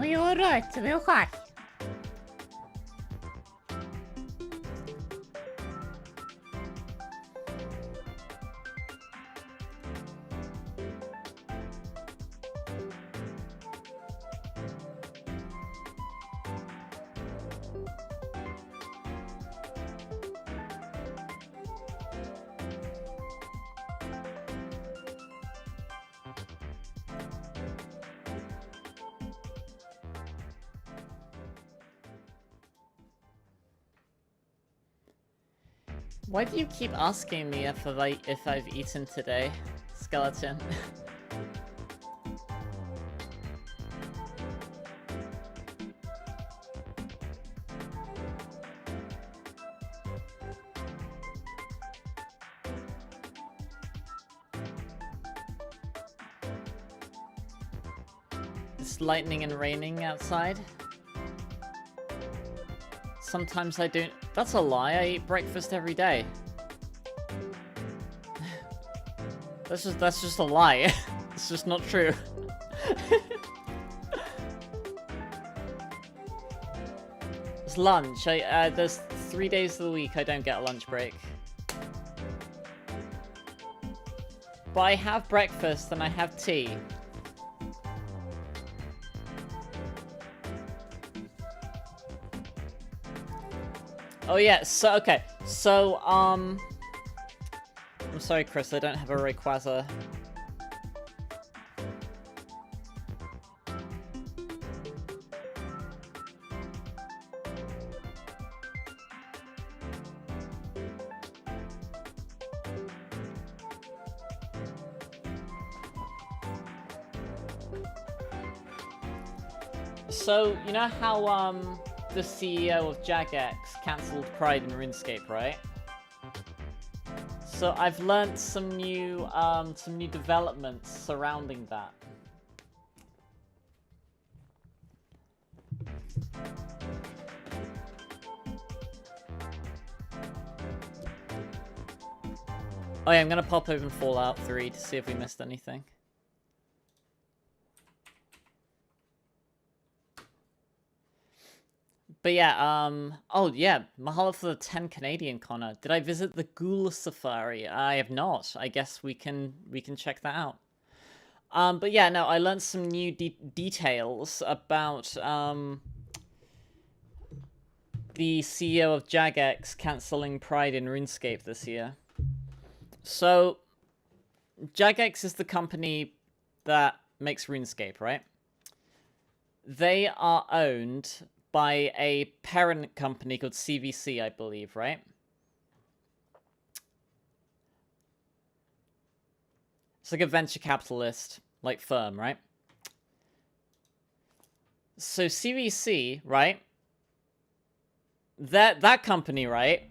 Твою рот, твою хат. Why do you keep asking me if I've eaten today, Skeleton? It's lightning and raining outside. Sometimes I don't. That's a lie. I eat breakfast every day. That's just a lie. It's just not true. It's lunch. There's 3 days of the week I don't get a lunch break. But I have breakfast and I have tea. Oh yeah, so, okay. So, I'm sorry, Chris, I don't have a Rayquaza. So, you know how, the CEO of Jagex cancelled Pride in RuneScape, right? So I've learnt some new developments surrounding that. Oh yeah, I'm gonna pop open Fallout 3 to see if we missed anything. But yeah, oh yeah, mahalo for the 10 Canadian, Connor. Did I visit the Ghoul Safari? I have not. I guess we can check that out. But yeah, no, I learned some new details about, the CEO of Jagex cancelling Pride in RuneScape this year. So, Jagex is the company that makes RuneScape, right? They are owned by a parent company called CVC, I believe, right? It's like a venture capitalist, like, firm, right? So CVC, right? That company, right?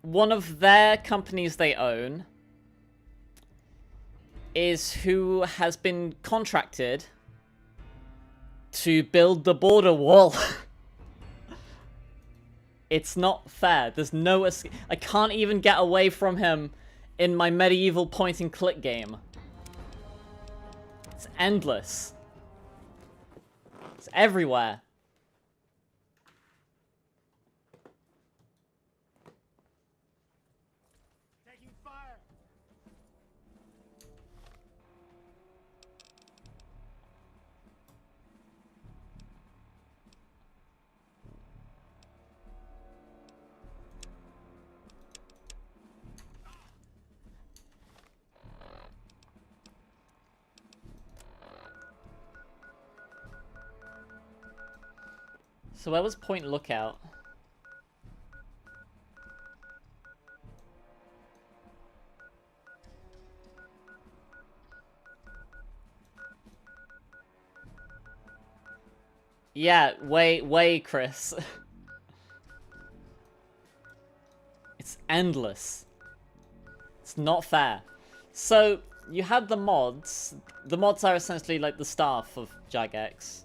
One of their companies they own is who has been contracted to build the border wall. It's not fair. There's no escape. I can't even get away from him in my medieval point-and-click game. It's endless. It's everywhere. Taking fire. So where was Point Lookout? Yeah, way, Chris. It's endless. It's not fair. So, you had the mods. The mods are essentially like the staff of Jagex.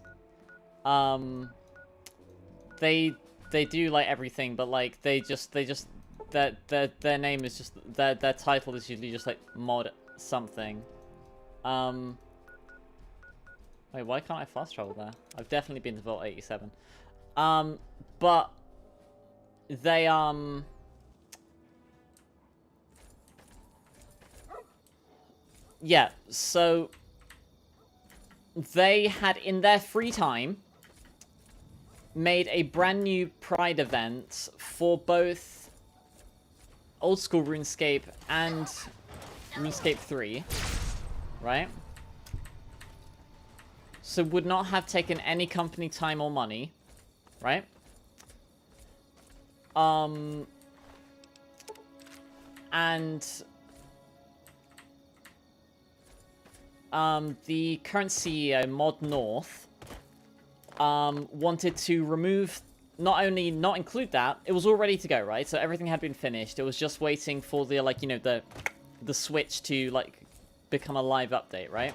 They do like everything, but like their name is just their title is usually just like mod something. Wait, why can't I fast travel there? I've definitely been to Vault 87. But they, yeah, so they had, in their free time, made a brand new Pride event for both old school RuneScape and RuneScape 3, right? So would not have taken any company time or money, right? And the current CEO, Mod North, wanted to remove, not only not include that, it was all ready to go, right? So everything had been finished. It was just waiting for the, like, you know, the Switch to, like, become a live update, right?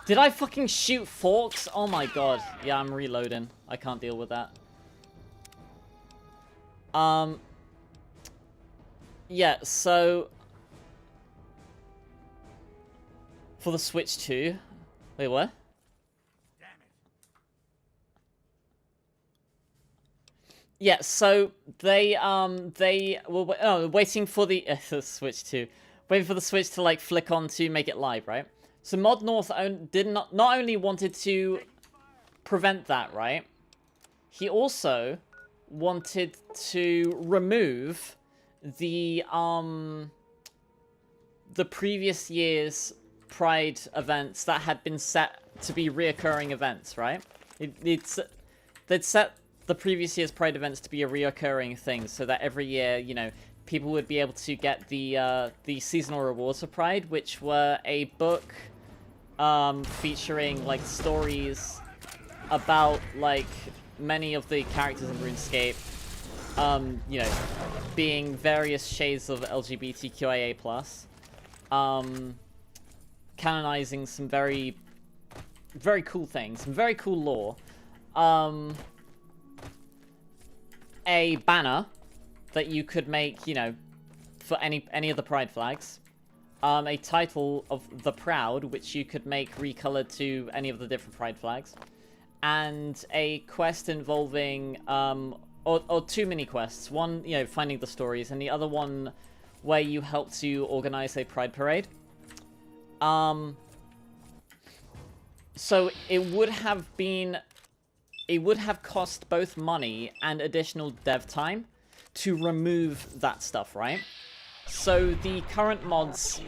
Did I fucking shoot forks? Oh my god. Yeah, I'm reloading. I can't deal with that. Yeah, so for the Switch 2. Wait, what? Damn it. Yeah, so they were waiting for the Switch 2. Waiting for the Switch to, like, flick on to make it live, right? So Mod North not only wanted to prevent that, right? He also wanted to remove the previous year's Pride events that had been set to be reoccurring events, right? They'd set the previous year's Pride events to be a reoccurring thing, so that every year, you know, people would be able to get the seasonal rewards for Pride, which were a book featuring, like, stories about, like, many of the characters in RuneScape, you know, being various shades of LGBTQIA+, canonizing some very, very cool things, some very cool lore, a banner that you could make, you know, for any of the Pride flags, a title of The Proud, which you could make recolored to any of the different Pride flags, and a quest involving, or two mini quests. One, you know, finding the stories, and the other one where you help to organize a Pride parade. So it would have cost both money and additional dev time to remove that stuff, right? So the current mods,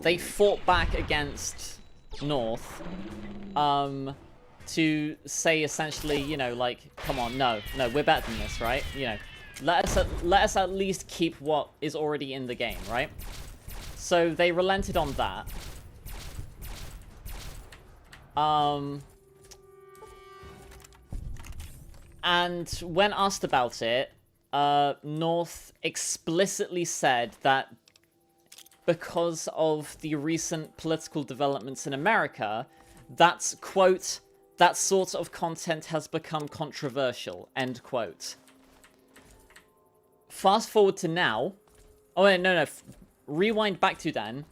they fought back against North, to say essentially, you know, like, come on, no, we're better than this, right? You know, let us at least keep what is already in the game, right? So they relented on that. And when asked about it, North explicitly said that because of the recent political developments in America, that's, quote, that sort of content has become controversial, end quote. Fast forward to now. Oh, wait, no. Rewind back to then.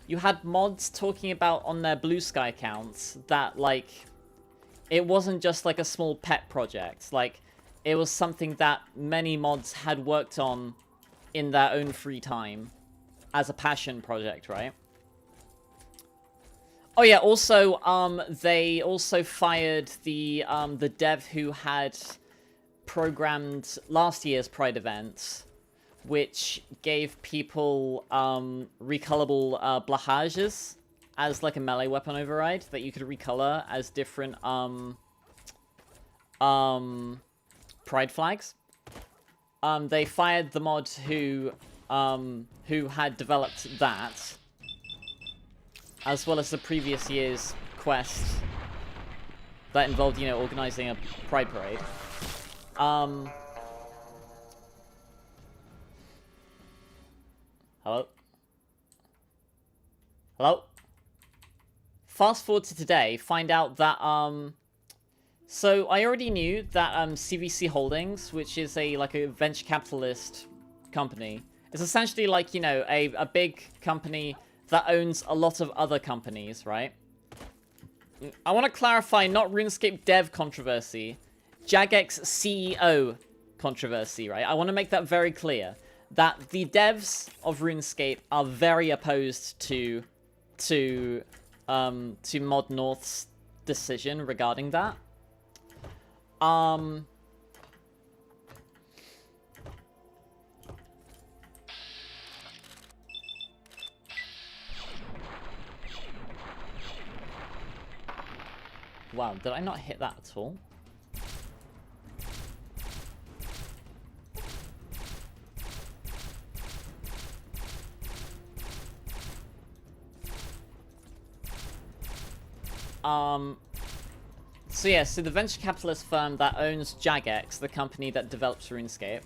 You had mods talking about on their Blue Sky accounts that, like, it wasn't just, like, a small pet project. Like, it was something that many mods had worked on in their own free time as a passion project, right? Oh yeah, also, they also fired the dev who had programmed last year's Pride events, which gave people recolorable blahages as, like, a melee weapon override that you could recolor as different Pride flags. They fired the mod who had developed that, as well as the previous year's quest that involved, you know, organizing a Pride parade. Hello? Hello? fast forward to today, find out that, so I already knew that, CVC Holdings, which is like a venture capitalist company, is essentially like, you know, a big company that owns a lot of other companies, right? I want to clarify, not RuneScape dev controversy, Jagex CEO controversy, right? I want to make that very clear, that the devs of RuneScape are very opposed to Mod North's decision regarding that. Wow, did I not hit that at all? So yeah, so the venture capitalist firm that owns Jagex, the company that develops RuneScape,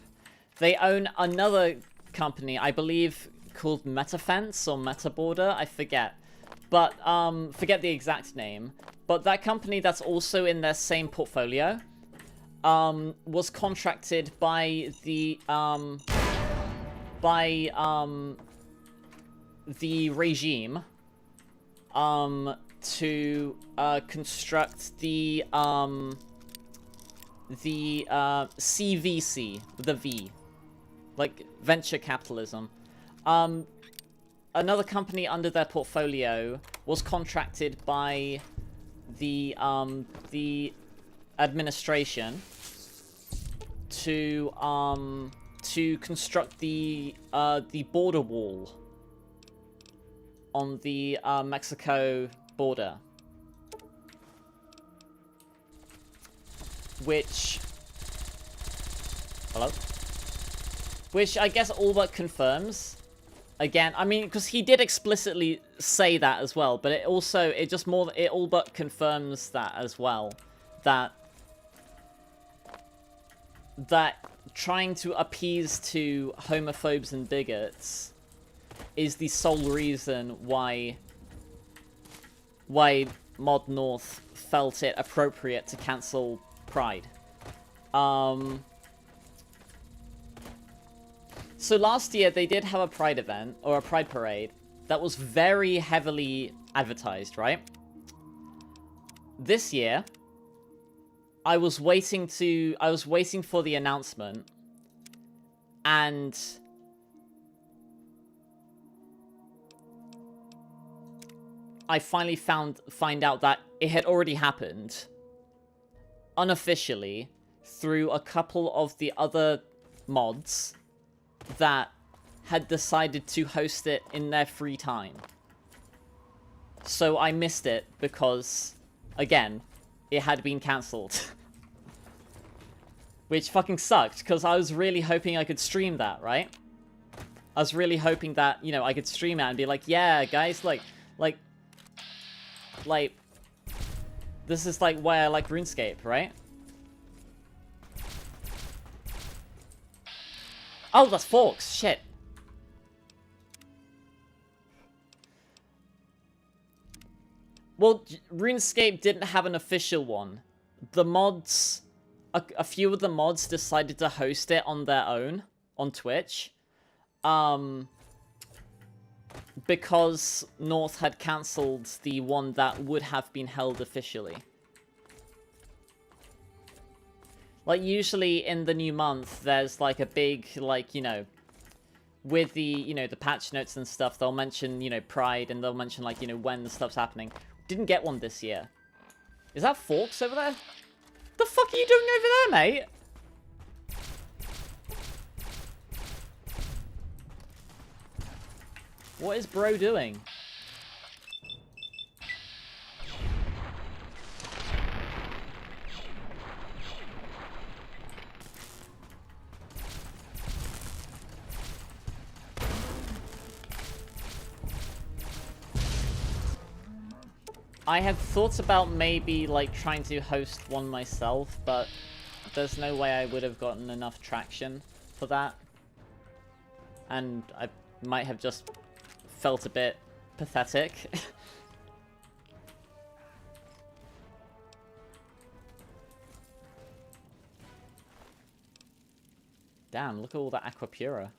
they own another company, I believe, called Metafence or Metaborder, I forget. But, forget the exact name. But that company that's also in their same portfolio, was contracted by the regime, to construct the CVC, the V, like venture capitalism. Another company under their portfolio was contracted by the administration to construct the border wall on the Mexico border, which I guess all but confirms, again, I mean, because he did explicitly say that as well, but it all but confirms that as well, that trying to appease to homophobes and bigots is the sole reason why Mod North felt it appropriate to cancel Pride. So last year they did have a Pride event, or a Pride parade, that was very heavily advertised, right? This year, I was waiting for the announcement, and I finally find out that it had already happened, unofficially, through a couple of the other mods that had decided to host it in their free time. So I missed it because, again, it had been cancelled. Which fucking sucked, because I was really hoping I could stream that, right? I was really hoping that, you know, I could stream it and be like, yeah, guys, like, this is, like, why I like RuneScape, right? Oh, that's Forks, shit. Well, RuneScape didn't have an official one. The mods, a few of the mods decided to host it on their own, on Twitch. Because North had cancelled the one that would have been held officially. Like, usually in the new month, there's, like, a big, like, you know, with the, you know, the patch notes and stuff, they'll mention, you know, Pride, and they'll mention, like, you know, when the stuff's happening. Didn't get one this year. Is that Forks over there? The fuck are you doing over there, mate? What is bro doing? I had thought about maybe, like, trying to host one myself, but there's no way I would have gotten enough traction for that. And I might have just felt a bit pathetic. Damn, look at all that Aquapura.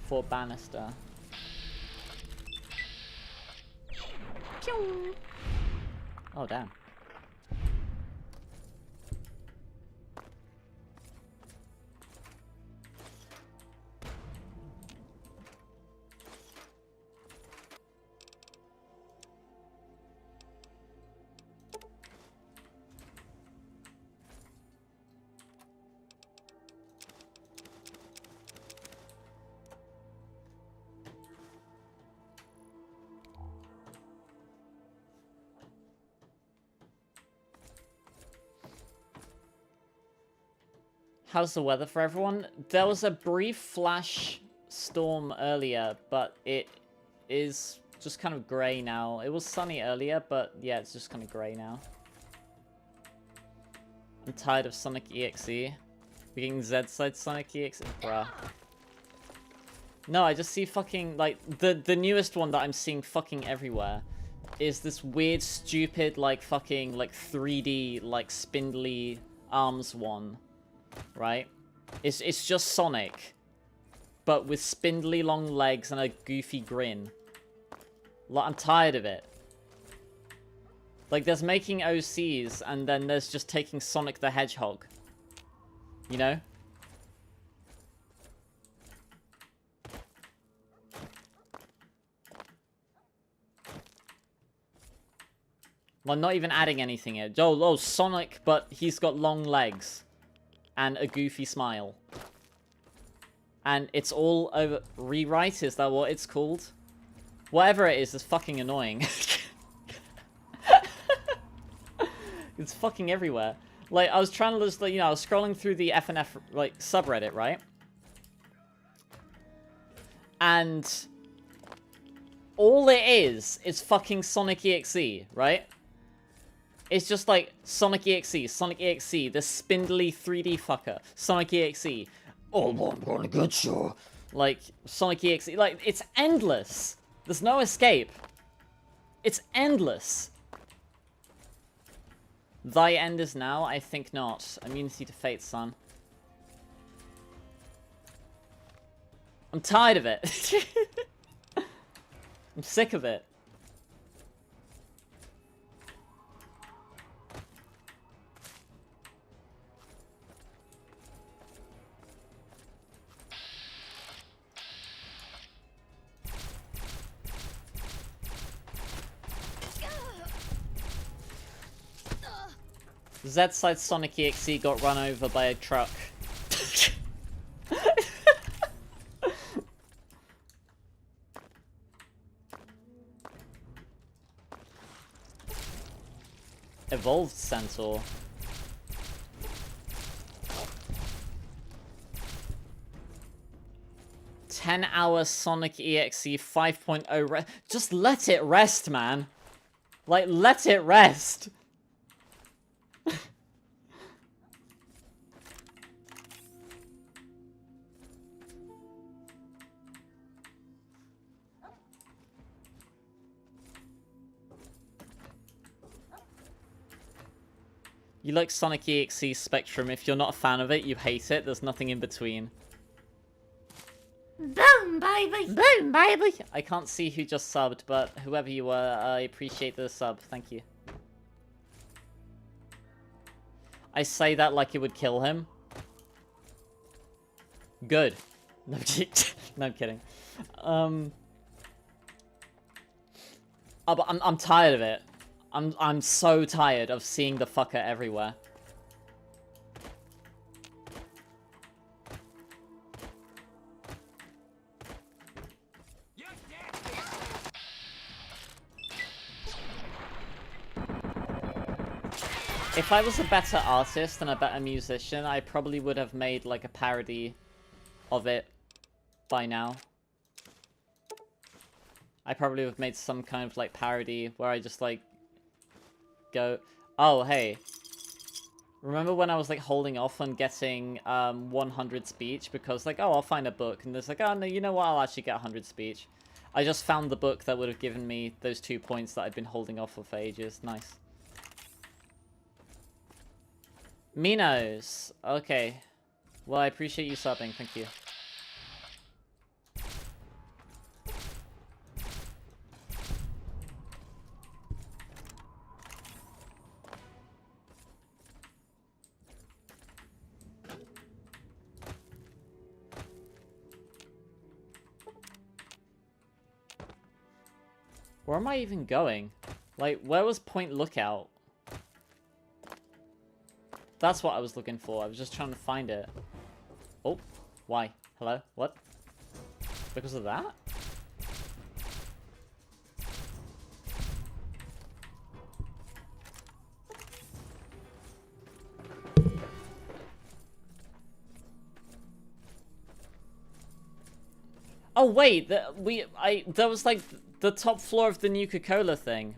For Bannister. Pew! Oh, damn. How's the weather for everyone? There was a brief flash storm earlier, but it is just kind of grey now. It was sunny earlier, but yeah, it's just kind of grey now. I'm tired of Sonic.Exe. We're getting Z-side Sonic.Exe. Bruh. No, I just see fucking, like, the newest one that I'm seeing fucking everywhere is this weird, stupid, like, fucking, like, 3D, like, spindly arms one. Right? It's just Sonic, but with spindly long legs and a goofy grin. Like, I'm tired of it. Like, there's making OCs, and then there's just taking Sonic the Hedgehog. You know? Well, not even adding anything here. Oh, Sonic, but he's got long legs. And a goofy smile. And it's all over... Rewrite? Is that what it's called? Whatever it is fucking annoying. It's fucking everywhere. Like, I was trying to just, like, you know, I was scrolling through the FNF, like, subreddit, right? And... all it is fucking Sonic.Exe, right? It's just like Sonic.Exe, Sonic.Exe, the spindly 3D fucker, Sonic.Exe. Oh, I'm gonna get you. Like, Sonic.Exe, like, it's endless. There's no escape. It's endless. Thy end is now? I think not. Immunity to fate, son. I'm tired of it. I'm sick of it. Z-side Sonic.Exe got run over by a truck. Evolved Centaur. $10-hour Sonic.Exe 5.0 rest. Just let it rest, man. Like, let it rest. You like Sonic.Exe Spectrum. If you're not a fan of it, you hate it. There's nothing in between. Boom, baby! Boom, baby! I can't see who just subbed, but whoever you were, I appreciate the sub. Thank you. I say that like it would kill him. Good. No, no, I'm kidding. Oh, but I'm tired of it. I'm so tired of seeing the fucker everywhere. If I was a better artist and a better musician, I probably would have made like a parody of it by now. I probably would have made some kind of like parody where I just like go, Oh, hey. Remember when I was like holding off on getting 100 speech because like, oh, I'll find a book, and there's like, oh no, you know what, I'll actually get 100 speech. I just found the book that would have given me those 2 points that I'd been holding off for ages. Nice. Minos. Okay. Well, I appreciate you subbing. Thank you. Where am I even going? Like, where was Point Lookout? That's what I was looking for. I was just trying to find it. Oh, why? Hello? What? Because of that? Oh wait, there was like the top floor of the Nuka-Cola thing.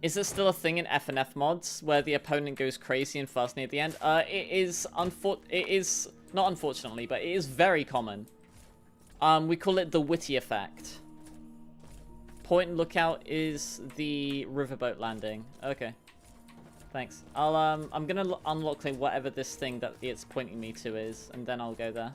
Is it still a thing in FNF mods where the opponent goes crazy and fast near the end? It is not unfortunately, but it is very common. We call it the Witty effect. Point and Lookout is the riverboat landing. Okay. Thanks. I'm gonna unlock like, whatever this thing that it's pointing me to is, and then I'll go there.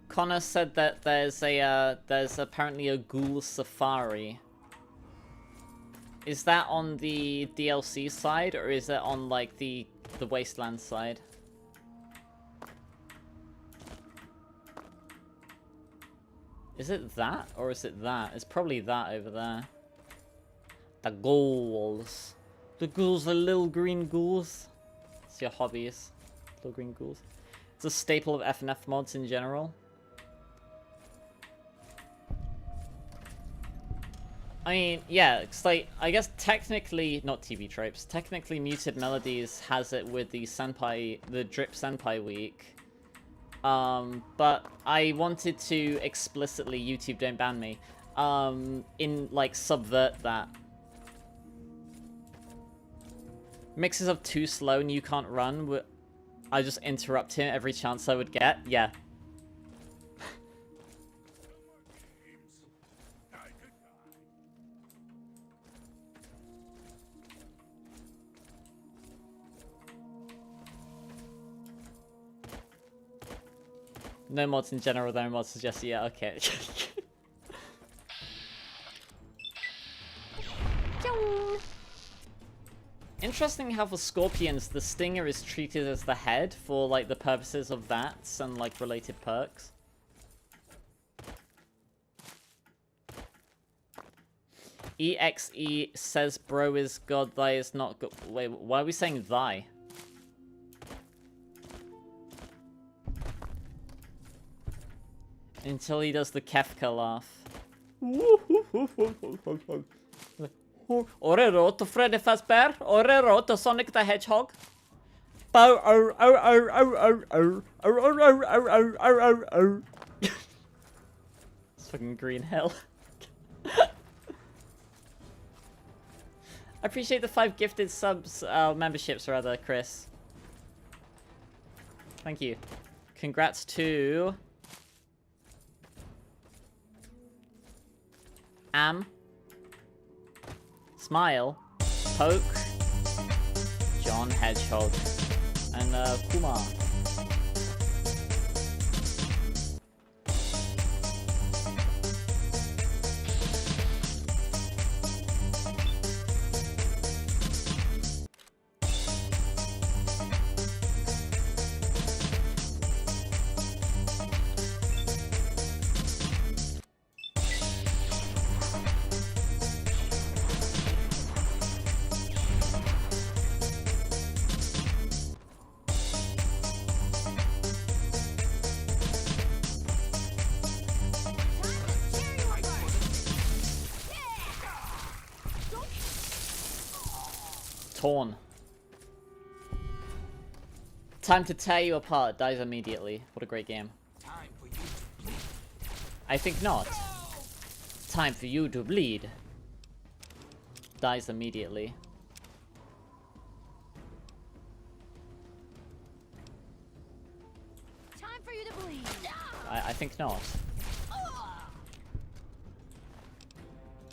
Connor said that there's apparently a ghoul safari. Is that on the DLC side, or is it on like the Wasteland side? Is it that, or is it that? It's probably that over there. The ghouls. The ghouls, the little green ghouls. It's your hobbies. Little green ghouls. It's a staple of FNF mods in general. I mean, yeah, it's like, I guess technically, not TV tropes, technically Muted Melodies has it with the Senpai, the Drip Senpai week. But I wanted to explicitly, YouTube don't ban me, like, subvert that. Mixes up too slow and you can't run, I just interrupt him every chance I would get, yeah. No mods in general, no mods suggest, yeah, okay. Interesting how for scorpions, the stinger is treated as the head for, like, the purposes of VATs and, like, related perks. EXE says bro is god, thy is not god. Wait, why are we saying thy? Until he does the Kefka laugh. Orero to Freddy Fazbear. Orero to Sonic the Hedgehog. It's fucking green hell. I appreciate the 5 gifted subs, memberships rather, Chris. Thank you. Congrats to... Smile, Poke, John Hedgehog, and Kumar. Torn. Time to tear you apart. Dies immediately. What a great game. I think not. Time for you to bleed. Dies immediately. Time for you to bleed. I think not.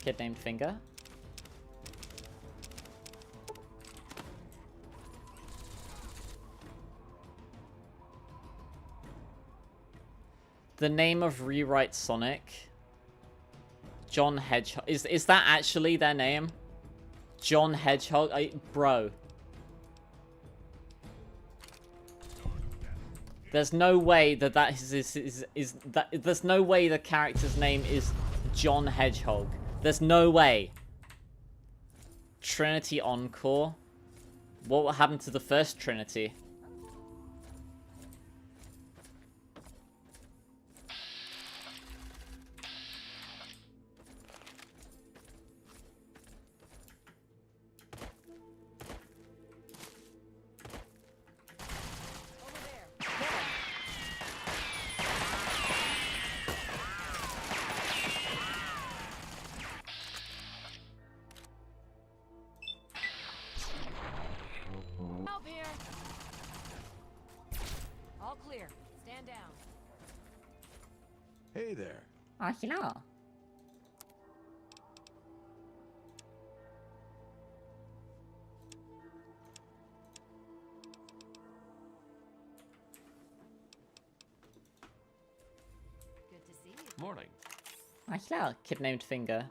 Kid named Finger. The name of Rewrite Sonic. John Hedgehog. Is that actually their name? John Hedgehog? Bro. There's no way that there's no way the character's name is John Hedgehog. There's no way. Trinity Encore? What happened to the first Trinity? Help here. All clear. Stand down. Hey there. Oh, hello. Good to see you. Morning. Oh, hello. Kid named Finger.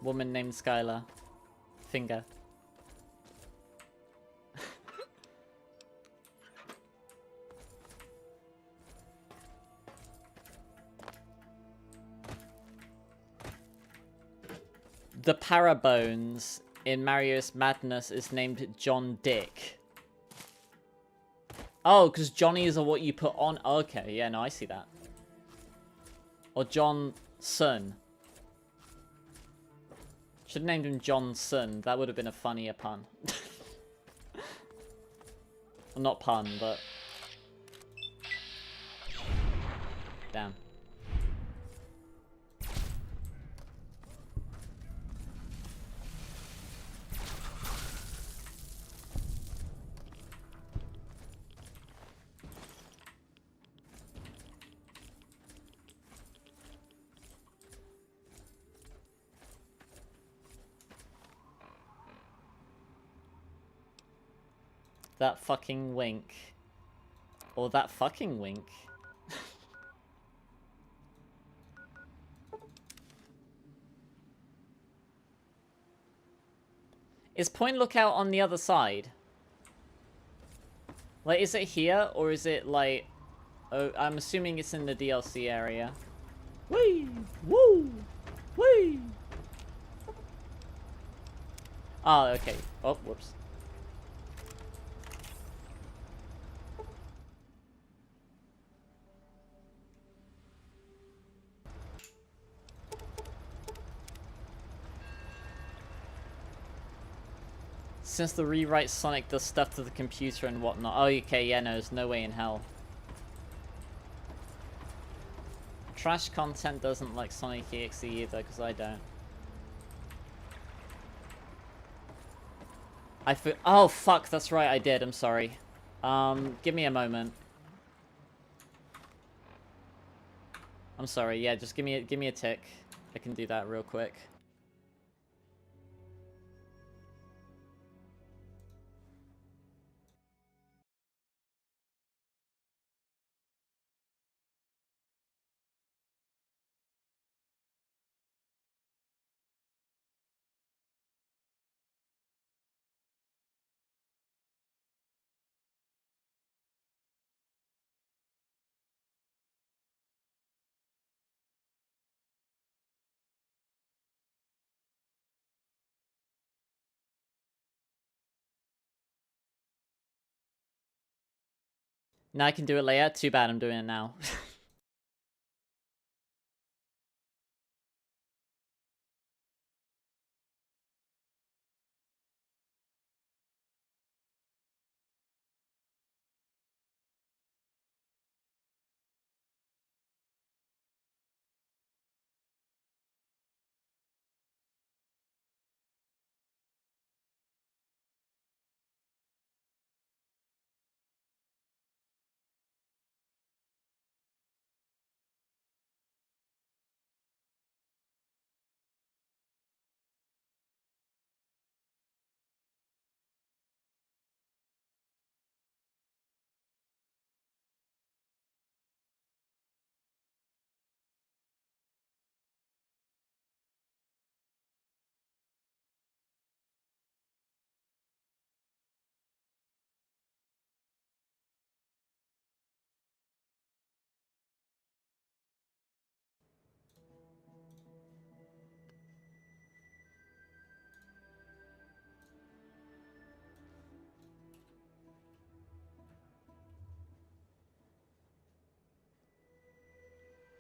Woman named Skylar. Finger. The Parabones in Mario's Madness is named John Dick. Oh, because Johnnies are what you put on. Okay, yeah, no, I see that. Or John Sun. Should have named him John Sun. That would have been a funnier pun. Well, not pun, but... Damn. That fucking wink. Or that fucking wink. Is Point Lookout on the other side? Like, is it here? Or is it, like... Oh, I'm assuming it's in the DLC area. Whee! Woo! Whee! Oh, okay. Oh, whoops. Since the rewrite Sonic does stuff to the computer and whatnot. Oh, okay, yeah, no, there's no way in hell. Trash content doesn't like Sonic.Exe either, because I don't. Oh, fuck, that's right, I did, I'm sorry. Give me a moment. I'm sorry, yeah, just give me a tick. I can do that real quick. Now I can do it later. Too bad I'm doing it now.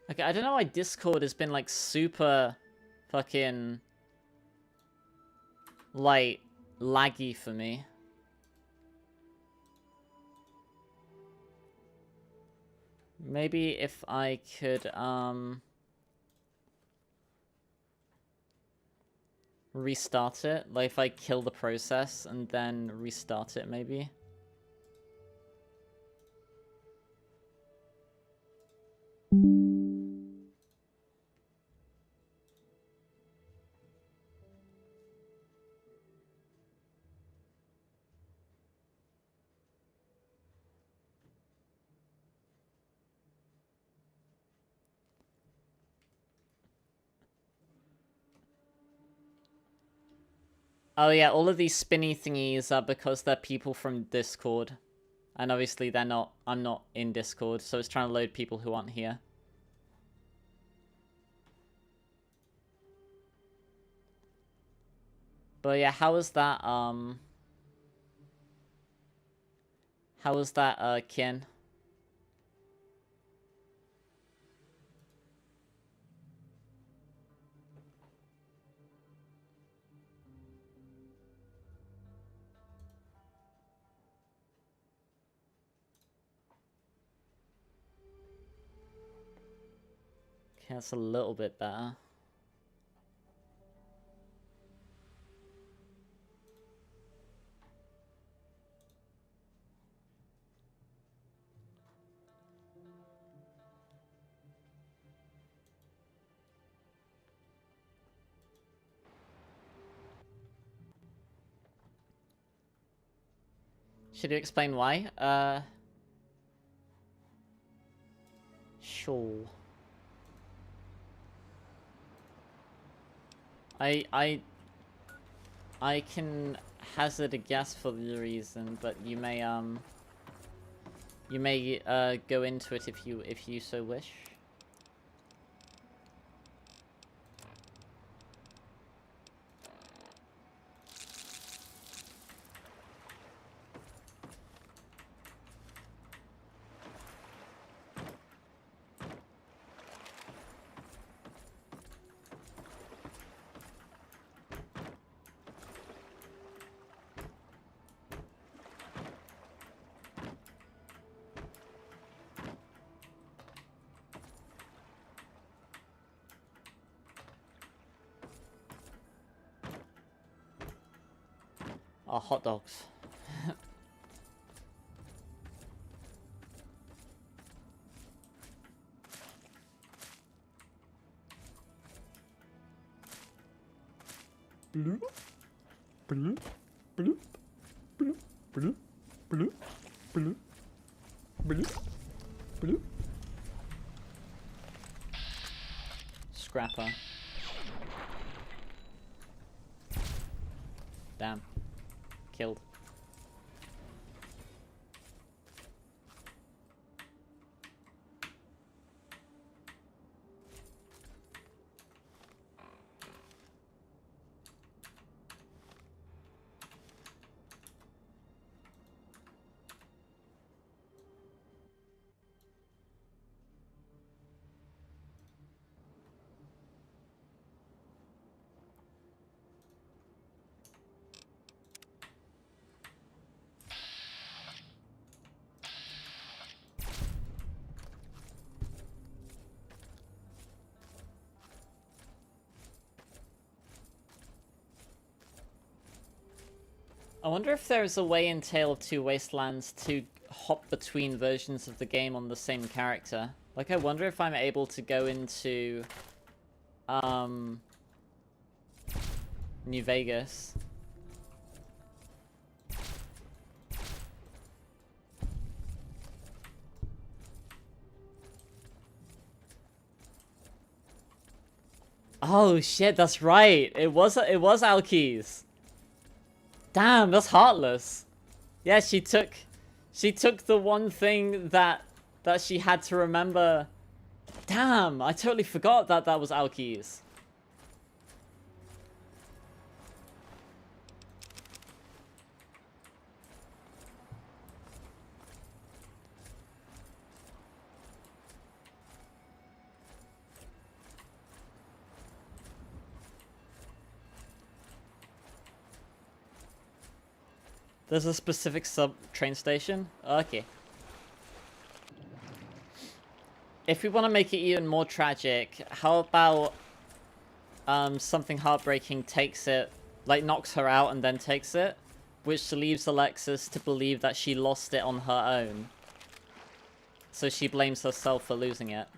Okay, I don't know why Discord has been like super fucking like laggy for me. Maybe if I could restart it, like if I kill the process and then restart it maybe. Oh yeah, all of these spinny thingies are because they're people from Discord. And obviously they're not, I'm not in Discord, so it's trying to load people who aren't here. But yeah, how was that, Kin? Okay, that's a little bit better. Should you explain why? Sure. I can hazard a guess for the reason, but you may go into it if you so wish. Oh, hot dogs. Bloop, bloop, bloop, bloop, bloop, bloop, bloop, bloop, bloop. Scrapper. Damn. Killed. I wonder if there's a way in Tale of Two Wastelands to hop between versions of the game on the same character. Like, I wonder if I'm able to go into, New Vegas. Oh shit, that's right. It was Alkies. Damn, that's heartless. Yeah, she took the one thing that she had to remember. Damn, I totally forgot that was Alkies. There's a specific sub train station? Okay. If we want to make it even more tragic, how about something heartbreaking takes it, like knocks her out and then takes it, which leaves Alexis to believe that she lost it on her own. So she blames herself for losing it.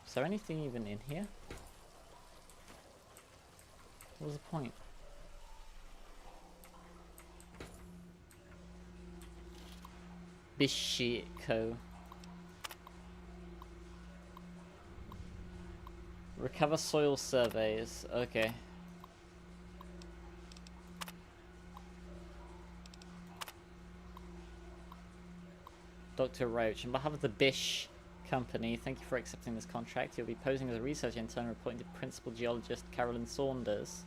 Is there anything even in here? What was the point? Bishiko. Recover soil surveys. Okay. Dr. Roach, on behalf of the Bish Company, thank you for accepting this contract. You'll be posing as a research intern reporting to Principal Geologist Carolyn Saunders.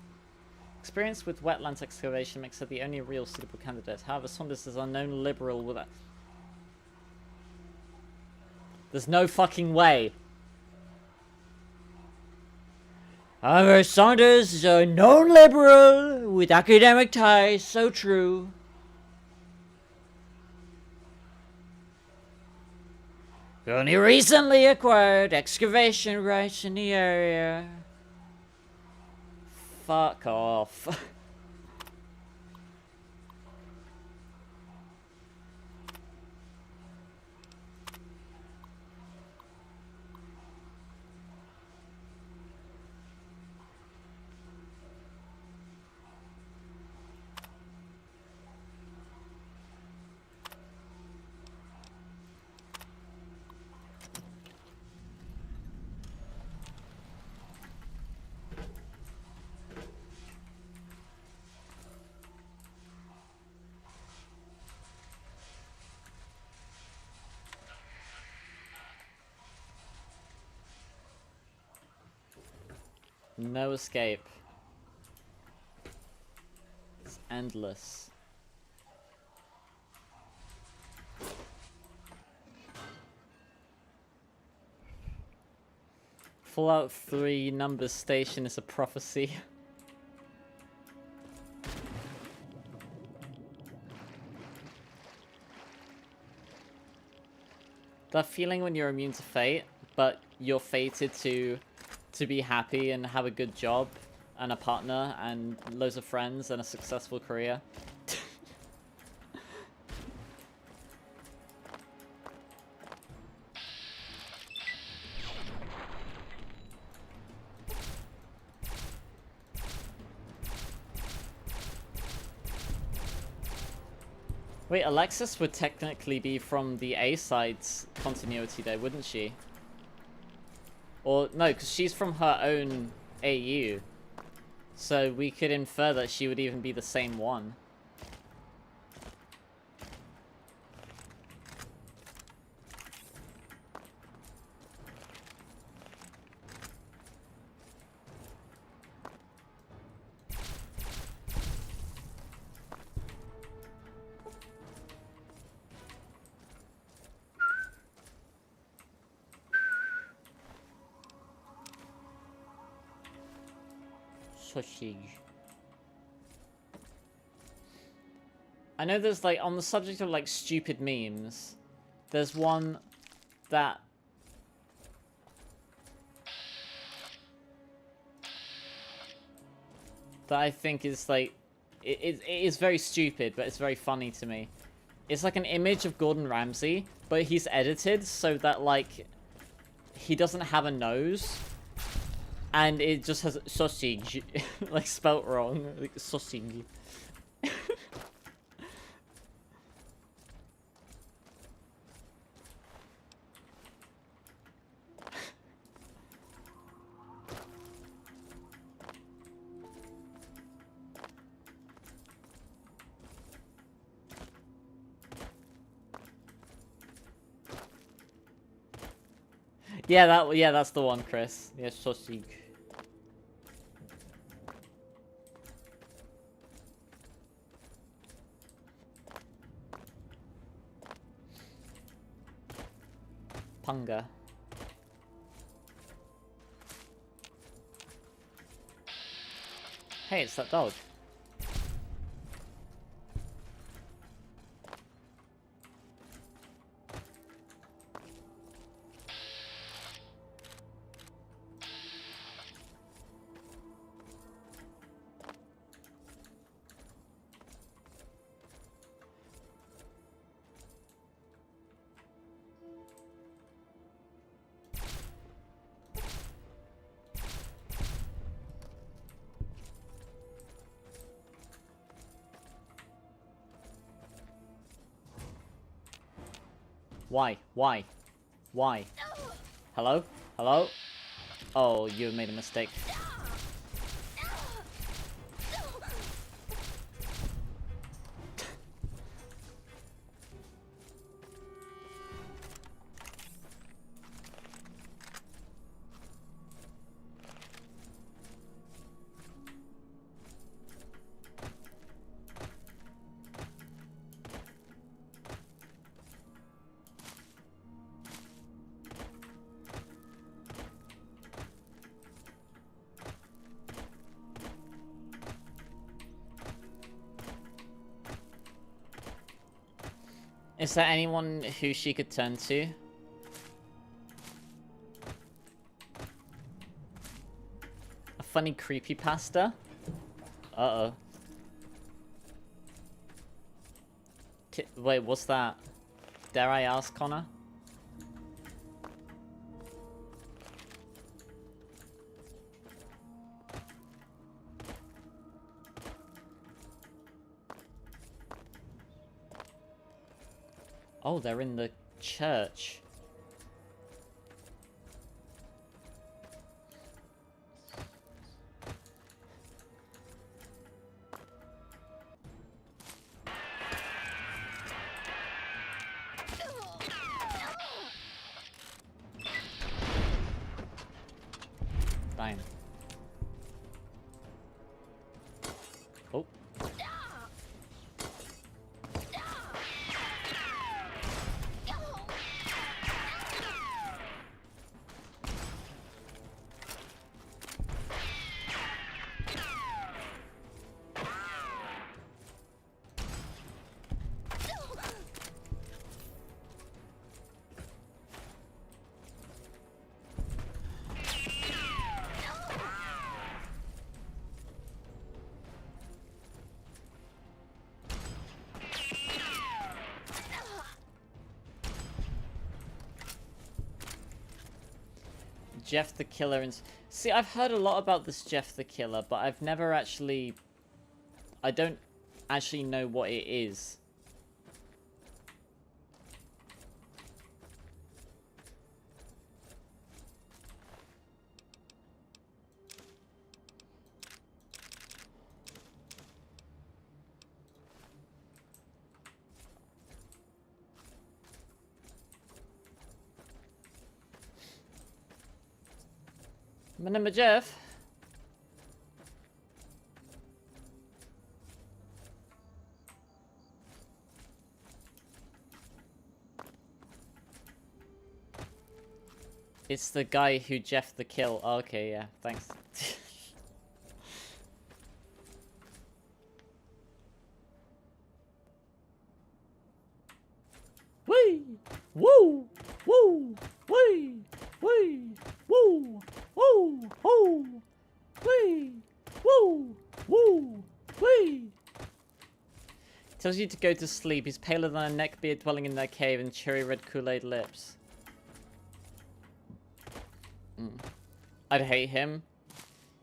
Experience with wetlands excavation makes her the only real suitable candidate. However, Saunders is a known liberal with a... There's no fucking way. However, Saunders is a known liberal with academic ties. So true. We only recently acquired excavation rights in the area. Fuck off. No escape. It's endless. Fallout 3 Numbers Station is a prophecy. That feeling when you're immune to fate, but you're fated to be happy and have a good job and a partner and loads of friends and a successful career. Wait, Alexis would technically be from the A-side's continuity though, wouldn't she? Or, no, because she's from her own AU. So we could infer that she would even be the same one. Sausage. I know there's like, on the subject of like stupid memes, there's one that I think is like, it is very stupid, but it's very funny to me. It's like an image of Gordon Ramsay, but he's edited so that like, he doesn't have a nose. And it just has sausage, like spelt wrong, like sausage. Yeah, that's the one, Chris. Yeah, sausage. Punga. Hey, it's that dog. Why? Why? Why? Hello? Hello? Oh, you made a mistake. Is there anyone who she could turn to? A funny creepypasta? Uh-oh. Wait, what's that? Dare I ask, Connor? Oh, they're in the church. Fine. Oh. Jeff the Killer and... See, I've heard a lot about this Jeff the Killer, but I've never actually... I don't actually know what it is. My name is Jeff. It's the guy who Jeff the Kill. Oh, okay, yeah, thanks. Wee! Woo! Woo! Wee! Wee! Woo! Woo! Woo! Wee! Woo! Woo! Wee! Tells you to go to sleep. He's paler than a neckbeard dwelling in their cave and cherry red Kool-Aid lips. I'd hate him.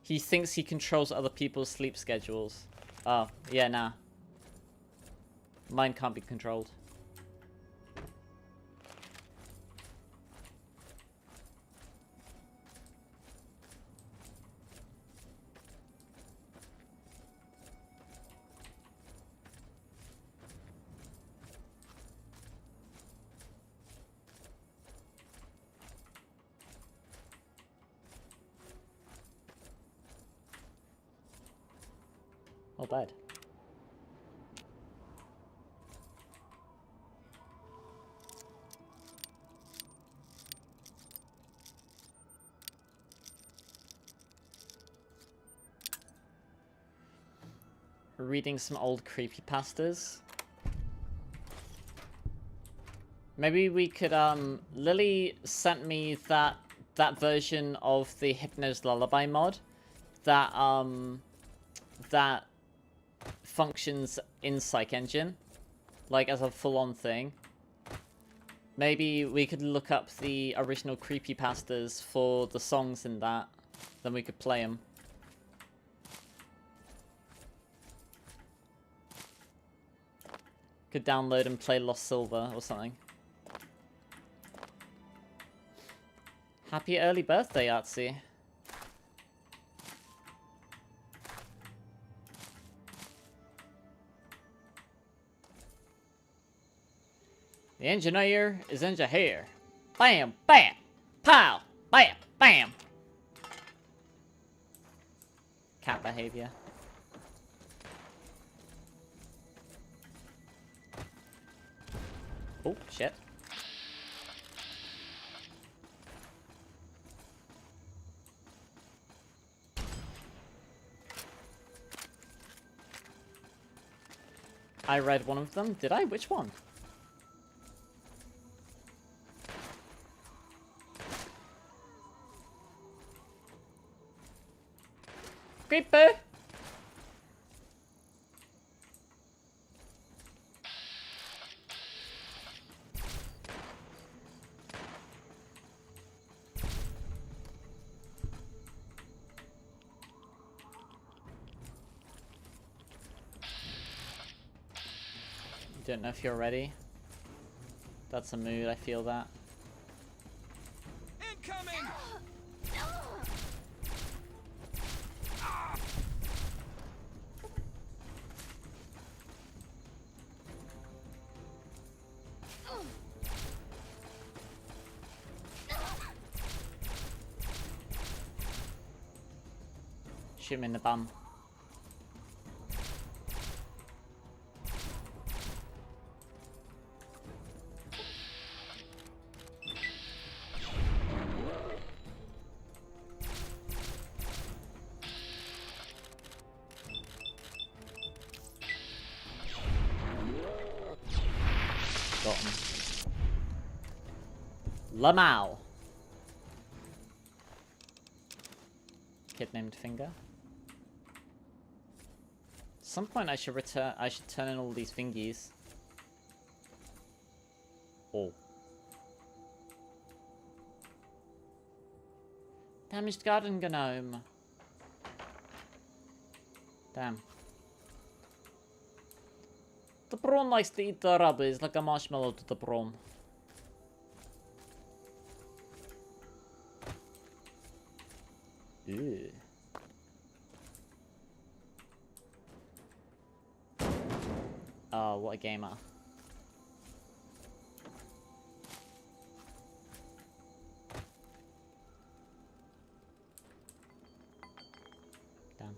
He thinks he controls other people's sleep schedules. Oh, yeah, nah. Mine can't be controlled. Oh, bad. Reading some old creepypastas. Maybe we could, Lily sent me that version of the Hypno's Lullaby mod that, that functions in Psych Engine, like as a full-on thing. Maybe we could look up the original creepypastas for the songs in that, then we could play them. Could download and play Lost Silver or something. Happy early birthday, Artsy. The engineer is in your hair. Bam, bam, pow, bam, bam. Cat behavior. Oh, shit. I read one of them. Did I? Which one? Creeper! Don't know if you're ready. That's a mood, I feel that. Incoming! Shoot him in the bum. Got him. Lamau. Kid named Finger. At some point I should turn in all these fingies. Oh. Damaged garden gnome. Damn. The prawn likes to eat the rubber. It's like a marshmallow to the prawn. Ew. Oh, what a gamer. Damn.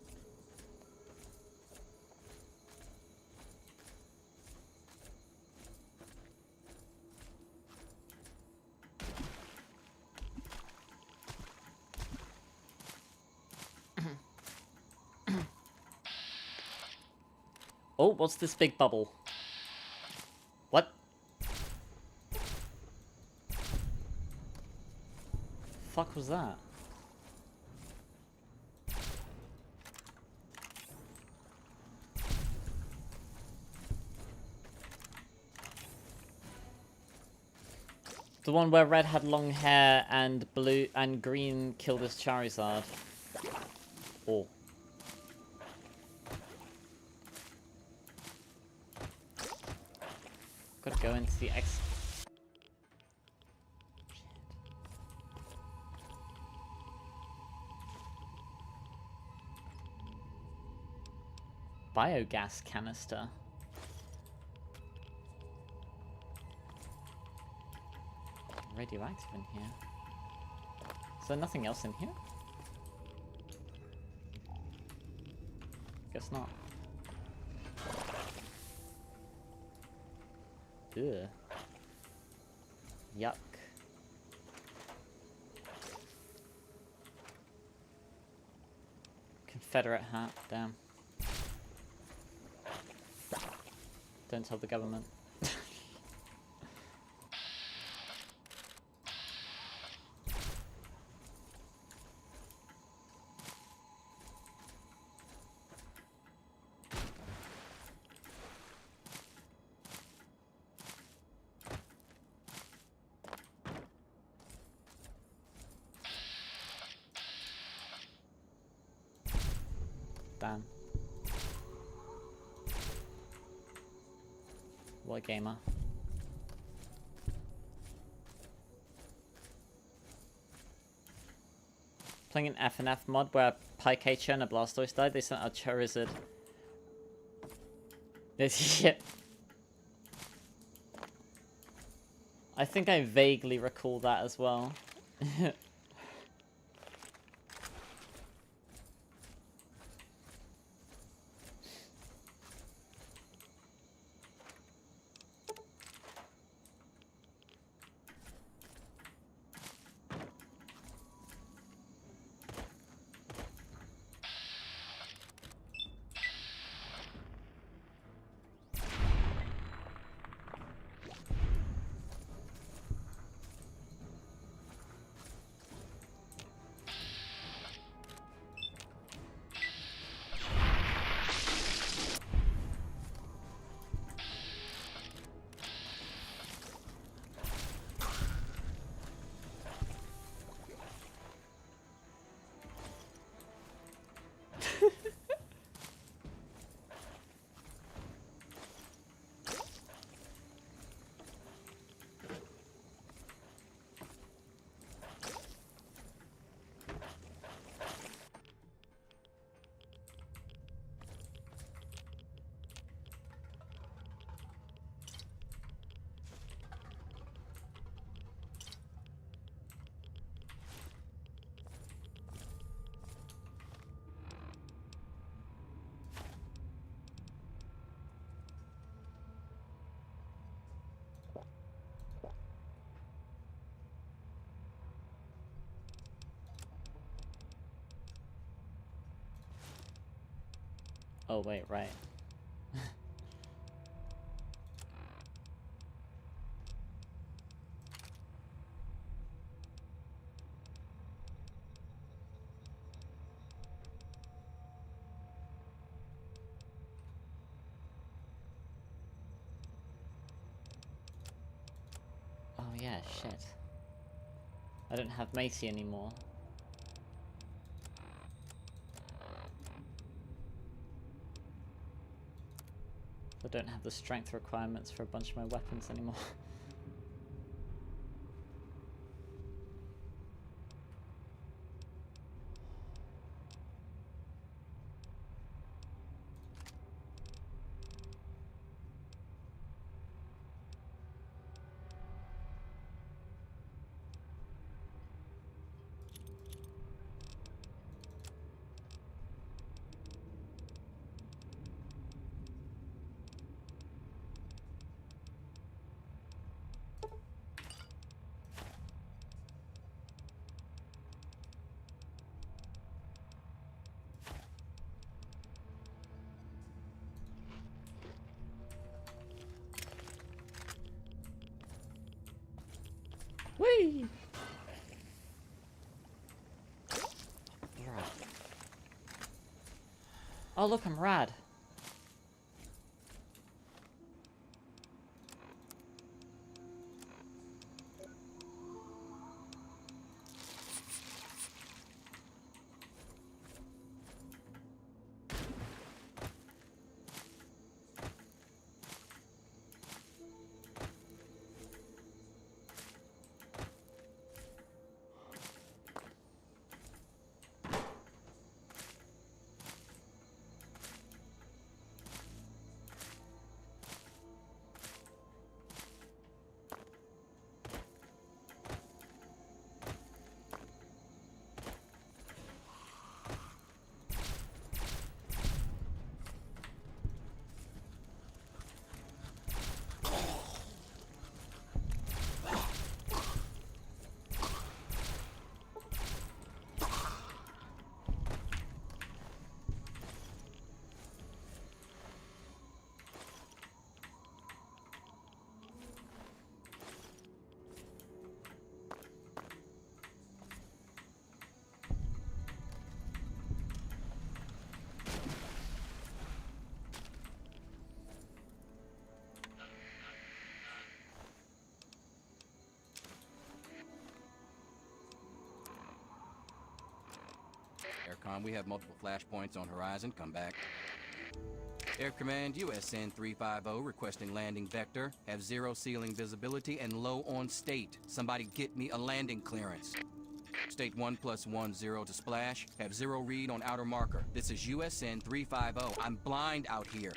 Oh, what's this big bubble? What? Fuck was that? The one where red had long hair and blue and green killed his Charizard. Oh. Gotta go into the X. Biogas canister. Radioactive in here. Is there nothing else in here? Guess not. Ugh. Yuck. Confederate hat, damn. Don't tell the government. Damn. What a gamer. Playing an FNF mod where Pikachu and a Blastoise died, they sent out Charizard. This shit. I think I vaguely recall that as well. Oh wait, right. Oh yeah, shit. I don't have Macy anymore. I don't have the strength requirements for a bunch of my weapons anymore. Whee! Oh look, I'm rad. We have multiple flashpoints on horizon. Come back. Air Command, USN 350, requesting landing vector. Have 0 ceiling visibility and low on state. Somebody get me a landing clearance. State 1+1, 0 to splash. Have 0 read on outer marker. This is USN 350. I'm blind out here.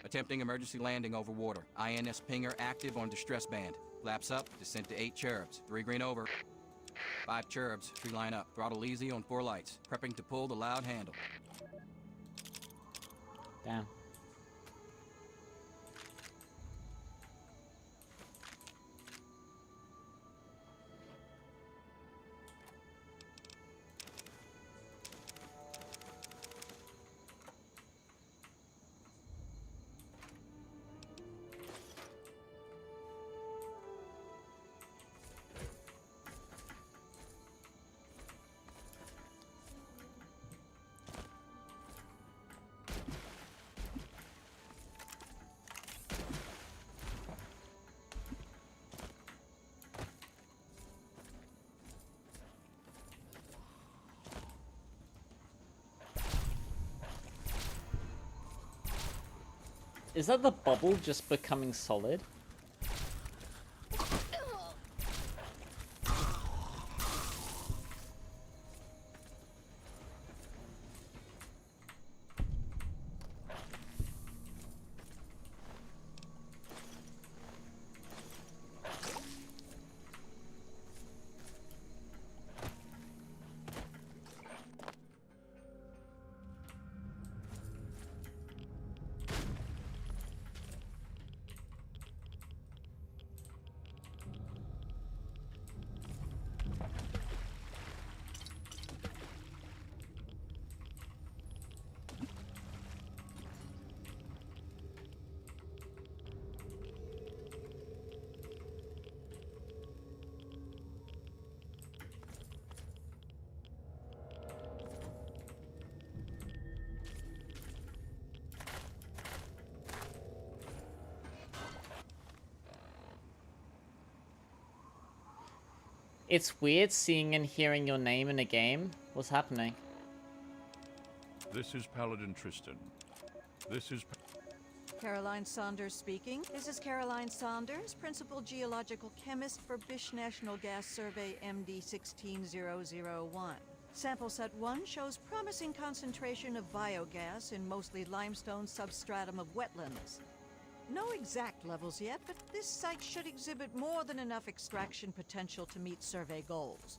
Attempting emergency landing over water. INS pinger active on distress band. Flaps up, descent to 8 cherubs. 3 green over. 5 cherubs, tree line up. Throttle easy on 4 lights. Prepping to pull the loud handle. Damn. Is that the bubble just becoming solid? It's weird seeing and hearing your name in a game. What's happening? This is Paladin Tristan. This is... Caroline Saunders speaking. This is Caroline Saunders, Principal Geological Chemist for Bish National Gas Survey MD 16001. Sample set 1 shows promising concentration of biogas in mostly limestone substratum of wetlands. No exact levels yet, but this site should exhibit more than enough extraction potential to meet survey goals.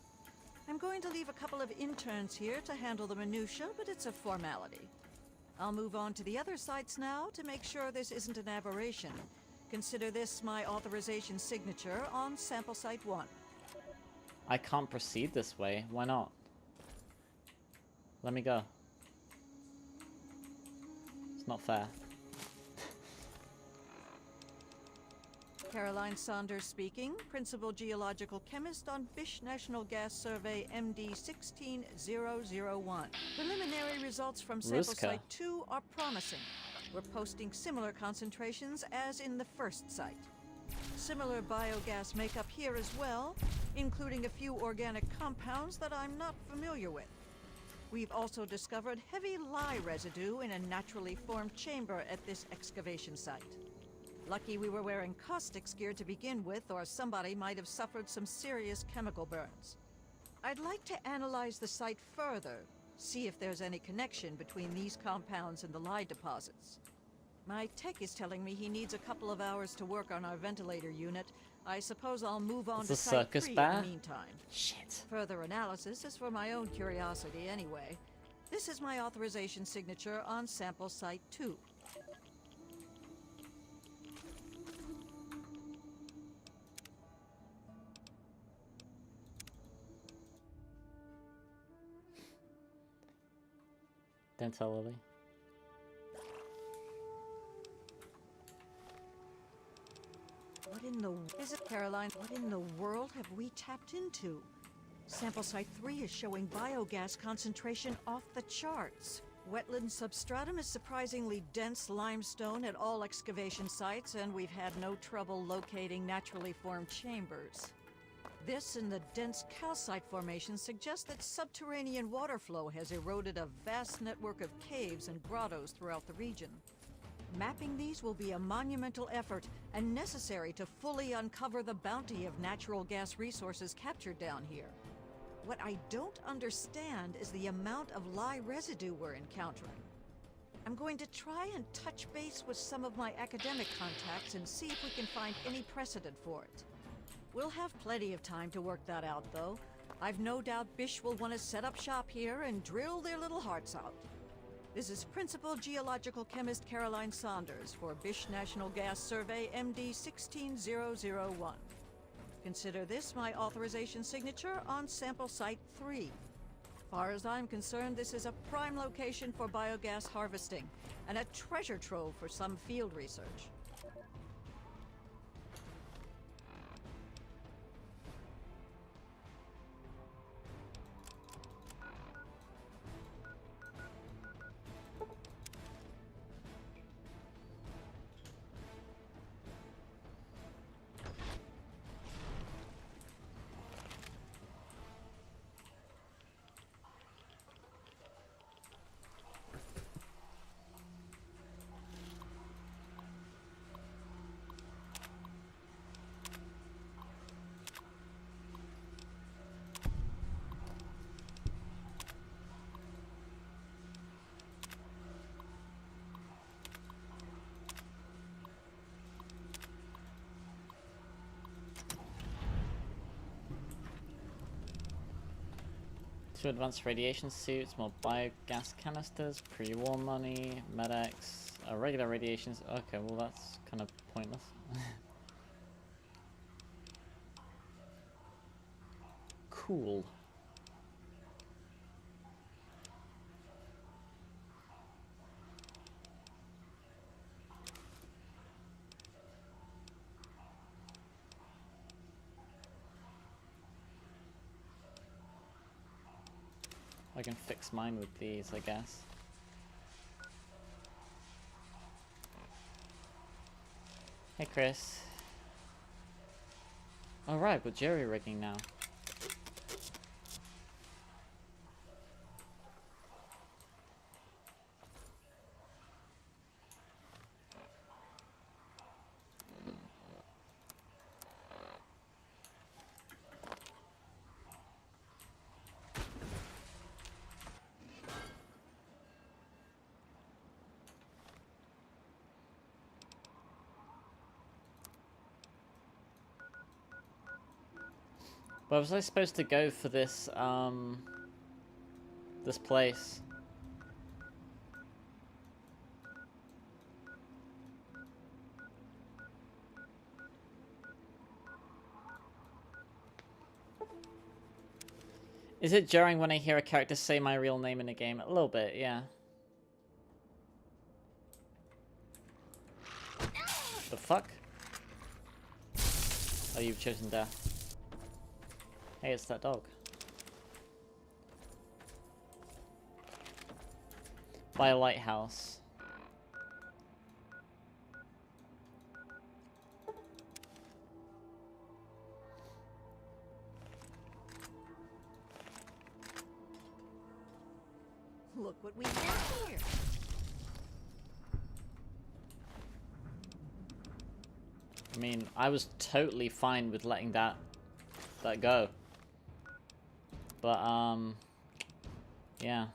I'm going to leave a couple of interns here to handle the minutiae, but it's a formality. I'll move on to the other sites now to make sure this isn't an aberration. Consider this my authorization signature on sample site 1. I can't proceed this way. Why not? Let me go. It's not fair. Caroline Saunders speaking, Principal Geological Chemist on Bish National Gas Survey MD 16001. Preliminary results from sample site 2 are promising. We're posting similar concentrations as in the first site. Similar biogas makeup here as well, including a few organic compounds that I'm not familiar with. We've also discovered heavy lye residue in a naturally formed chamber at this excavation site. Lucky we were wearing caustics gear to begin with, or somebody might have suffered some serious chemical burns. I'd like to analyze the site further, see if there's any connection between these compounds and the lye deposits. My tech is telling me he needs a couple of hours to work on our ventilator unit. I suppose I'll move on to site 3 in the meantime. Shit. Further analysis is for my own curiosity anyway. This is my authorization signature on sample site 2. Don't tell Lily. What in the... Is it Caroline? What in the world have we tapped into? Sample site 3 is showing biogas concentration off the charts. Wetland substratum is surprisingly dense limestone at all excavation sites, and we've had no trouble locating naturally formed chambers. This and the dense calcite formation suggest that subterranean water flow has eroded a vast network of caves and grottos throughout the region. Mapping these will be a monumental effort and necessary to fully uncover the bounty of natural gas resources captured down here. What I don't understand is the amount of lye residue we're encountering. I'm going to try and touch base with some of my academic contacts and see if we can find any precedent for it. We'll have plenty of time to work that out, though. I've no doubt Bish will want to set up shop here and drill their little hearts out. This is Principal Geological Chemist Caroline Saunders for Bish National Gas Survey MD 16001. Consider this my authorization signature on sample site 3. Far as I'm concerned, this is a prime location for biogas harvesting and a treasure trove for some field research. Two advanced radiation suits, more biogas canisters, pre-war money, medics, regular radiations. Okay, well that's kind of pointless. Cool. I can fix mine with these, I guess. Hey, Chris. Alright, we're jerry rigging now. Where was I supposed to go for this, this place? Is it jarring when I hear a character say my real name in a game? A little bit, yeah. The fuck? Oh, you've chosen death. Hey, it's that dog. By a lighthouse. Look what we have here. I mean, I was totally fine with letting that go. But, yeah.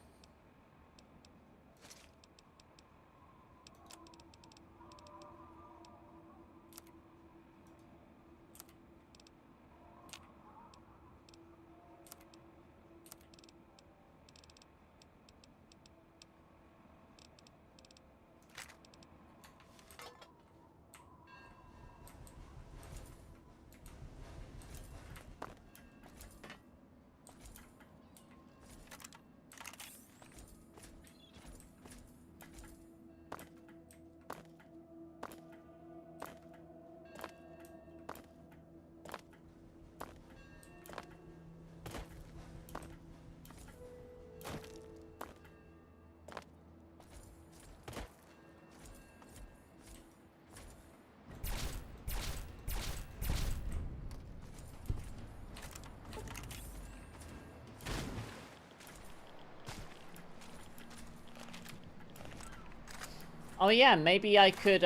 Oh yeah, maybe I could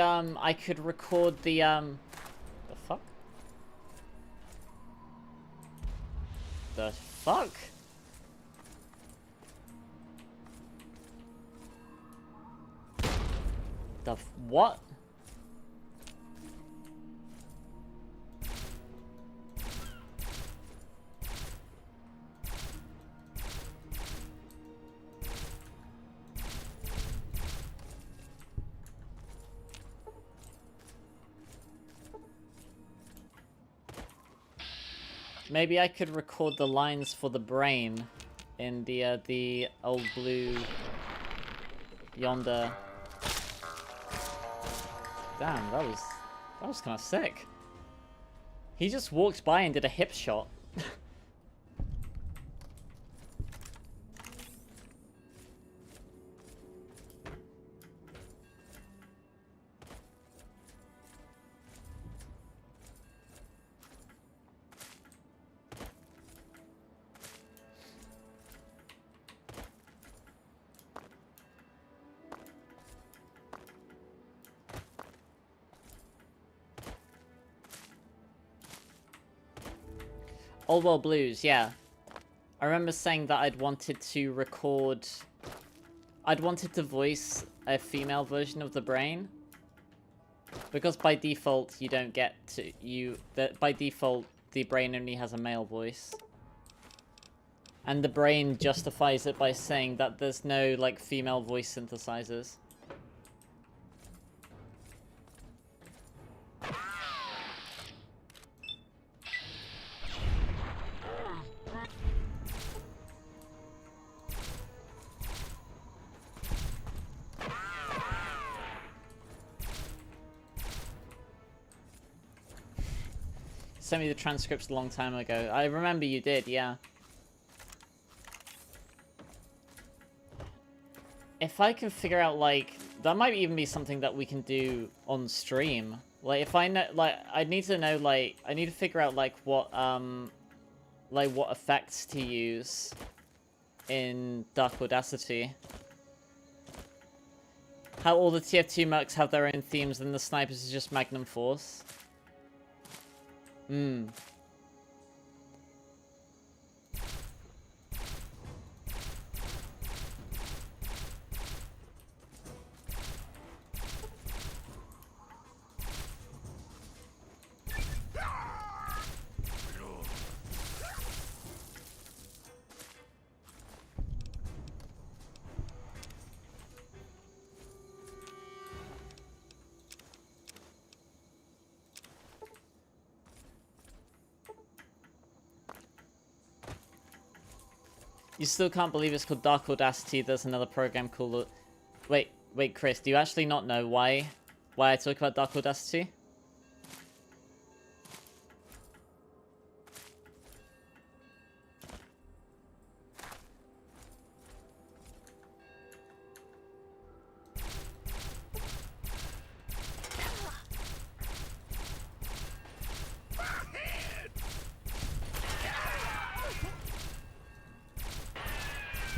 record the the fuck? The fuck? What? Maybe I could record the lines for the brain in the old blue yonder. Damn, that was kind of sick. He just walked by and did a hip shot. Old World Blues, yeah. I remember saying that I'd wanted to record... I'd wanted to voice a female version of the brain. Because by default, you don't get to... by default, the brain only has a male voice. And the brain justifies it by saying that there's no, like, female voice synthesizers. Sent me the transcripts a long time ago. I remember you did, yeah. If I can figure out, like, that might even be something that we can do on stream. Like, if I know, like, I need to know, like, I need to figure out, like, what effects to use in Dark Audacity. How all the TF2 mercs have their own themes and the snipers is just Magnum Force. Hmm. You still can't believe it's called Dark Audacity. There's another program called... Wait, Chris, do you actually not know why I talk about Dark Audacity?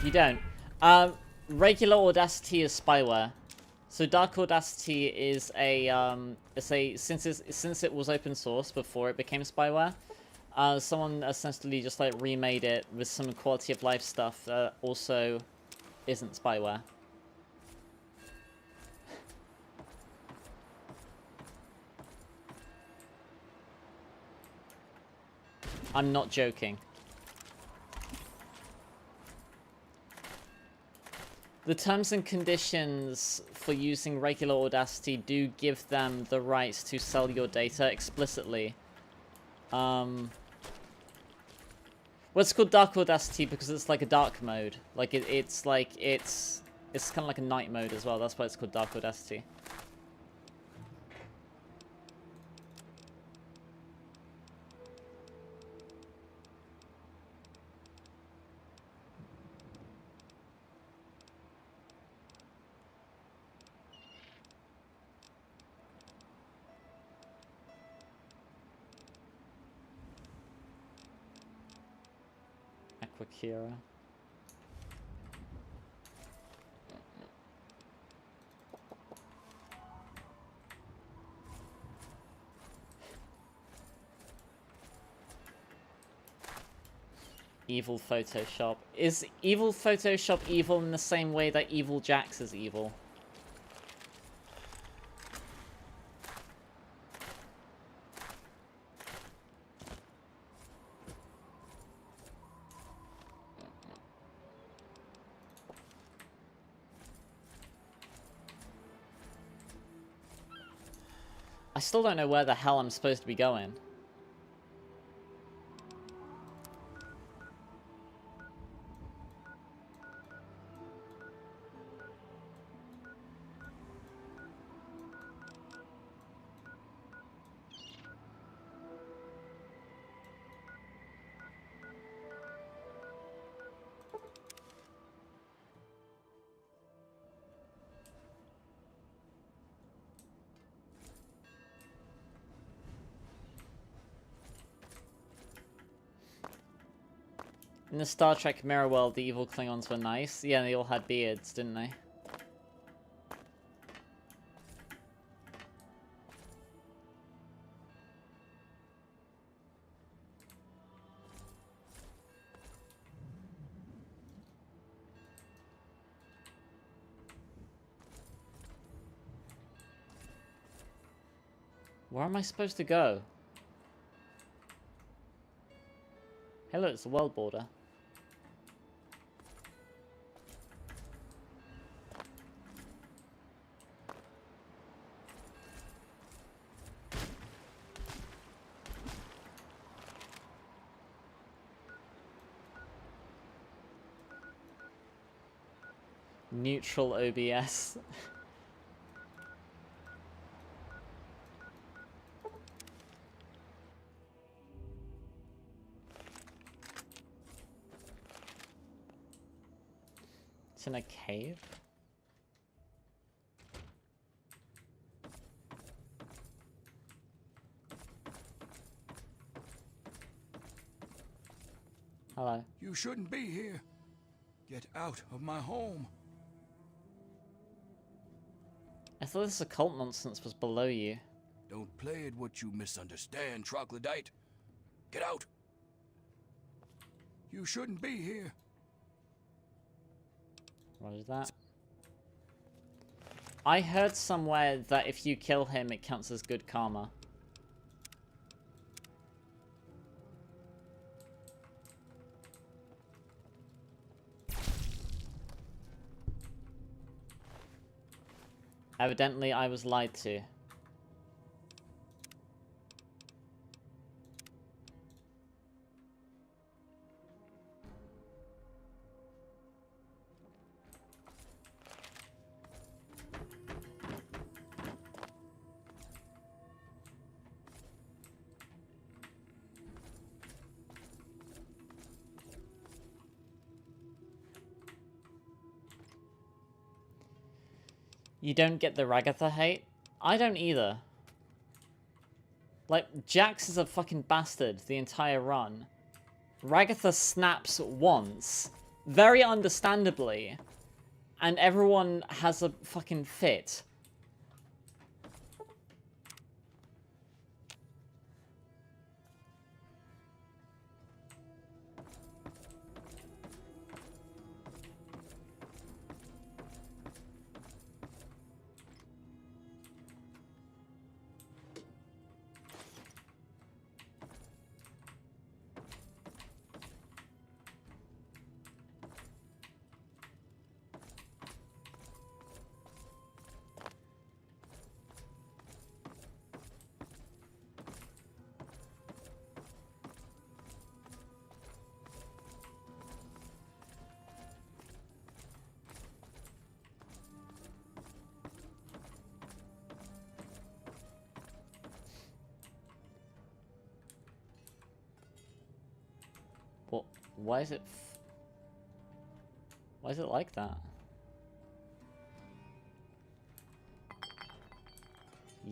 You don't. Regular Audacity is spyware. So Dark Audacity is since it was open source before it became spyware, someone essentially just like remade it with some quality of life stuff that also isn't spyware. I'm not joking. The terms and conditions for using regular Audacity do give them the rights to sell your data explicitly. Well, it's called Dark Audacity because it's like a dark mode. Like it's kind of like a night mode as well. That's why it's called Dark Audacity. Aquakira. Evil Photoshop. Is evil Photoshop evil in the same way that Evil Jax is evil? I still don't know where the hell I'm supposed to be going. In the Star Trek Mirror World, the evil Klingons were nice. Yeah, they all had beards, didn't they? Where am I supposed to go? Hello, it's the world border. Neutral OBS. It's in a cave? Hello. You shouldn't be here. Get out of my home. I thought this occult nonsense was below you. Don't play at what you misunderstand, troglodyte. Get out. You shouldn't be here. What is that? I heard somewhere that if you kill him, it counts as good karma. Evidently, I was lied to. You don't get the Ragatha hate? I don't either. Like, Jax is a fucking bastard the entire run. Ragatha snaps once, very understandably, and everyone has a fucking fit. Well, why is it like that?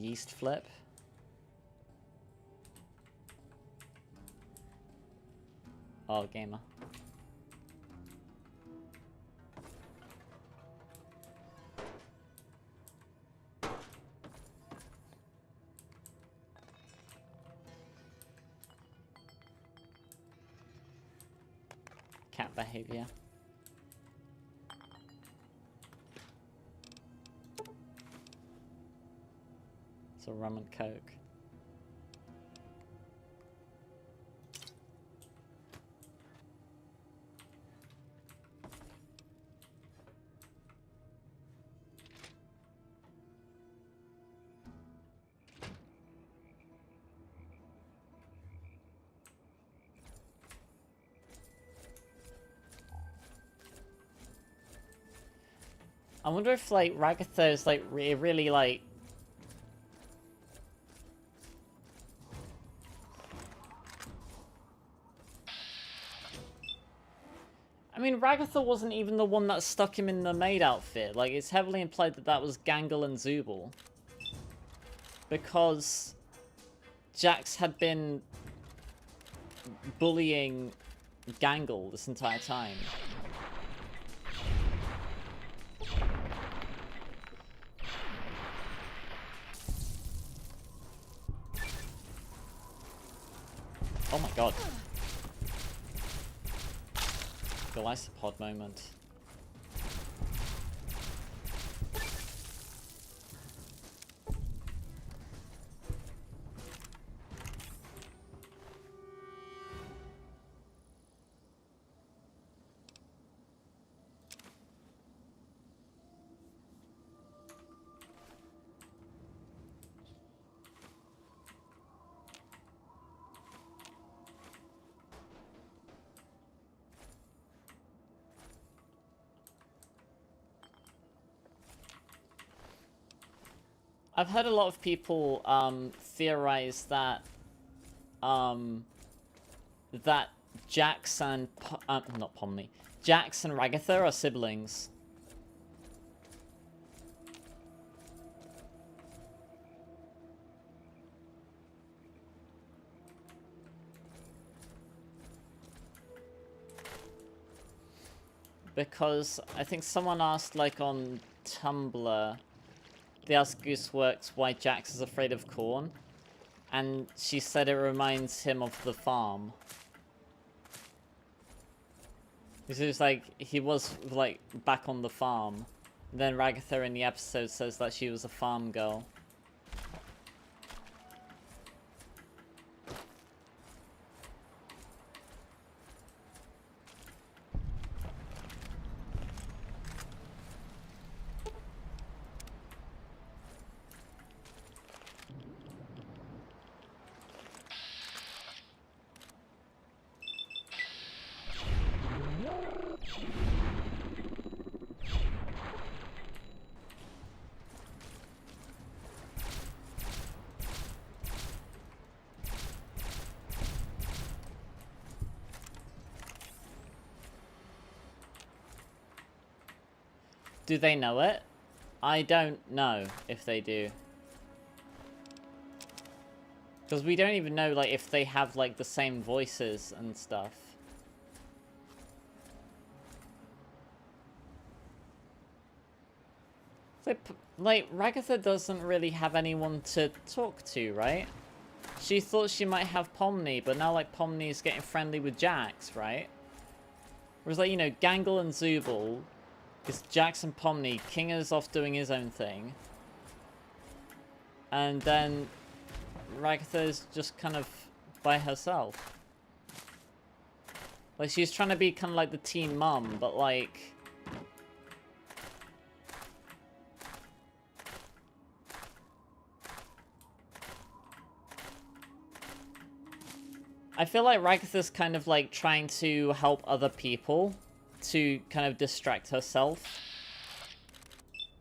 Yeast flip. Oh, gamer. cat behavior. It's a rum and coke. I wonder if, like, Ragatha is, like, really, like... I mean, Ragatha wasn't even the one that stuck him in the maid outfit. Like, it's heavily implied that that was Gangle and Zooble. Because Jax had been bullying Gangle this entire time. Oh my god. The Lysopod moment. I've heard a lot of people theorize that that Jax and not Pomni, Jax and Ragatha are siblings. Because I think someone asked, like, on Tumblr, they asked Gooseworks why Jax is afraid of corn, and she said it reminds him of the farm. It was like, he was, like, back on the farm. Then Ragatha in the episode says that she was a farm girl. Do they know it? I don't know if they do. Because we don't even know, like, if they have, like, the same voices and stuff. Like, Ragatha doesn't really have anyone to talk to, right? She thought she might have Pomni, but now, like, Pomni's getting friendly with Jax, right? Whereas, like, you know, Gangle and Zooble... It's Jax and Pomni. Kinga's off doing his own thing. And then Ragatha's just kind of by herself. Like, she's trying to be kind of like the teen mum, but like... I feel like Ragatha's kind of like trying to help other people to kind of distract herself,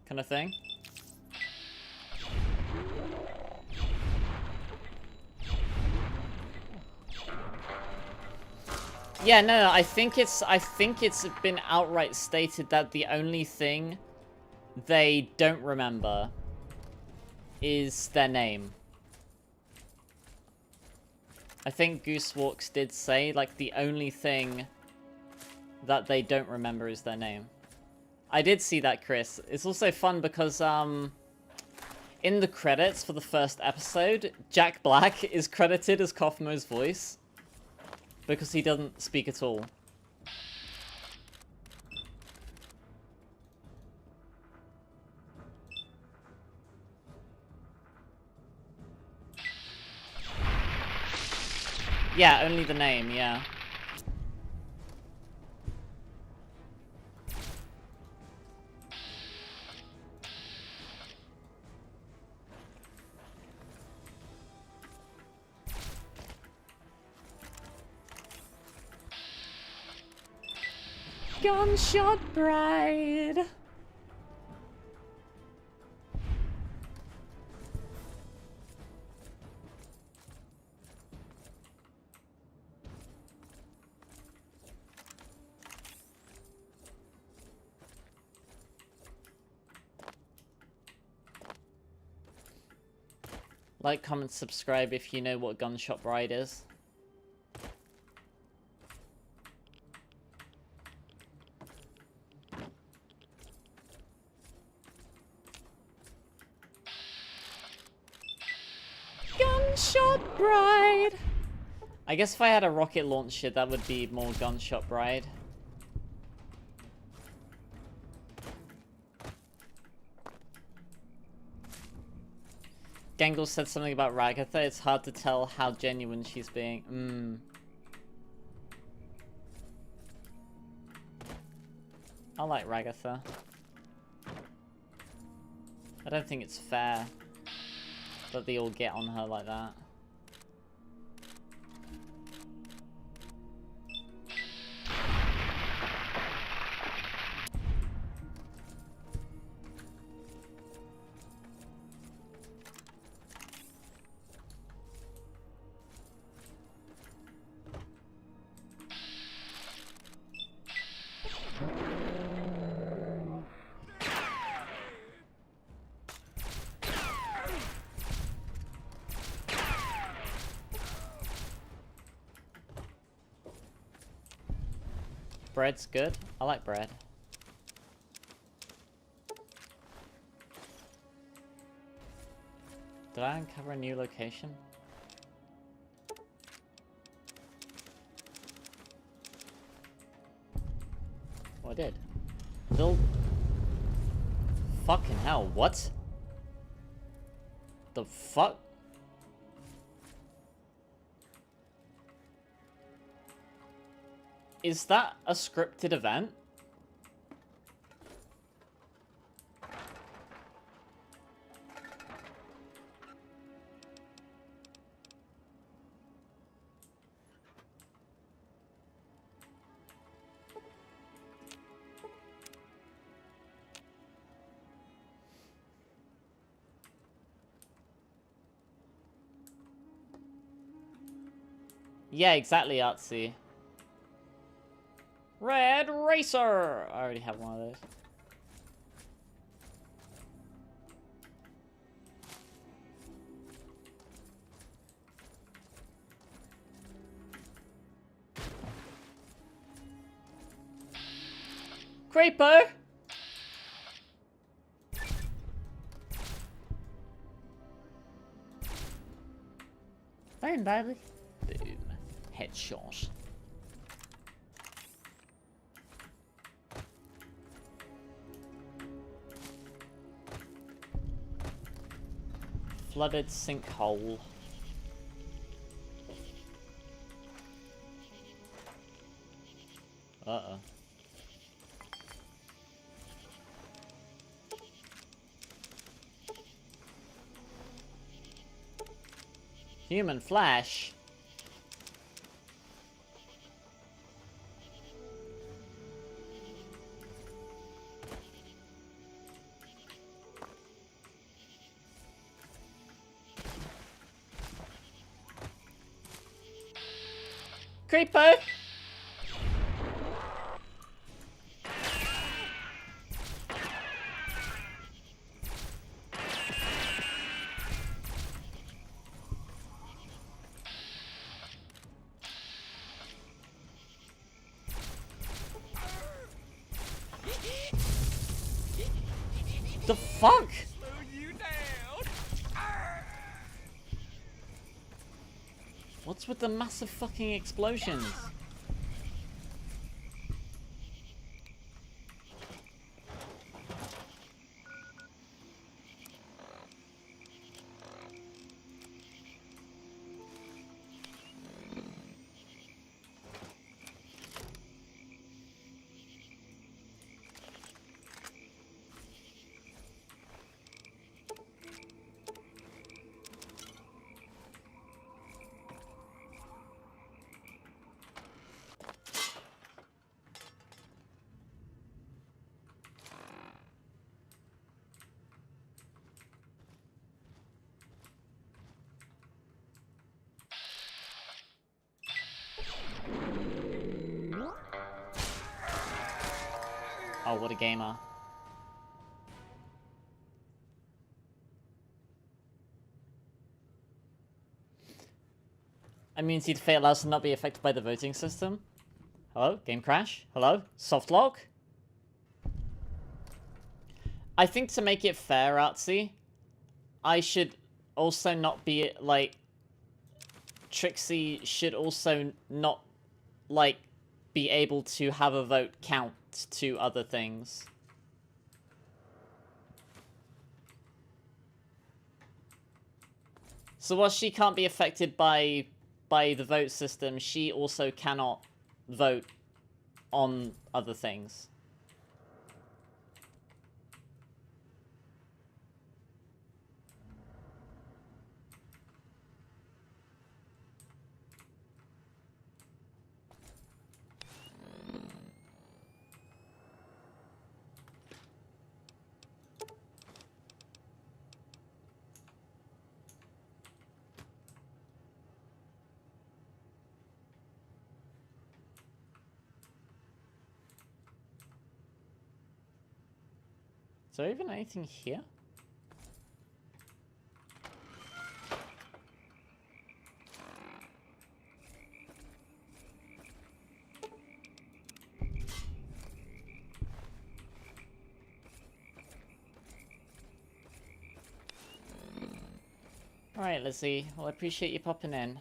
kind of thing. Yeah, no, I think it's been outright stated that the only thing they don't remember is their name. I think Goosewalks did say, like, the only thing that they don't remember is their name. I did see that, Chris. It's also fun because, in the credits for the first episode, Jack Black is credited as Kaufmo's voice. Because he doesn't speak at all. Yeah, only the name, yeah. Gunshot Bride. Like, comment, subscribe if you know what Gunshot Bride is. Gunshot Bride! I guess if I had a rocket launcher, that would be more Gunshot Bride. Gangle said something about Ragatha. It's hard to tell how genuine she's being. I like Ragatha. I don't think it's fair that they all get on her like that. Bread's good. I like bread. Did I uncover a new location? Oh, I did. Still. Fucking hell, what? The fuck? Is that a scripted event? Yeah, exactly, Artsy. Red Racer! I already have one of those. Creeper! Fine, baby. Boom. Headshot. Flooded sinkhole. Uh-oh. Human flesh? Creeper! The fuck? What's with the massive fucking explosions? what a gamer. Immunity to fate allows to not be affected by the voting system. Hello? Game crash? Hello? Soft lock? I think to make it fair, Artsy, I should also not be, like... Trixie should also not, like, be able to have a vote count to other things. So while she can't be affected by the vote system, she also cannot vote on other things. Is there even anything here? Alright, Lizzie. Well, I appreciate you popping in.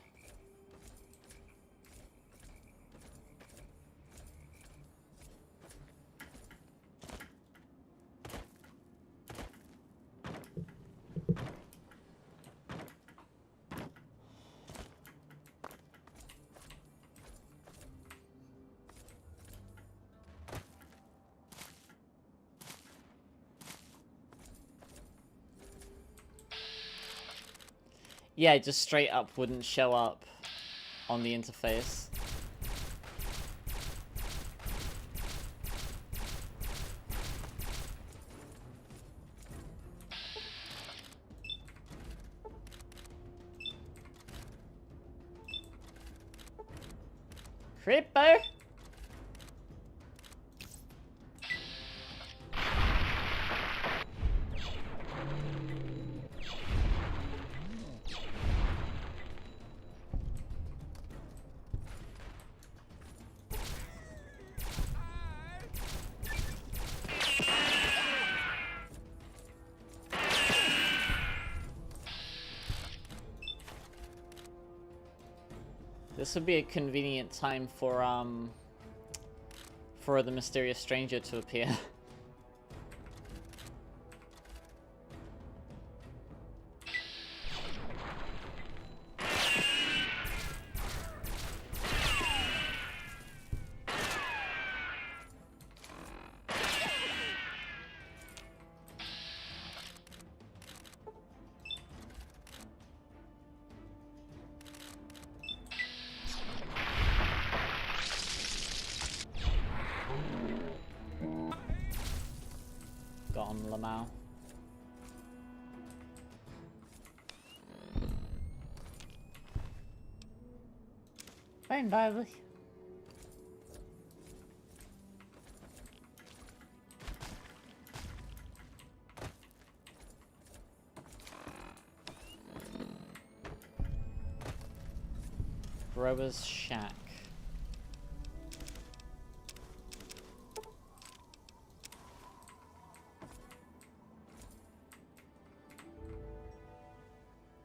Yeah, it just straight up wouldn't show up on the interface. Creeper! This would be a convenient time for the mysterious stranger to appear. Lamau. Fine, Basil. Grower's Shack.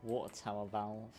Water tower valve.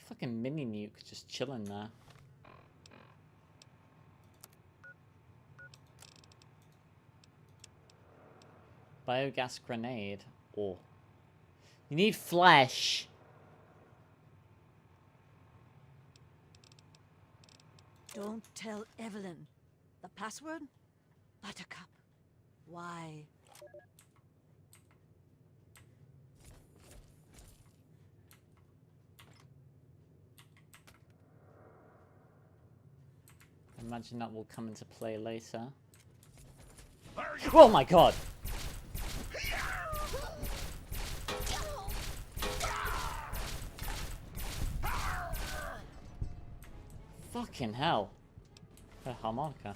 Fucking mini nuke just chilling there. Biogas grenade. Oh. You need flesh. Don't tell Evelyn. The password? Buttercup. Why? I imagine that will come into play later. Oh my god! Fucking hell. A harmonica.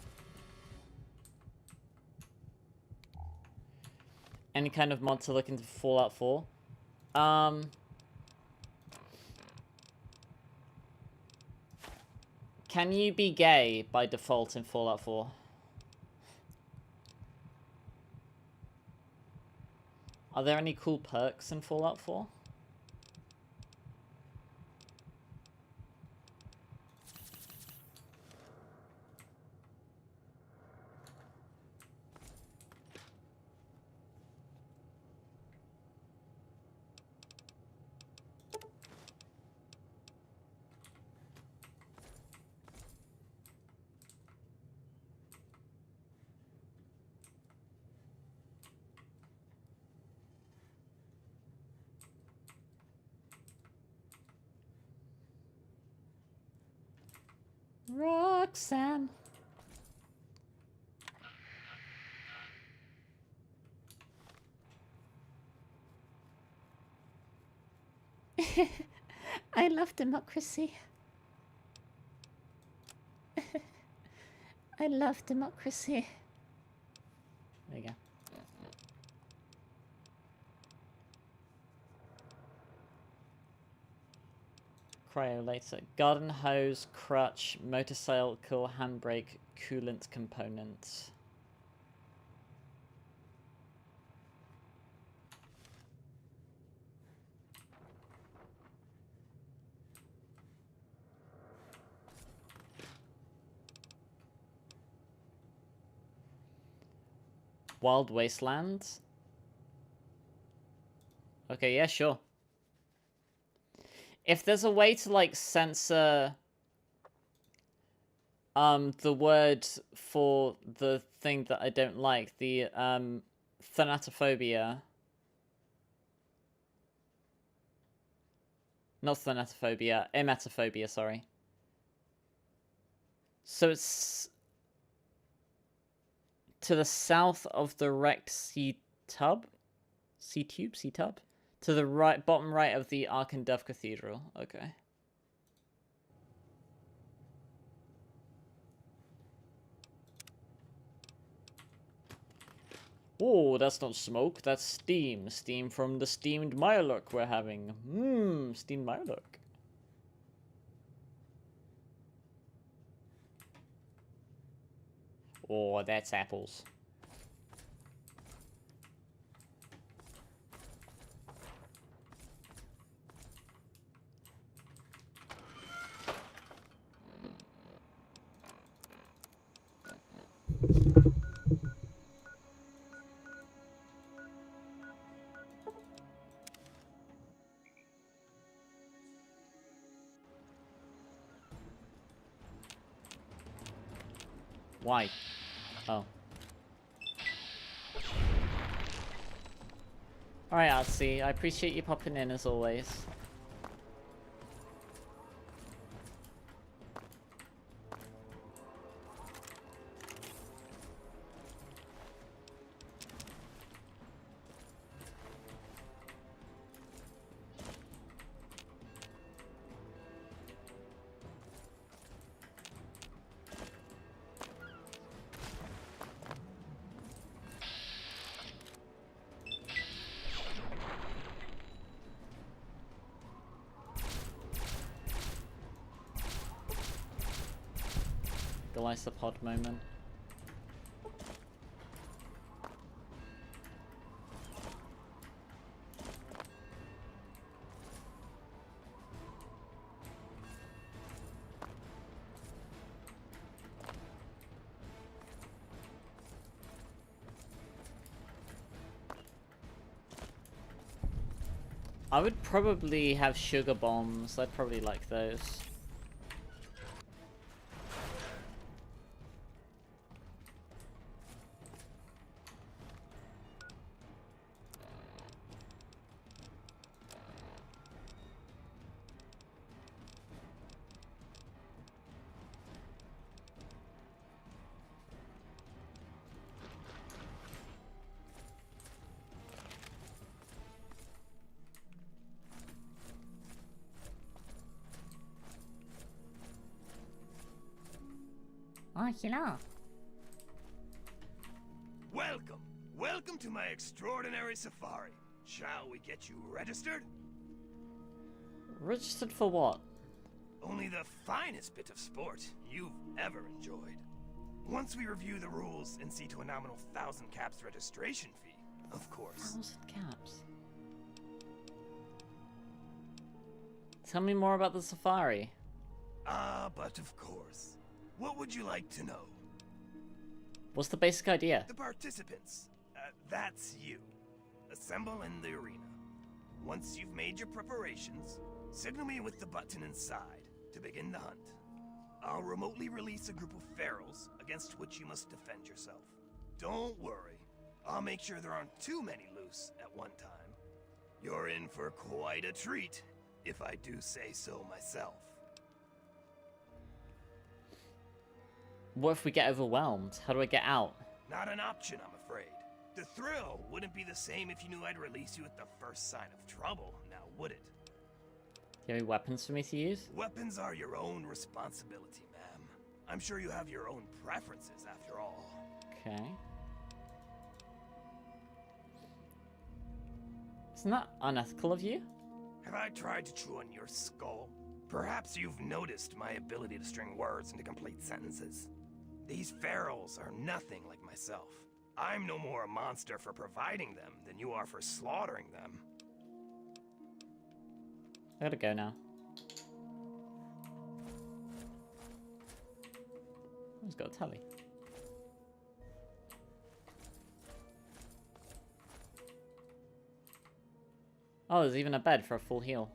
Any kind of mod to look into Fallout 4? Can you be gay by default in Fallout 4? Are there any cool perks in Fallout 4? Roxanne. I love democracy. I love democracy. There you go. Cryolator. Garden hose, crutch, motorcycle, handbrake, coolant components. Wild Wastelands? Okay, yeah, sure. If there's a way to, like, censor the word for the thing that I don't like, the thanatophobia. Not thanatophobia, emetophobia, sorry. So it's to the south of the wrecked C-tub? C-tube? C-tub? To the right, bottom right of the Ark and Dove Cathedral. Okay. Oh, that's not smoke, that's steam. Steam from the steamed Mirelurk we're having. Mmm, steamed Mirelurk. Oh, that's apples. Why? Oh. Alright, Artsy. I appreciate you popping in as always. The Lysopod moment. I would probably have sugar bombs. I'd probably like those. Oh, hello. Welcome. Welcome to my extraordinary safari. Shall we get you registered? Registered for what? Only the finest bit of sport you've ever enjoyed. Once we review the rules and see to a nominal 1,000 caps registration fee, of course. 1,000 caps. Tell me more about the safari. But of course. What would you like to know? What's the basic idea? The participants. That's you. Assemble in the arena. Once you've made your preparations, signal me with the button inside to begin the hunt. I'll remotely release a group of ferals against which you must defend yourself. Don't worry. I'll make sure there aren't too many loose at one time. You're in for quite a treat, if I do say so myself. What if we get overwhelmed? How do I get out? Not an option, I'm afraid. The thrill wouldn't be the same if you knew I'd release you at the first sign of trouble, now would it? Do you have any weapons for me to use? Weapons are your own responsibility, ma'am. I'm sure you have your own preferences, after all. Okay. Isn't that unethical of you? Have I tried to chew on your skull? Perhaps you've noticed my ability to string words into complete sentences. These ferals are nothing like myself. I'm no more a monster for providing them than you are for slaughtering them. I gotta go now. He's got a tally. Oh, there's even a bed for a full heal.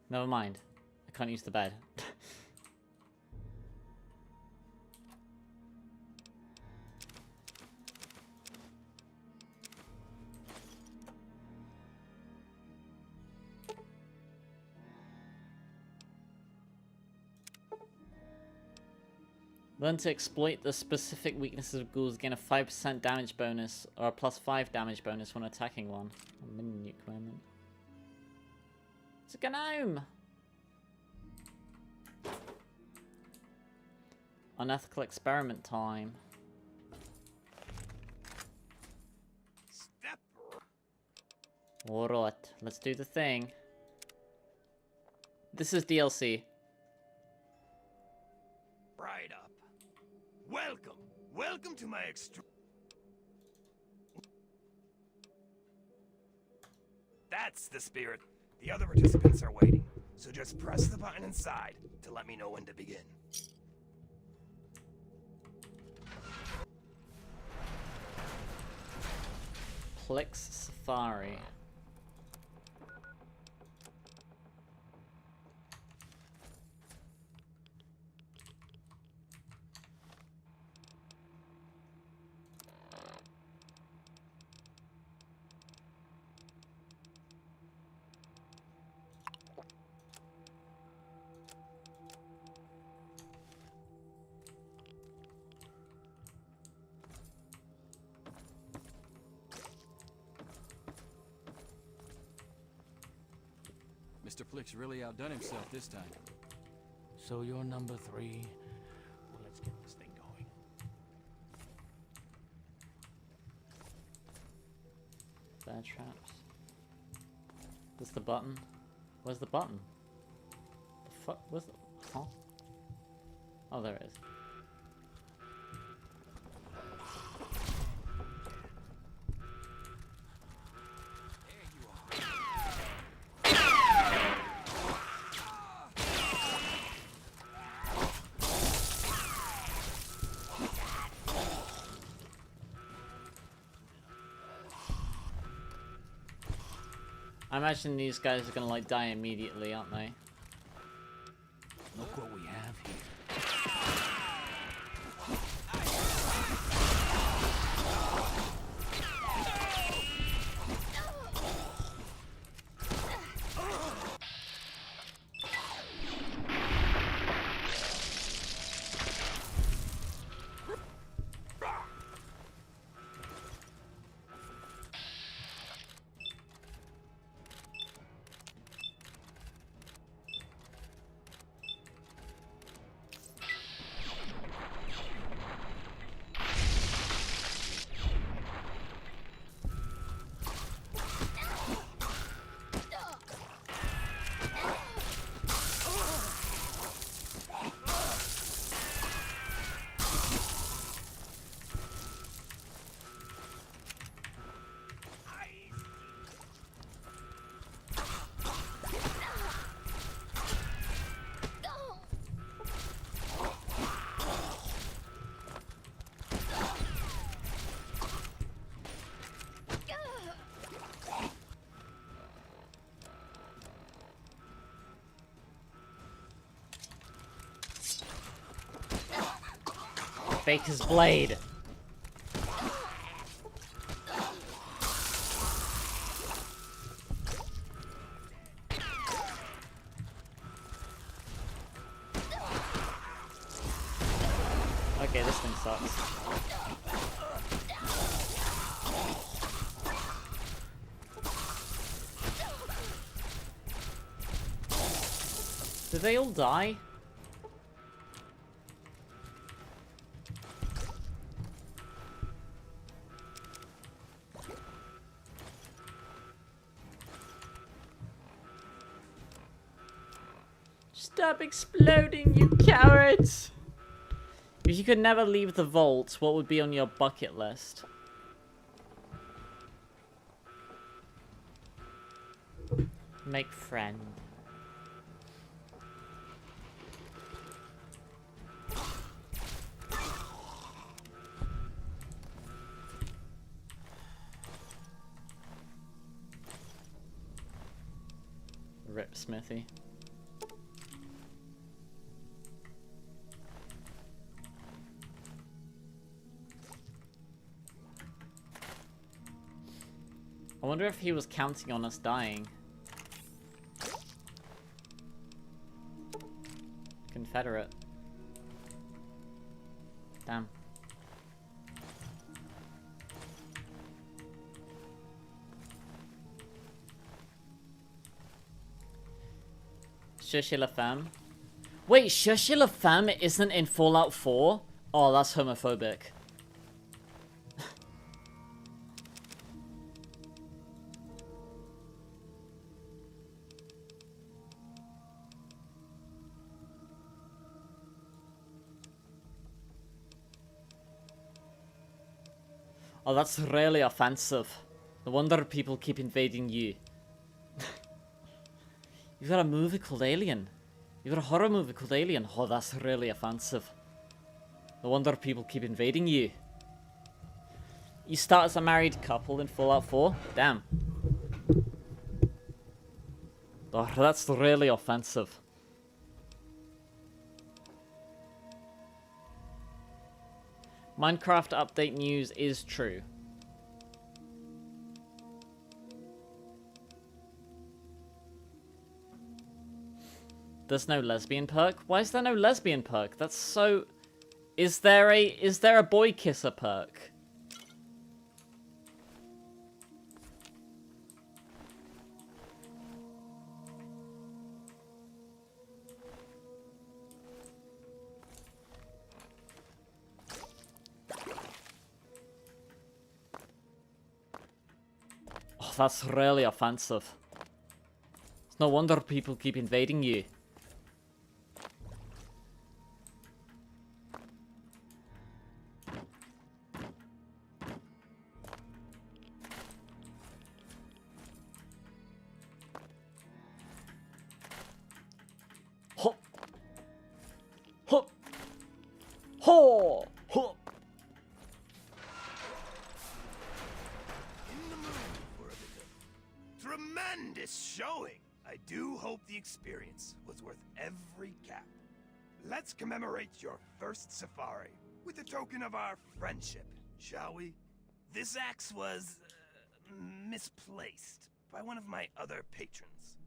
Never mind. I can't use the bed. Learn to exploit the specific weaknesses of ghouls, gain a 5% damage bonus or a +5 damage bonus when attacking one. A mini nuke moment. It's a gnome! Unethical experiment time. Step. Alright, let's do the thing. This is DLC. Right up. Welcome. Welcome to my That's the spirit. The other participants are waiting, so just press the button inside to let me know when to begin. Plex Safari. Mr. Plick's really outdone himself this time. So you're number 3. Well, let's get this thing going. Bear traps. Where's the button? Where's the button? The fuck? Where's the... Huh? Oh, there it is. I imagine these guys are gonna like die immediately, aren't they? Look what we have here. Baker's blade. Okay, this thing sucks. Did they all die? Stop exploding, you cowards! If you could never leave the vault, what would be on your bucket list? Make friend. Rip Smithy. I wonder if he was counting on us dying. Confederate. Damn. Shushi La Femme. Wait, Shushi La Femme isn't in Fallout 4? Oh, that's homophobic. Oh, that's really offensive. No wonder people keep invading you. You've got a movie called Alien. You've got a horror movie called Alien. Oh, that's really offensive. No wonder people keep invading you. You start as a married couple in Fallout 4? Damn. Oh, that's really offensive. Minecraft update news is true. There's no lesbian perk? Why is there no lesbian perk? That's so... Is there a boy kisser perk? Oh, that's really offensive. It's no wonder people keep invading you. Hop. Hop. Ho. Hop. Tremendous showing! I do hope the experience was worth every cap. Let's commemorate your first safari with a token of our friendship, shall we? This axe was misplaced by one of my other patrons.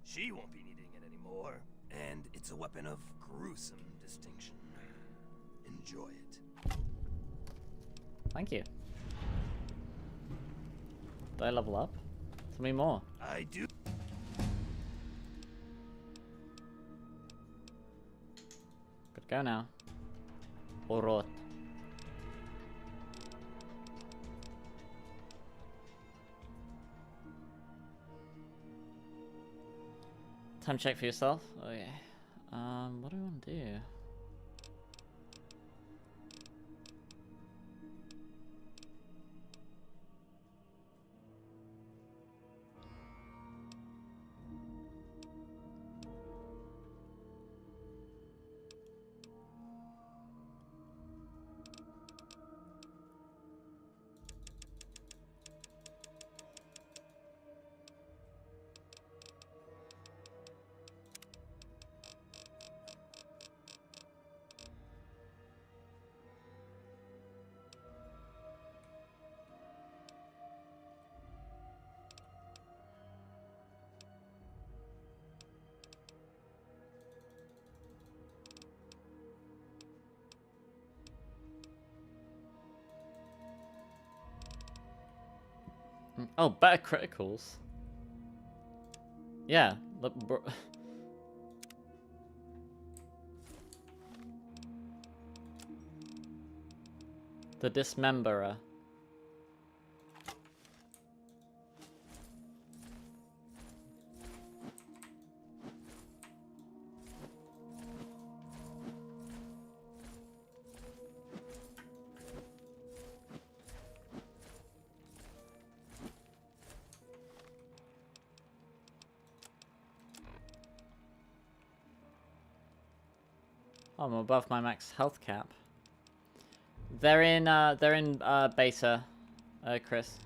She won't be needing it anymore, and it's a weapon of gruesome distinction. Enjoy it. Thank you. Did I level up? Tell me more. I do. Good go now. Orot. Time check for yourself? Oh yeah. What do I want to do? Oh, better criticals. Yeah. The Dismemberer. I'm above my max health cap. They're in beta, Chris.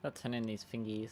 Let's turn in these fingies.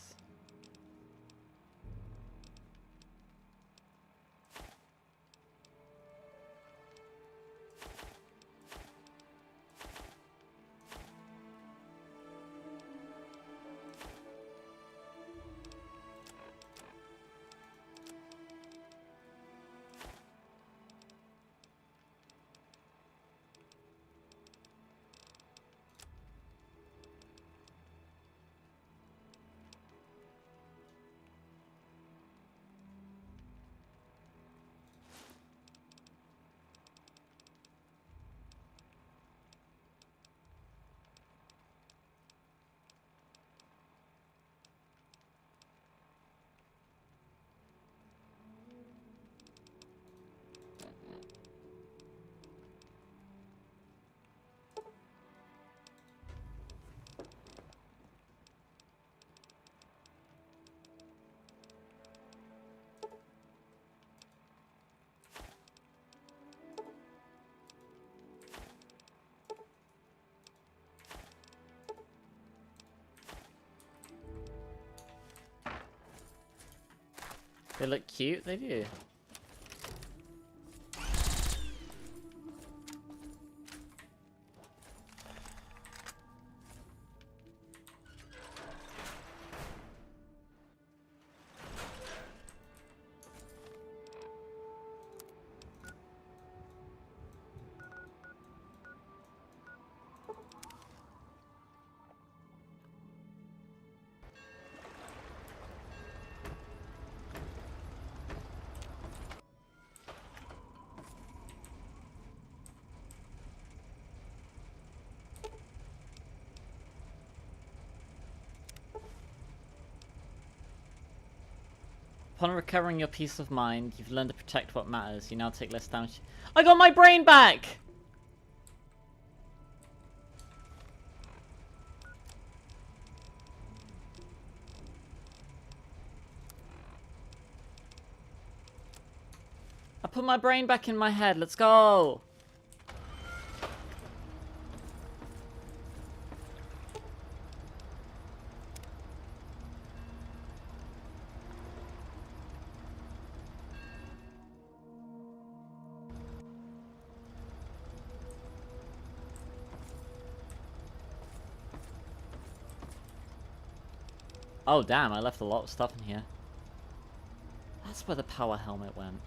They look cute, they do. Upon recovering your peace of mind, you've learned to protect what matters. You now take less damage. I got my brain back! I put my brain back in my head. Let's go! Oh damn, I left a lot of stuff in here. That's where the power helmet went.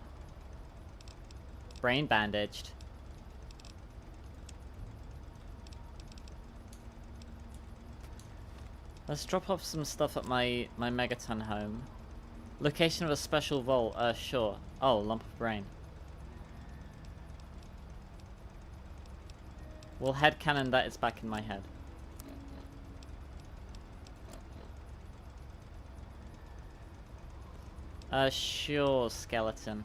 Brain bandaged. Let's drop off some stuff at my Megaton home. Location of a special vault, sure. Oh, lump of brain. We'll headcanon that it's back in my head. Sure, skeleton.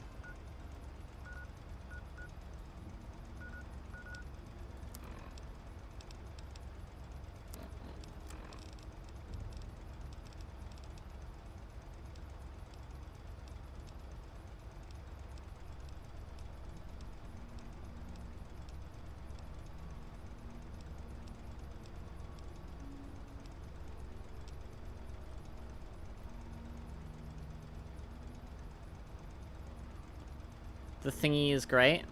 The thingy is great.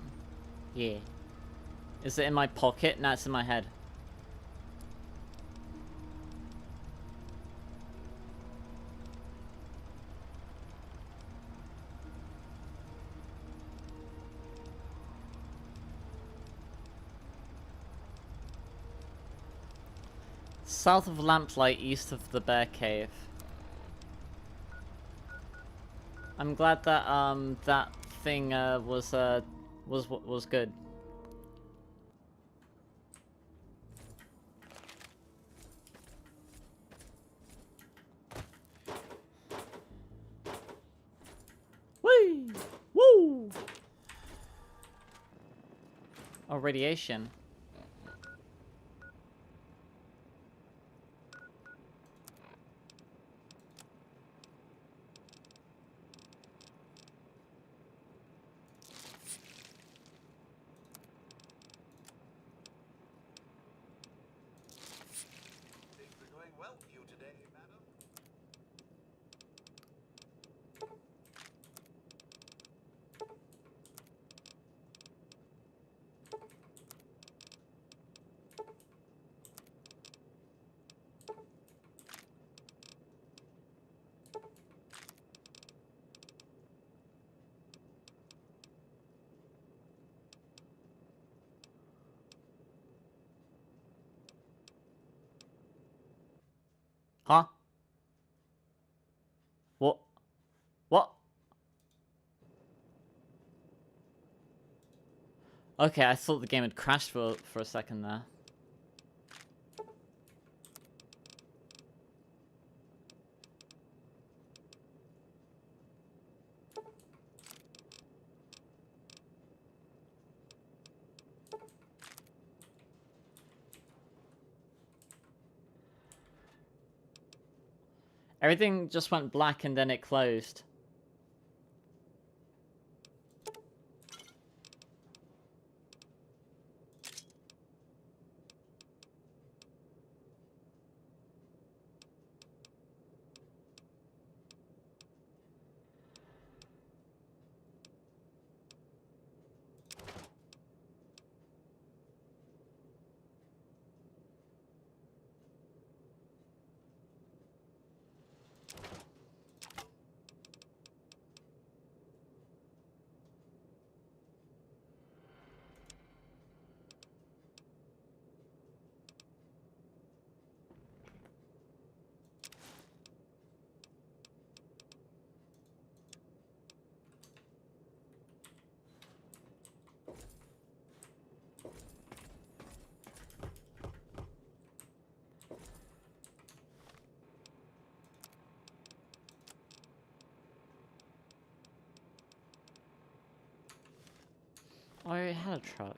Yeah. Is it in my pocket? No, it's in my head. South of Lamplight, east of the Bear Cave. I'm glad that that thing was good. Whee! Woo! Oh, radiation. Huh? What? What? Okay, I thought the game had crashed for a second there. Everything just went black and then it closed. Oh, I already had a truck.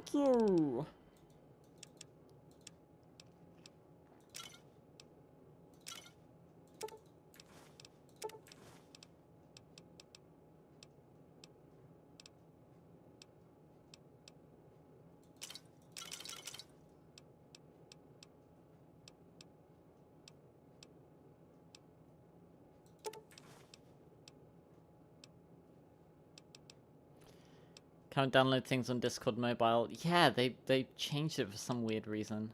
Thank you. Can't download things on Discord mobile. Yeah, they changed it for some weird reason.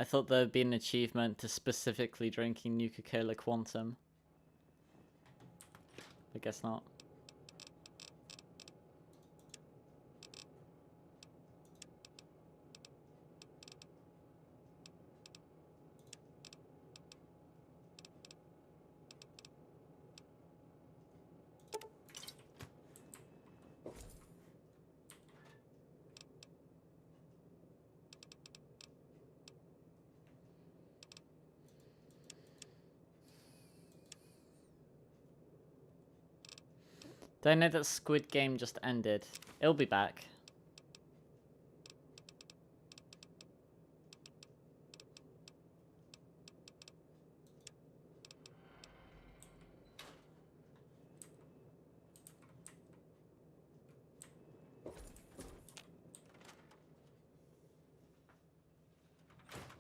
I thought there'd be an achievement to specifically drinking Nuka-Cola Quantum. I guess not. Do I know that Squid Game just ended? It'll be back.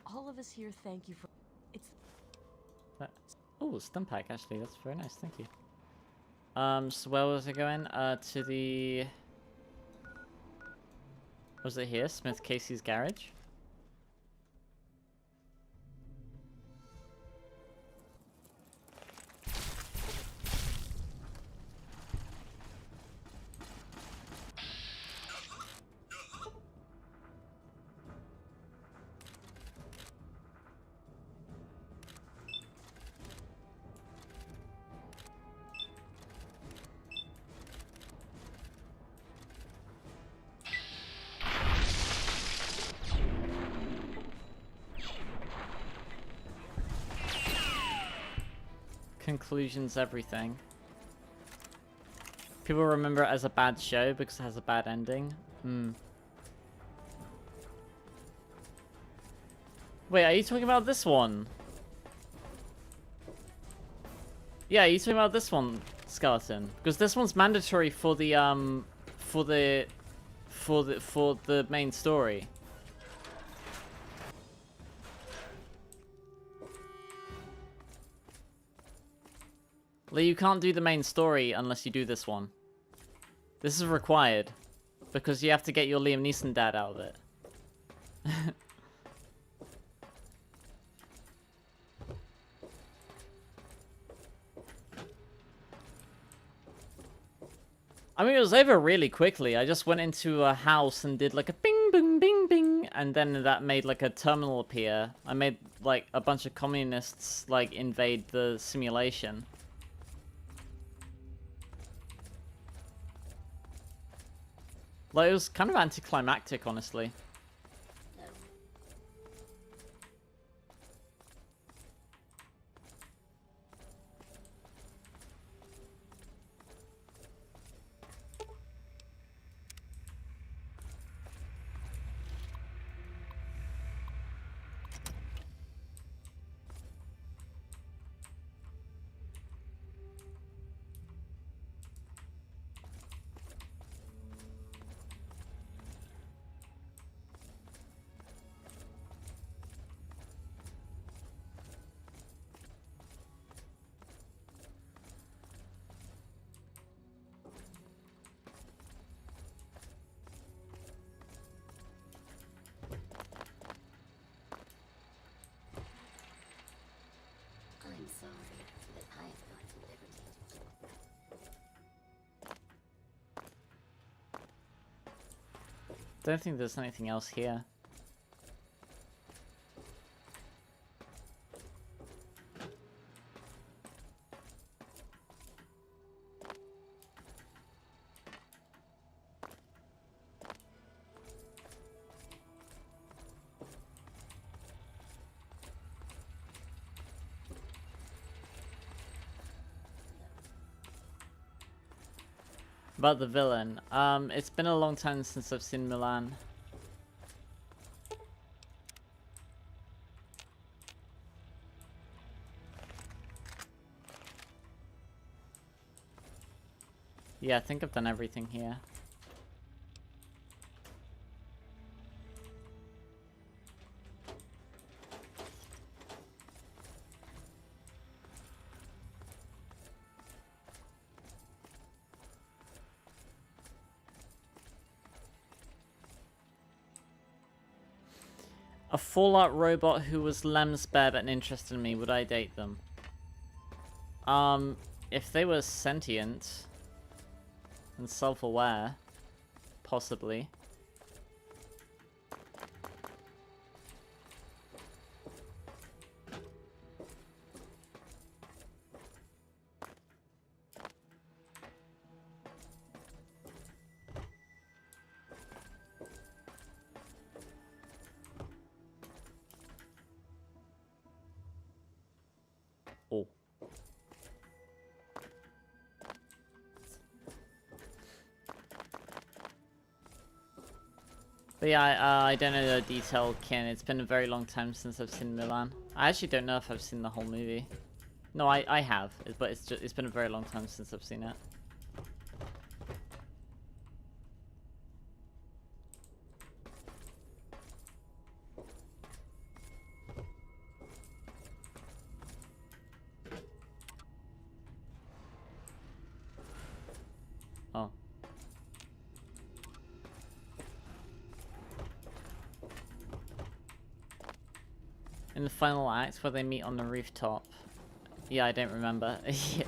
All of us here thank you for... It's... Oh, stun pack, actually. That's very nice. Thank you. So where was I going? To the... Was it here? Smith Casey's garage? Conclusions, everything. People remember it as a bad show because it has a bad ending. Wait, are you talking about this one? Yeah, are you talking about this one, Skeleton? Because this one's mandatory for the main story. Like, you can't do the main story unless you do this one. This is required. Because you have to get your Liam Neeson dad out of it. I mean, it was over really quickly. I just went into a house and did like a bing, bing, bing, bing. And then that made like a terminal appear. I made like a bunch of communists like invade the simulation. Like, it was kind of anticlimactic, honestly. Don't think there's anything else here. About the villain, it's been a long time since I've seen Milan. Yeah, I think I've done everything here. A Fallout robot who was Lemsbear but interested in me, would I date them? If they were sentient and self-aware, possibly. Oh. But yeah, I don't know the detail, Ken. It's been a very long time since I've seen Milan. I actually don't know if I've seen the whole movie. No, I have, but it's been a very long time since I've seen it. Oh. In the final act where they meet on the rooftop. Yeah, I don't remember. Yeah.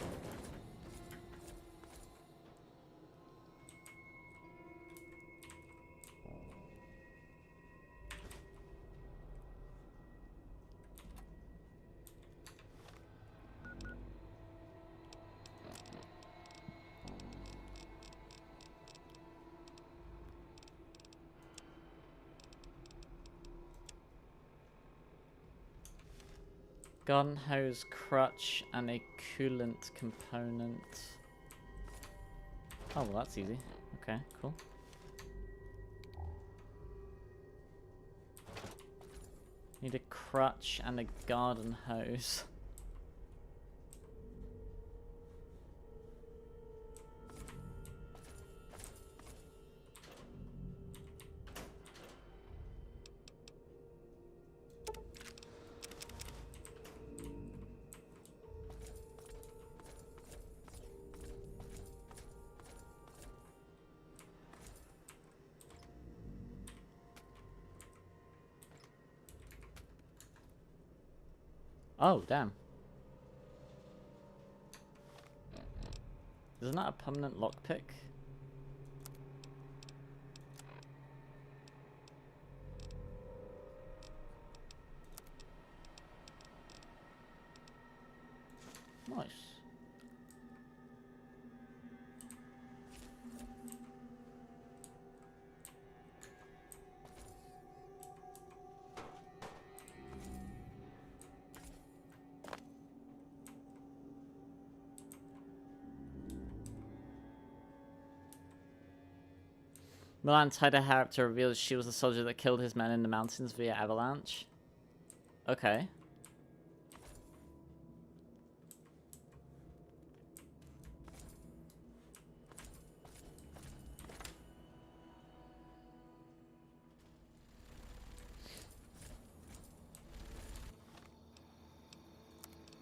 Garden hose, crutch, and a coolant component. Oh, well, that's easy. Okay, cool. Need a crutch and a garden hose. Oh, damn. Isn't that a permanent lockpick? Nice. Milan tied her hair up to reveal she was the soldier that killed his men in the mountains via avalanche. Okay.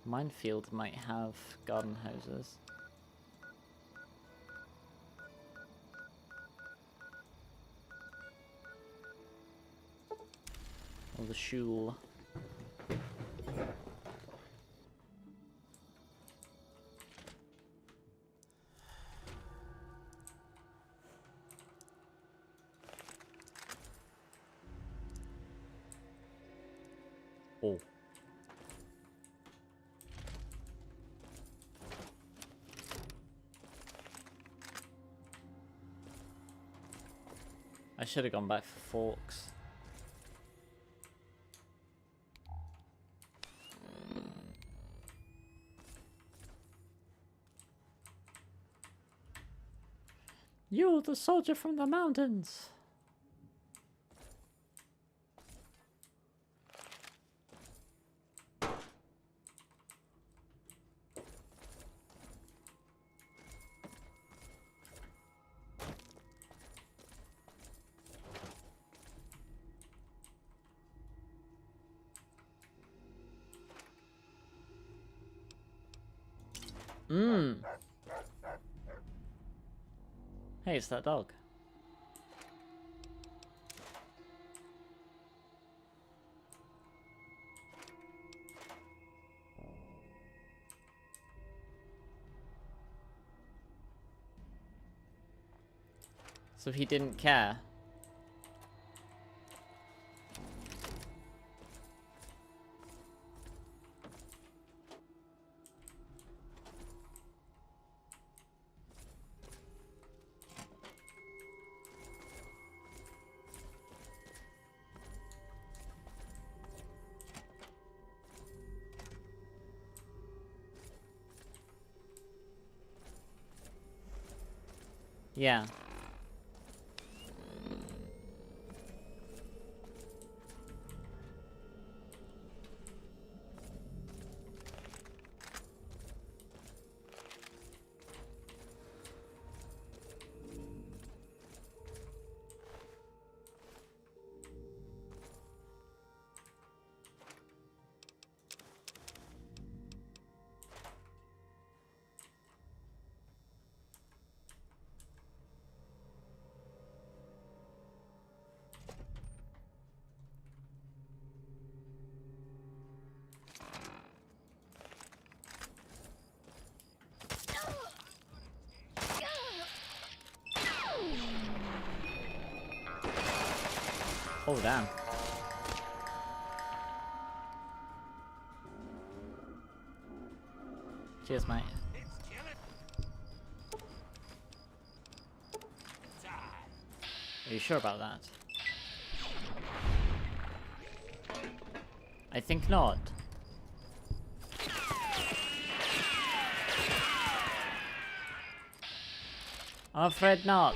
Minefield might have garden hoses. Or the shul. Oh. I should have gone back for forks. You, the soldier from the mountains. Hey, it's that dog. So he didn't care. Yeah. Oh, damn. Cheers, mate. Are you sure about that? I think not. I'm afraid not.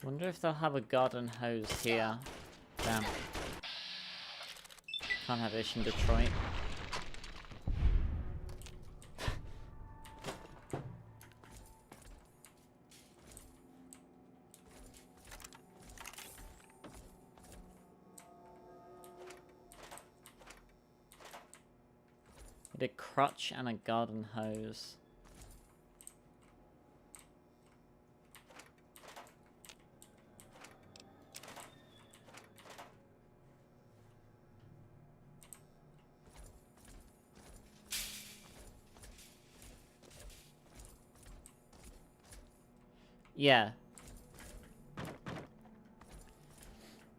Wonder if they'll have a garden hose here. Damn. Can't have ish in Detroit. Need a crutch and a garden hose. Yeah.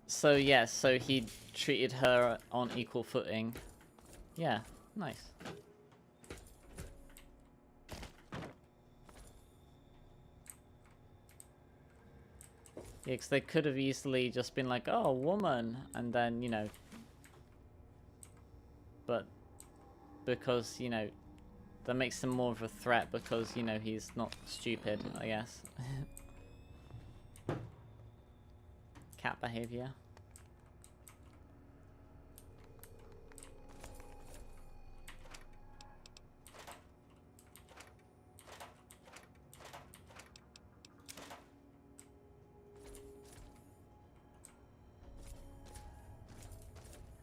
So yes, so he treated her on equal footing. Yeah, nice. Yeah, 'cause they could have easily just been like, oh, woman, and then, you know, but because, you know, that makes him more of a threat because, you know, he's not stupid, I guess. Cat behavior.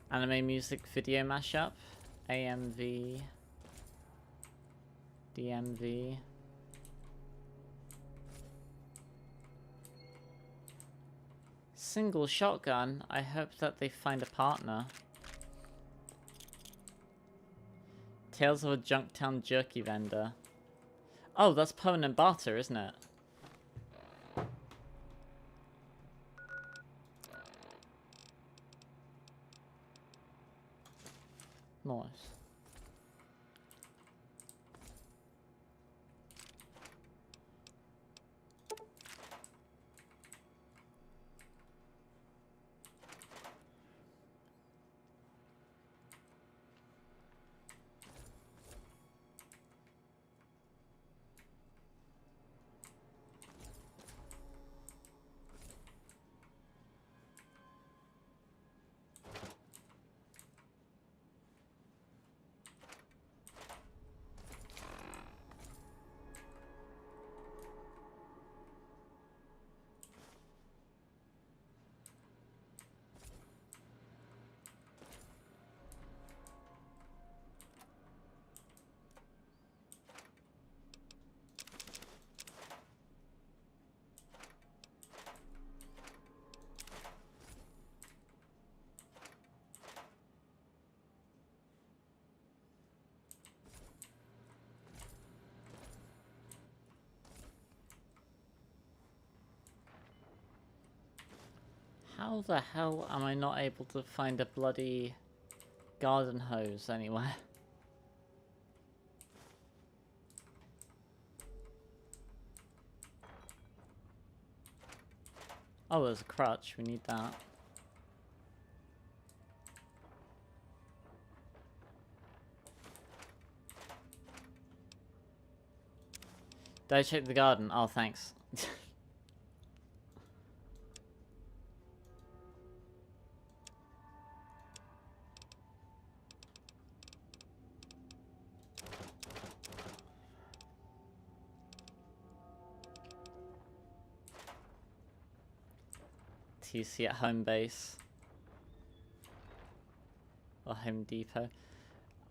Anime music video mashup. AMV. DMV. Single shotgun. I hope that they find a partner. Tales of a Junktown jerky vendor. Oh, that's permanent barter, isn't it? Nice. How the hell am I not able to find a bloody garden hose anywhere? Oh, there's a crutch. We need that. Did I check the garden? Oh, thanks. TC at home base. Or Home Depot.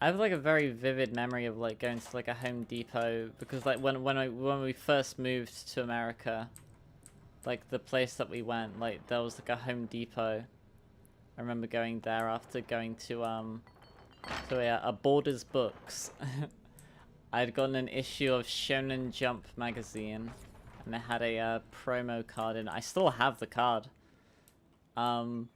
I have like a very vivid memory of like going to like a Home Depot because like when we first moved to America, like the place that we went, like there was like a Home Depot. I remember going there after going to a Borders Books. I'd gotten an issue of Shonen Jump magazine and it had a promo card in it. I still have the card. And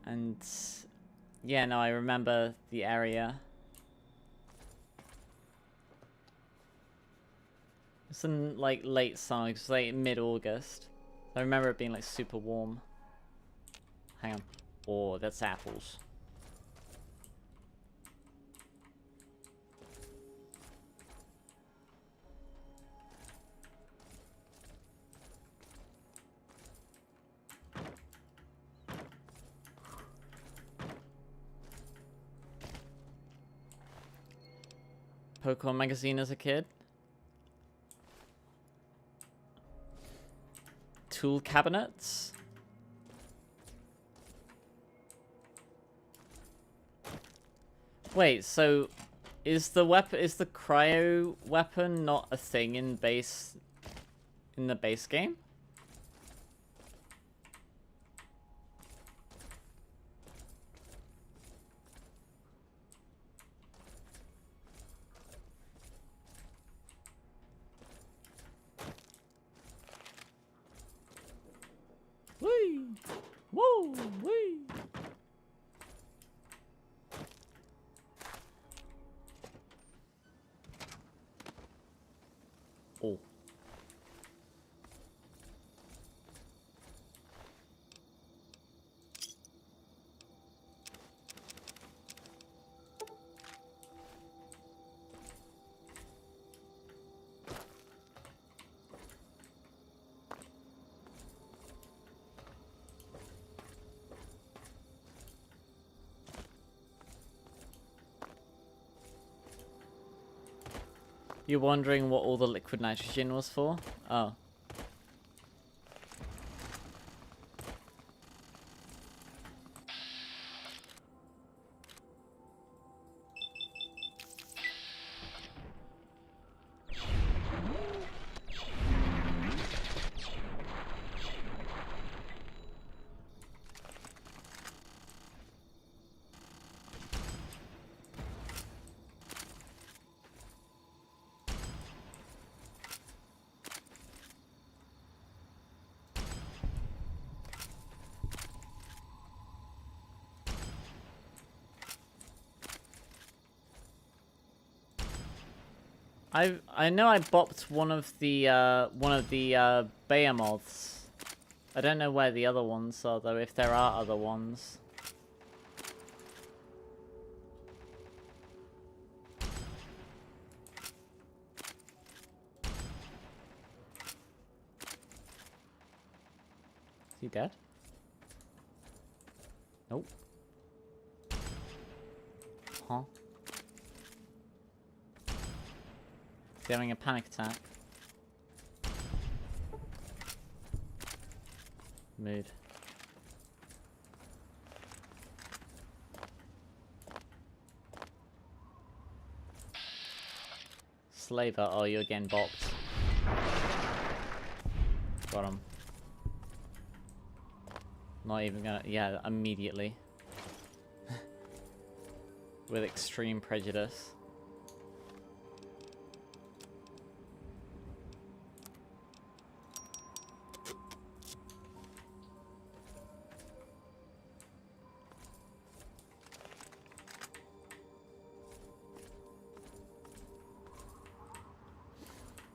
and yeah, no, I remember the area. It's in like late summer, it's like mid-August. I remember it being like super warm. Hang on. Oh, that's apples. Pokemon magazine as a kid. Tool cabinets. Wait, so is the cryo weapon not a thing in the base game? Oh. You're wondering what all the liquid nitrogen was for? Oh. I know I bopped one of the behemoths. I don't know where the other ones are though, if there are other ones. Is he dead? Nope. Huh? Is he having a panic attack? Mood. Slaver, oh, you're getting bopped. Got him. Not even gonna, yeah, immediately. With extreme prejudice.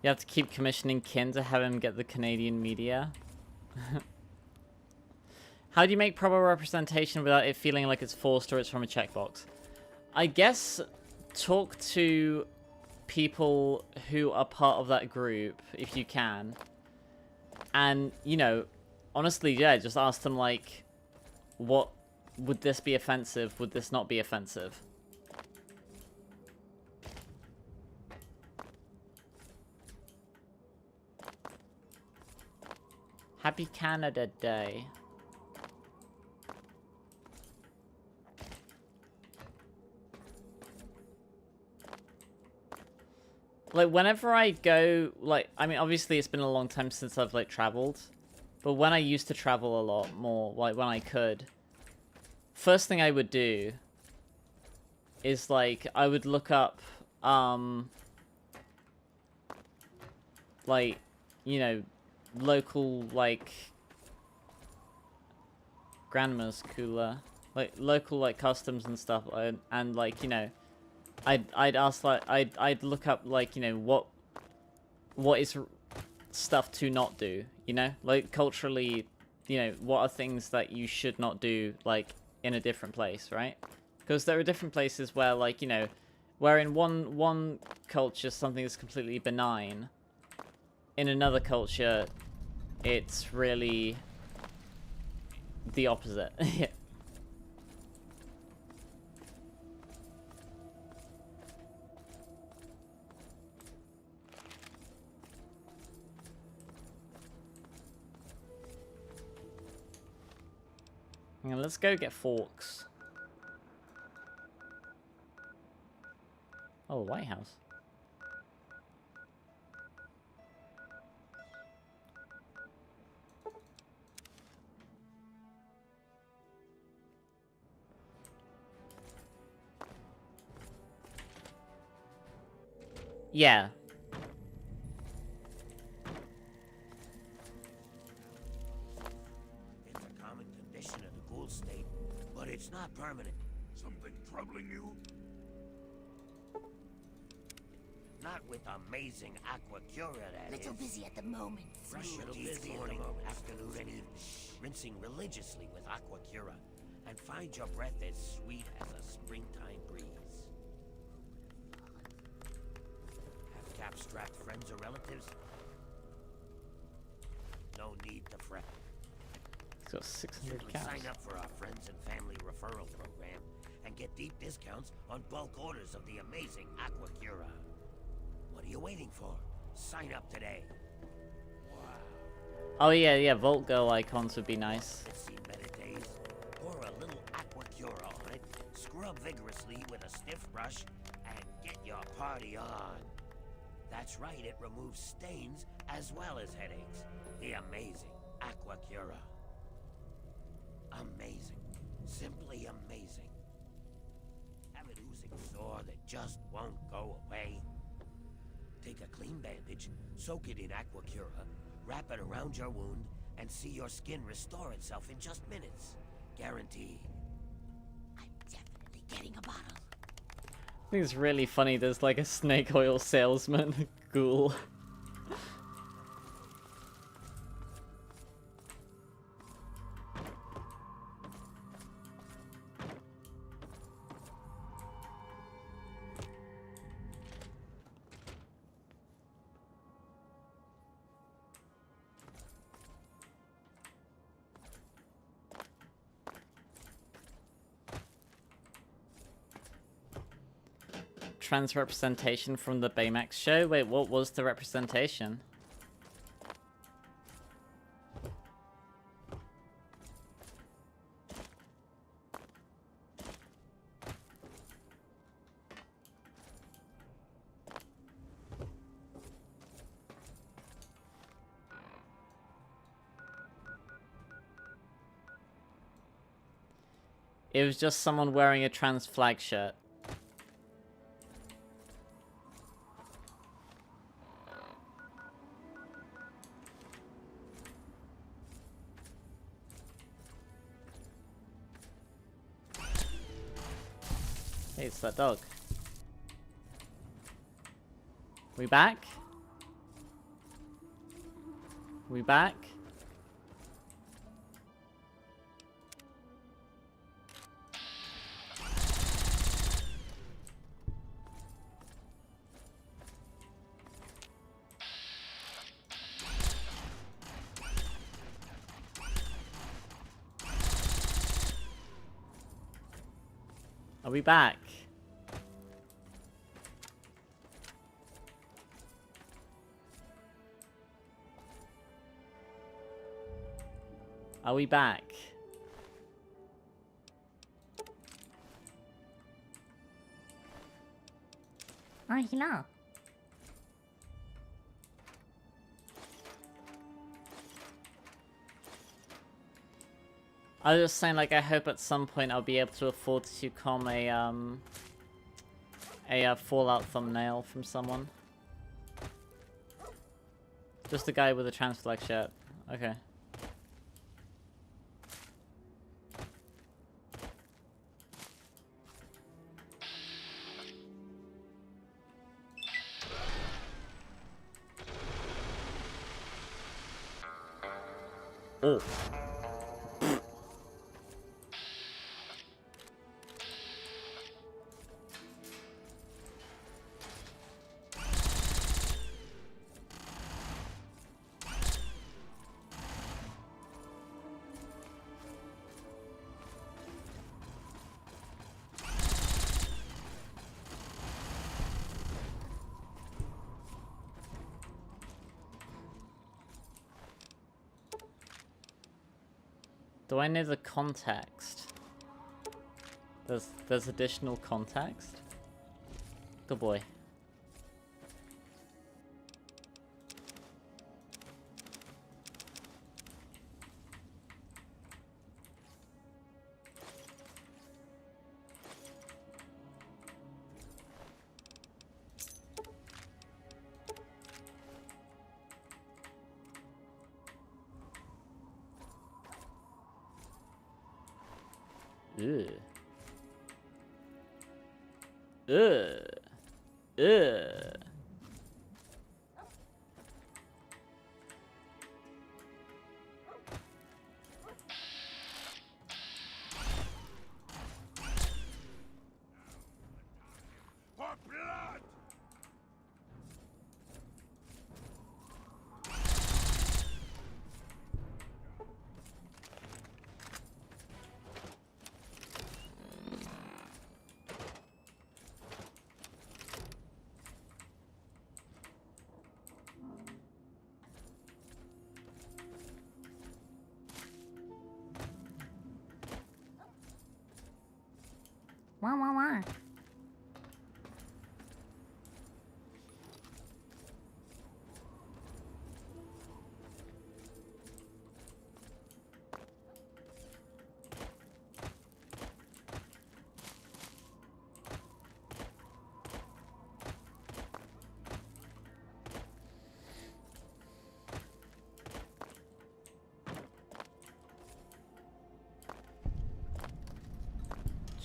You have to keep commissioning Kin to have him get the Canadian media. How do you make proper representation without it feeling like it's forced or it's from a checkbox? I guess talk to people who are part of that group, if you can. And, you know, honestly, yeah, just ask them, like, what would this be offensive? Would this not be offensive? Happy Canada Day. Like, whenever I go, like, I mean, obviously it's been a long time since I've, like, traveled. But when I used to travel a lot more, like, when I could, first thing I would do is, like, I would look up, like, you know, local, like, grandma's cooler, like, local, like, customs and stuff, and like, you know, I'd ask, like, I'd look up, like, you know, what is stuff to not do, you know, like, culturally, you know, what are things that you should not do, like, in a different place, right? Because there are different places where, like, you know, where in one culture something is completely benign, in another culture, it's really the opposite. Yeah. Now let's go get forks. Oh, White House. Yeah. It's a common condition of the Ghoul state, but it's not permanent. Something troubling you? Not with amazing Aquacura, that Little is. busy at the moment. Brush your teeth morning, afternoon, and evening. Rinsing religiously with Aquacura. And find your breath as sweet as a springtime breeze. Have cap-strapped friends or relatives? No need to fret. He's got 600 Simply caps. sign up for our friends and family referral program and get deep discounts on bulk orders of the amazing Aquacura. What are you waiting for? Sign up today. Wow. Oh yeah, Vault Girl icons would be nice. I've seen better days. Pour a little Aquacura on it, scrub vigorously with a stiff brush, and get your party on. That's right, it removes stains as well as headaches. The amazing Aquacura. Amazing. Simply amazing. Have an oozing sore that just won't go away? Take a clean bandage, soak it in Aquacura, wrap it around your wound, and see your skin restore itself in just minutes. Guaranteed. I'm definitely getting a bottle. I think it's really funny. There's like a snake oil salesman ghoul. Trans representation from the Baymax show? Wait, what was the representation? It was just someone wearing a trans flag shirt. Hey, it's that dog. We back? We back? Are we back? Are we back? Hello. I was just saying, like, I hope at some point I'll be able to afford to com a Fallout thumbnail from someone. Just a guy with a trans flag shirt. Okay. Oh. Do I know the context? There's additional context? Good boy. Ugh. Ugh. Ugh. Wah, wah, wah.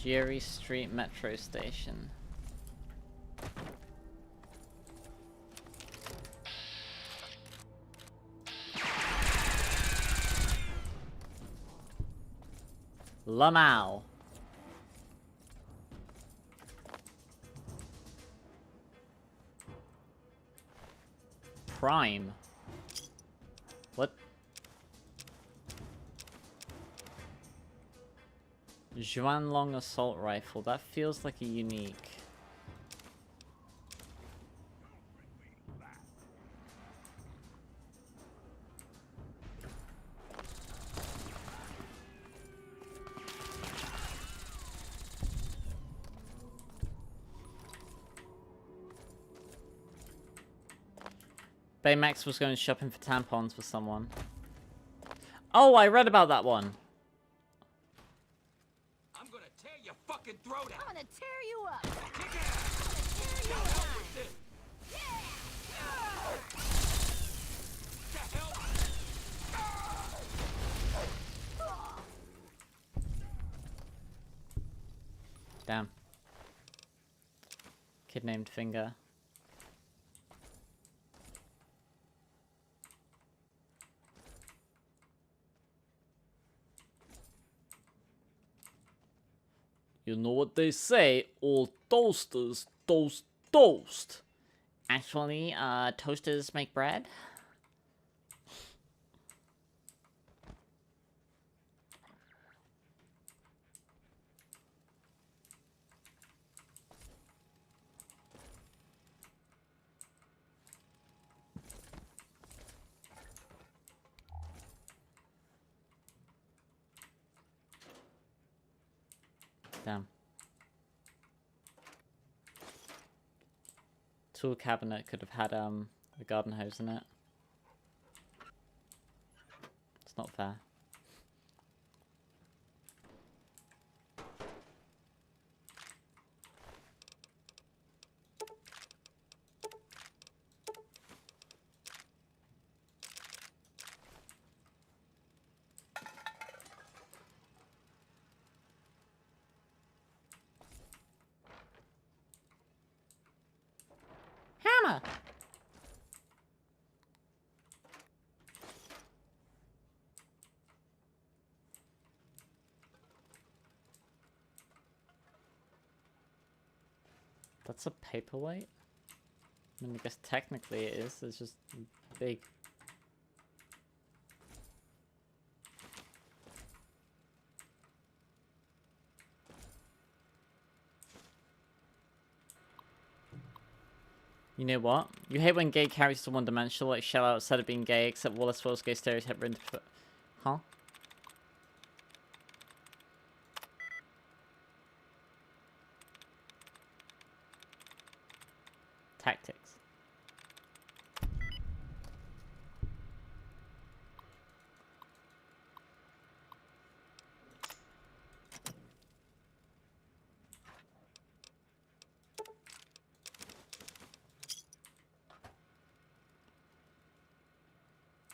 Jerry Street Metro Station. Lamau. Prime. What? Juan Long Assault Rifle. That feels like a unique. Baymax was going shopping for tampons for someone. Oh, I read about that one. I'm gonna tear your fucking throat out. I'm gonna tear you up. Kick ass. Tear you The hell up. with this. The hell? Damn. Kid named Finger. You know what they say, all toasters toast toast. Actually, toasters make bread? Damn. Tool cabinet could have had a garden hose in it. It's not fair. Hammer! That's a paperweight? I mean, I guess technically it is. It's just big. You know what? You hate when gay characters are one-dimensional, like Shell Out said of being gay, except Wallace Wells gay stereotype written to... Huh? Tactics.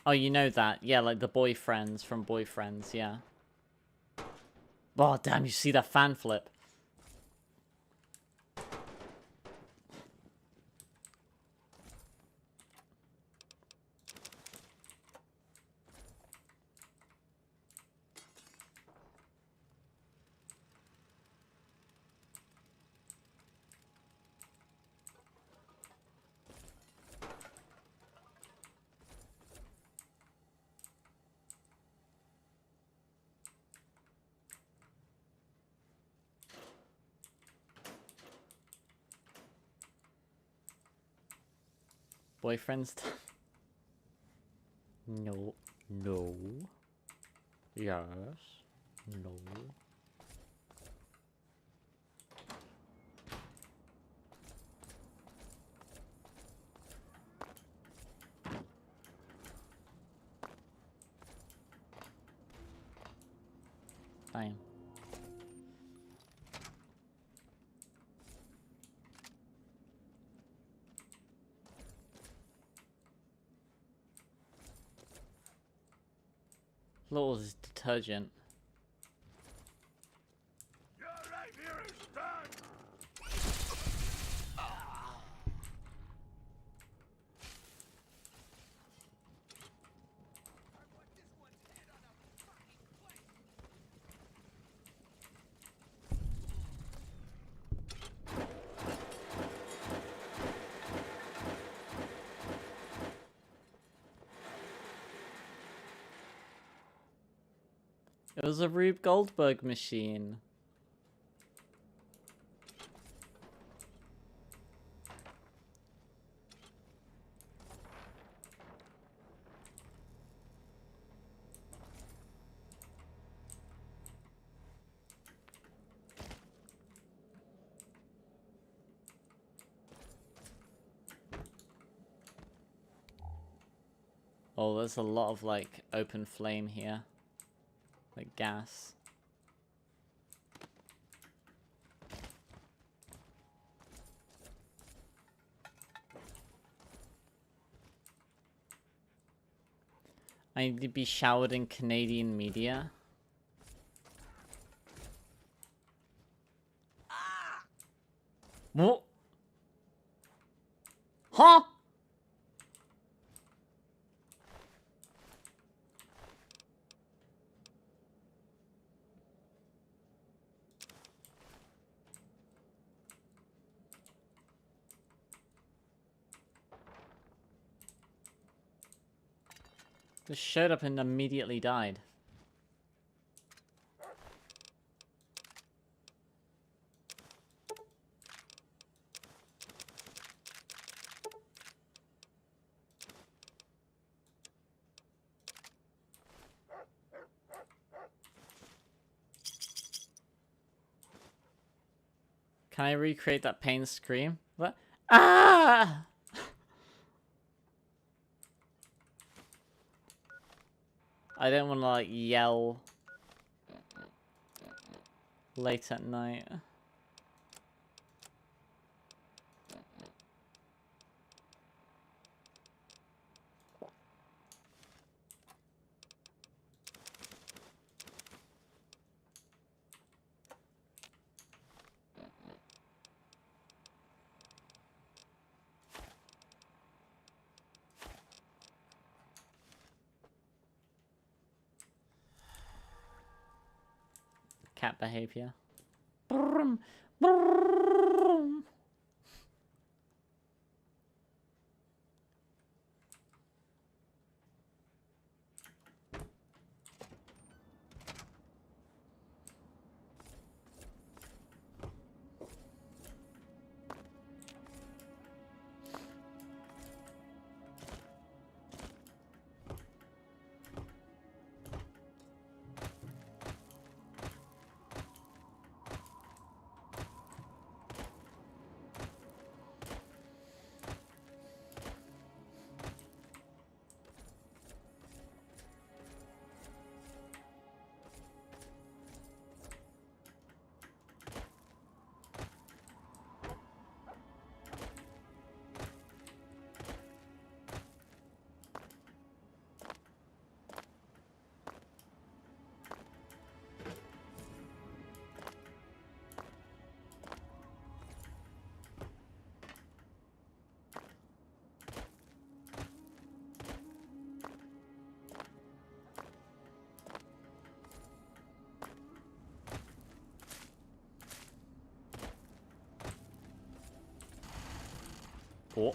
Oh, you know that. Yeah, like the boyfriends from Boyfriends, yeah. Oh, damn, you see that fan flip. Boyfriends? No. No. Yes. No. Fame. Lord, is detergent. Your right here is done. It was a Rube Goldberg machine. Oh, there's a lot of like open flame here. Like gas. I need to be showered in Canadian media. What? Huh? Just showed up and immediately died. Can I recreate that pain scream? What? Ah! I don't want to like yell late at night. Cat behavior. Brum, brum. Oh.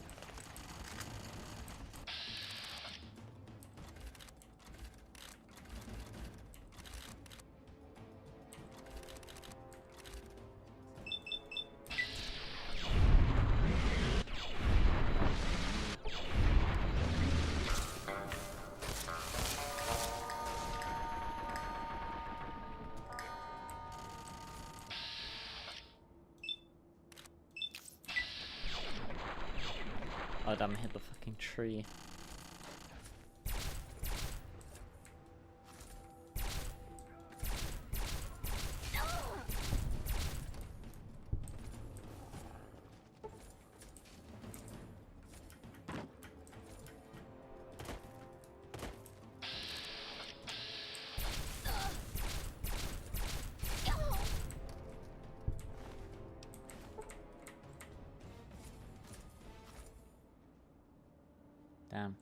Oh damn, hit the fucking tree. Damn.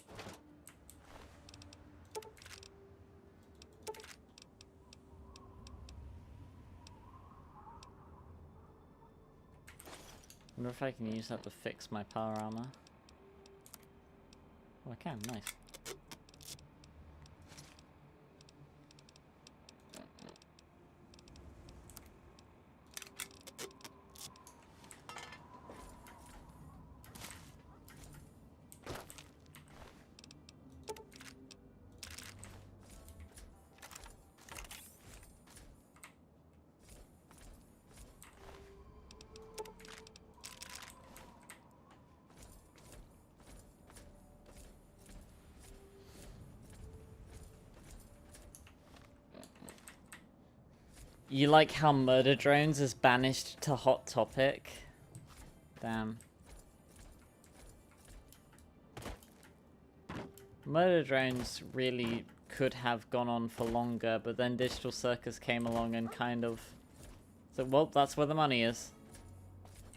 Wonder if I can use that to fix my power armor. Oh, I can. Nice. You like how murder drones is banished to Hot Topic? Damn. Murder drones really could have gone on for longer, but then Digital Circus came along and kind of... So, well, that's where the money is.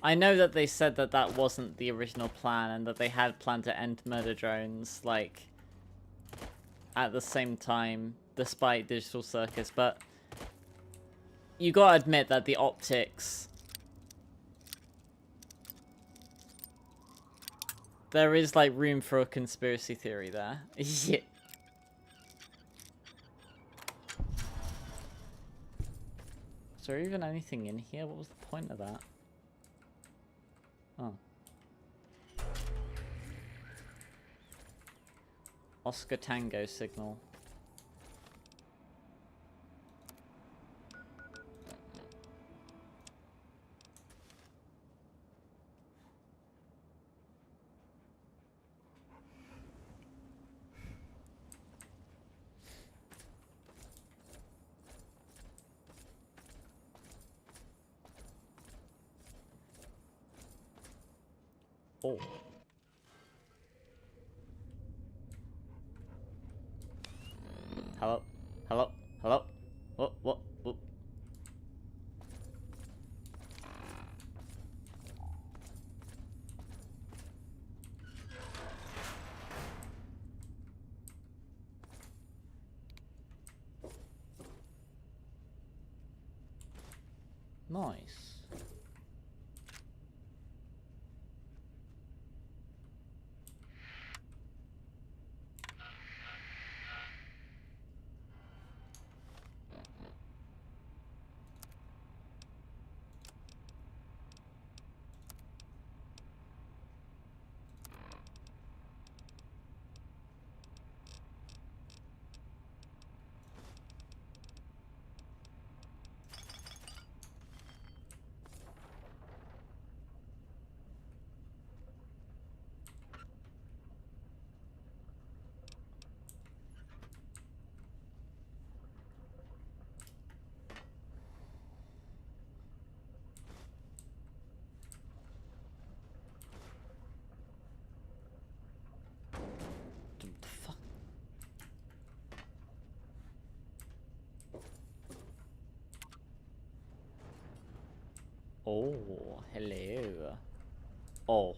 I know that they said that that wasn't the original plan, and that they had planned to end murder drones, like, at the same time, despite Digital Circus, but... You gotta admit that the optics... There is, like, room for a conspiracy theory there. Yeah. Is there even anything in here? What was the point of that? Oh. Oscar Tango signal. Oh. Hello? Hello? Hello? What? What? What? Nice. Oh, hello. Oh.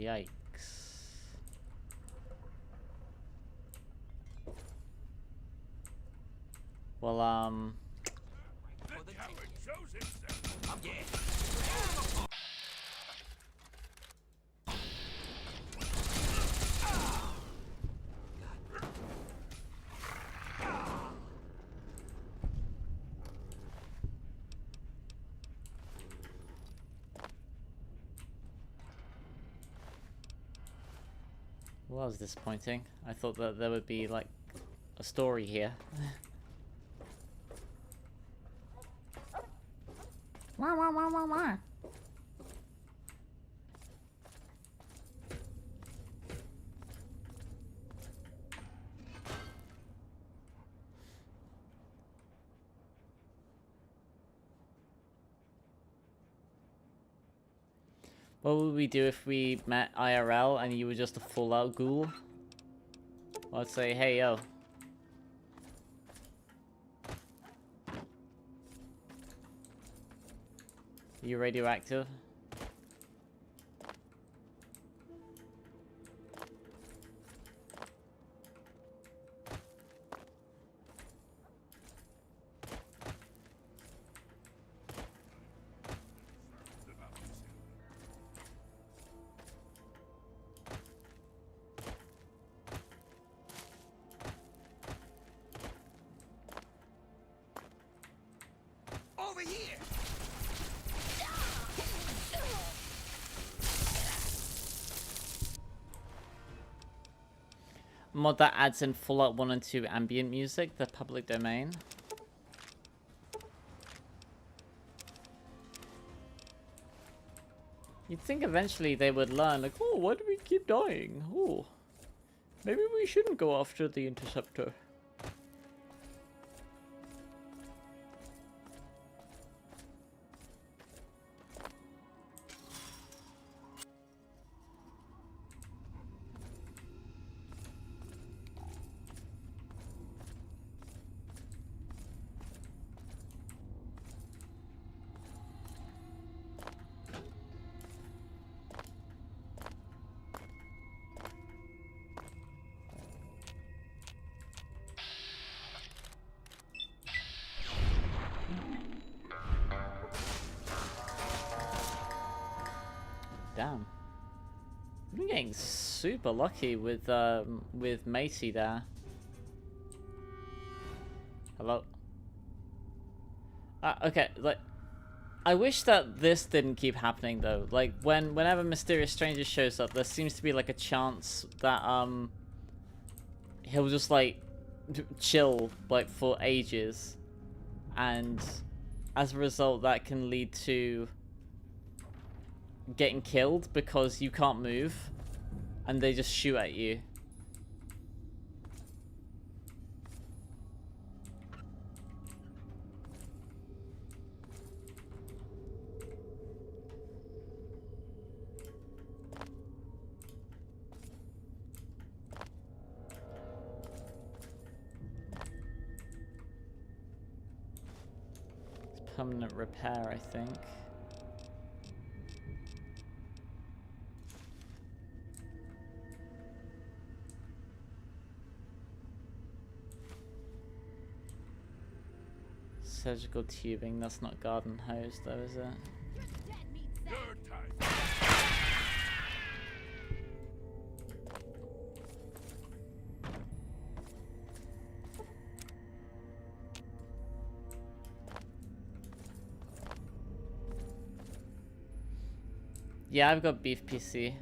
Yikes. Well, well, that was disappointing. I thought that there would be, like, a story here. Wah, wah, wah, wah, wah. What would we do if we met IRL and you were just a full-out ghoul? Well, I'd say, hey, yo. You radioactive? Over here! Mod that adds in Fallout 1 and 2 ambient music, the public domain. You'd think eventually they would learn, like, oh, why do we keep dying? Oh, maybe we shouldn't go after the interceptor. Damn. I'm getting super lucky with Matey there. Hello? Okay, like, I wish that this didn't keep happening though. Like, whenever Mysterious Stranger shows up, there seems to be like a chance that, he'll just like, chill, like, for ages. And as a result, that can lead to getting killed because you can't move and they just shoot at you. It's permanent repair, I think. Surgical tubing, that's not garden hose though, is it? Yeah, I've got beef PC.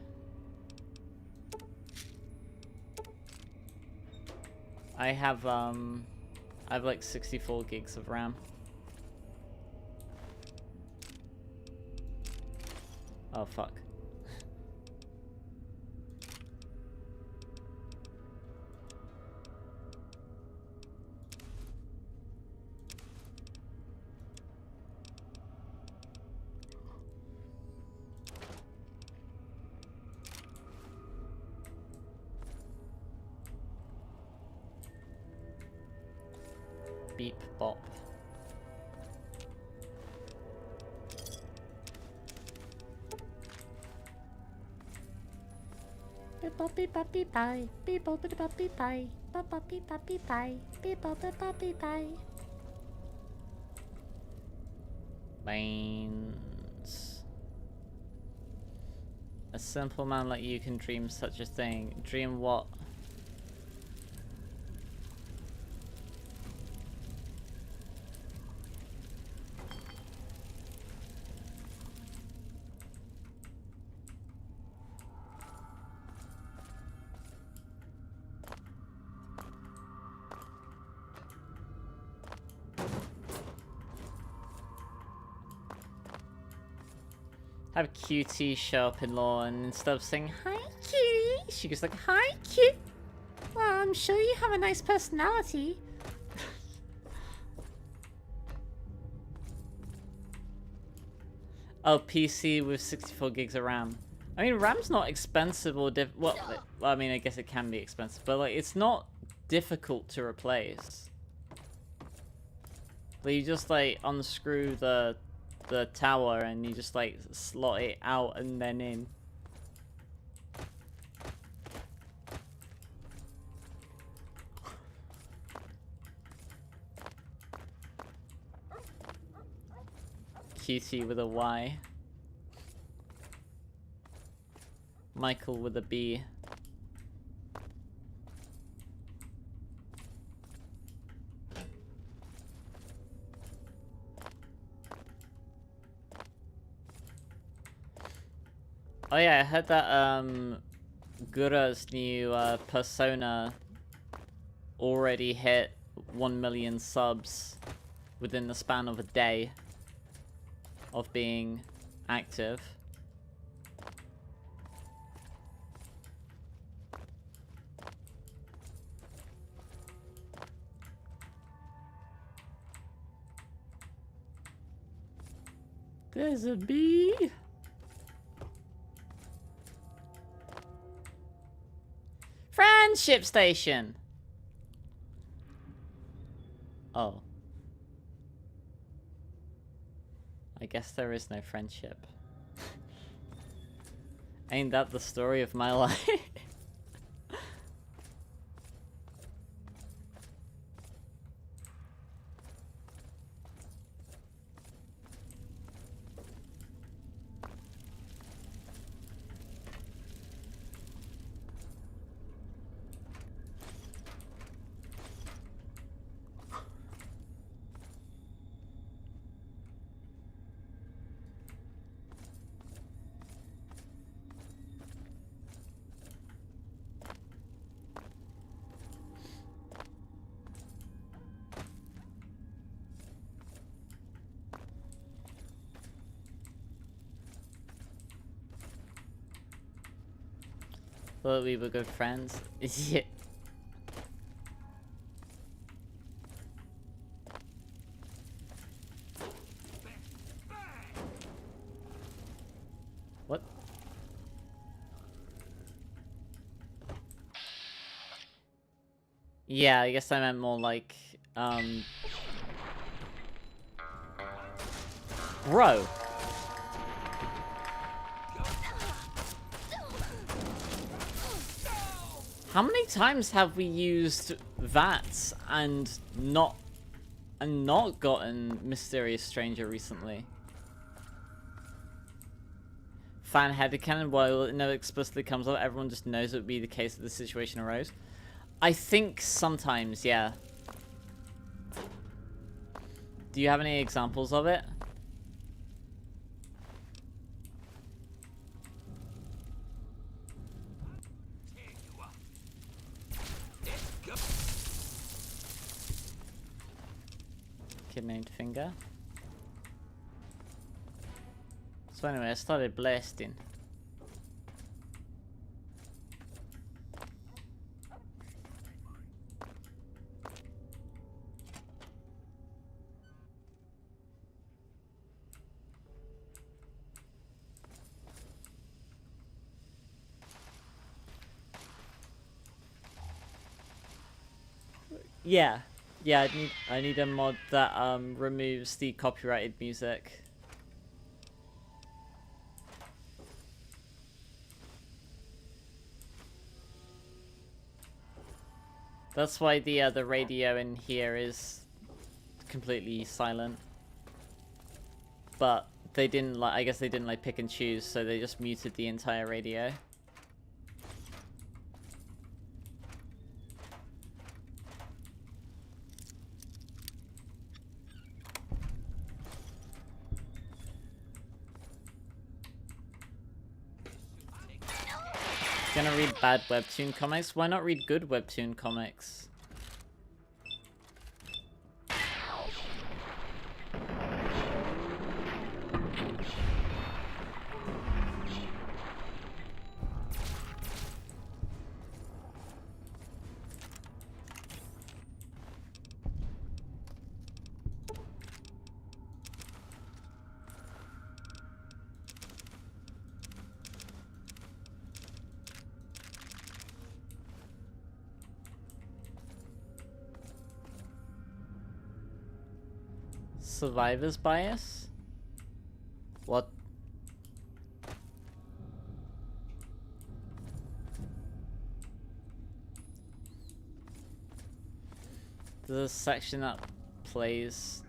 I have like 64 gigs of RAM. Oh fuck. Beep bop. Baines. A simple man like you can dream such a thing. Dream what? Have QT show up in law, and instead of saying hi cutie, she goes like hi cute. Well, I'm sure you have a nice personality. Oh, PC with 64 gigs of RAM. I mean, RAM's not expensive or well, I mean, I guess it can be expensive, but like, it's not difficult to replace. Like, you just like unscrew the the tower and you just like slot it out and then in. QT with a Y. Michael with a B. Oh yeah, I heard that Gura's new persona already hit 1 million subs within the span of a day of being active. There's a bee. Friendship station. Oh. I guess there is no friendship. Ain't that the story of my life? Thought we were good friends. Yeah. What? Yeah, I guess I meant more like, bro. How many times have we used that and not gotten Mysterious Stranger recently? Fan headcanon, while it never explicitly comes up, everyone just knows it would be the case that the situation arose. I think sometimes, yeah. Do you have any examples of it? Kid named Finger. So anyway, I started blasting. Yeah. Yeah, I need a mod that removes the copyrighted music. That's why the radio in here is completely silent. But they didn't like, I guess they didn't like pick and choose, so they just muted the entire radio. Gonna read bad webtoon comics? Why not read good webtoon comics? Survivor's bias? What? There's a section that plays.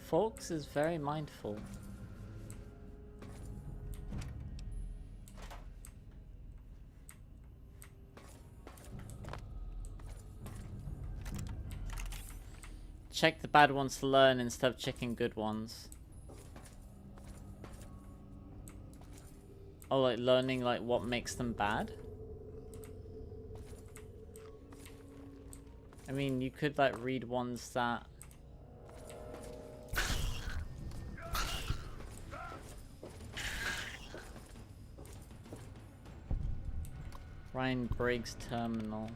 Folks is very mindful. Check the bad ones to learn instead of checking good ones. Oh, like learning like what makes them bad? I mean, you could like read ones that Ryan Briggs Terminal.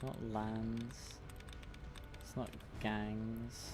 Not lands. It's not gangs.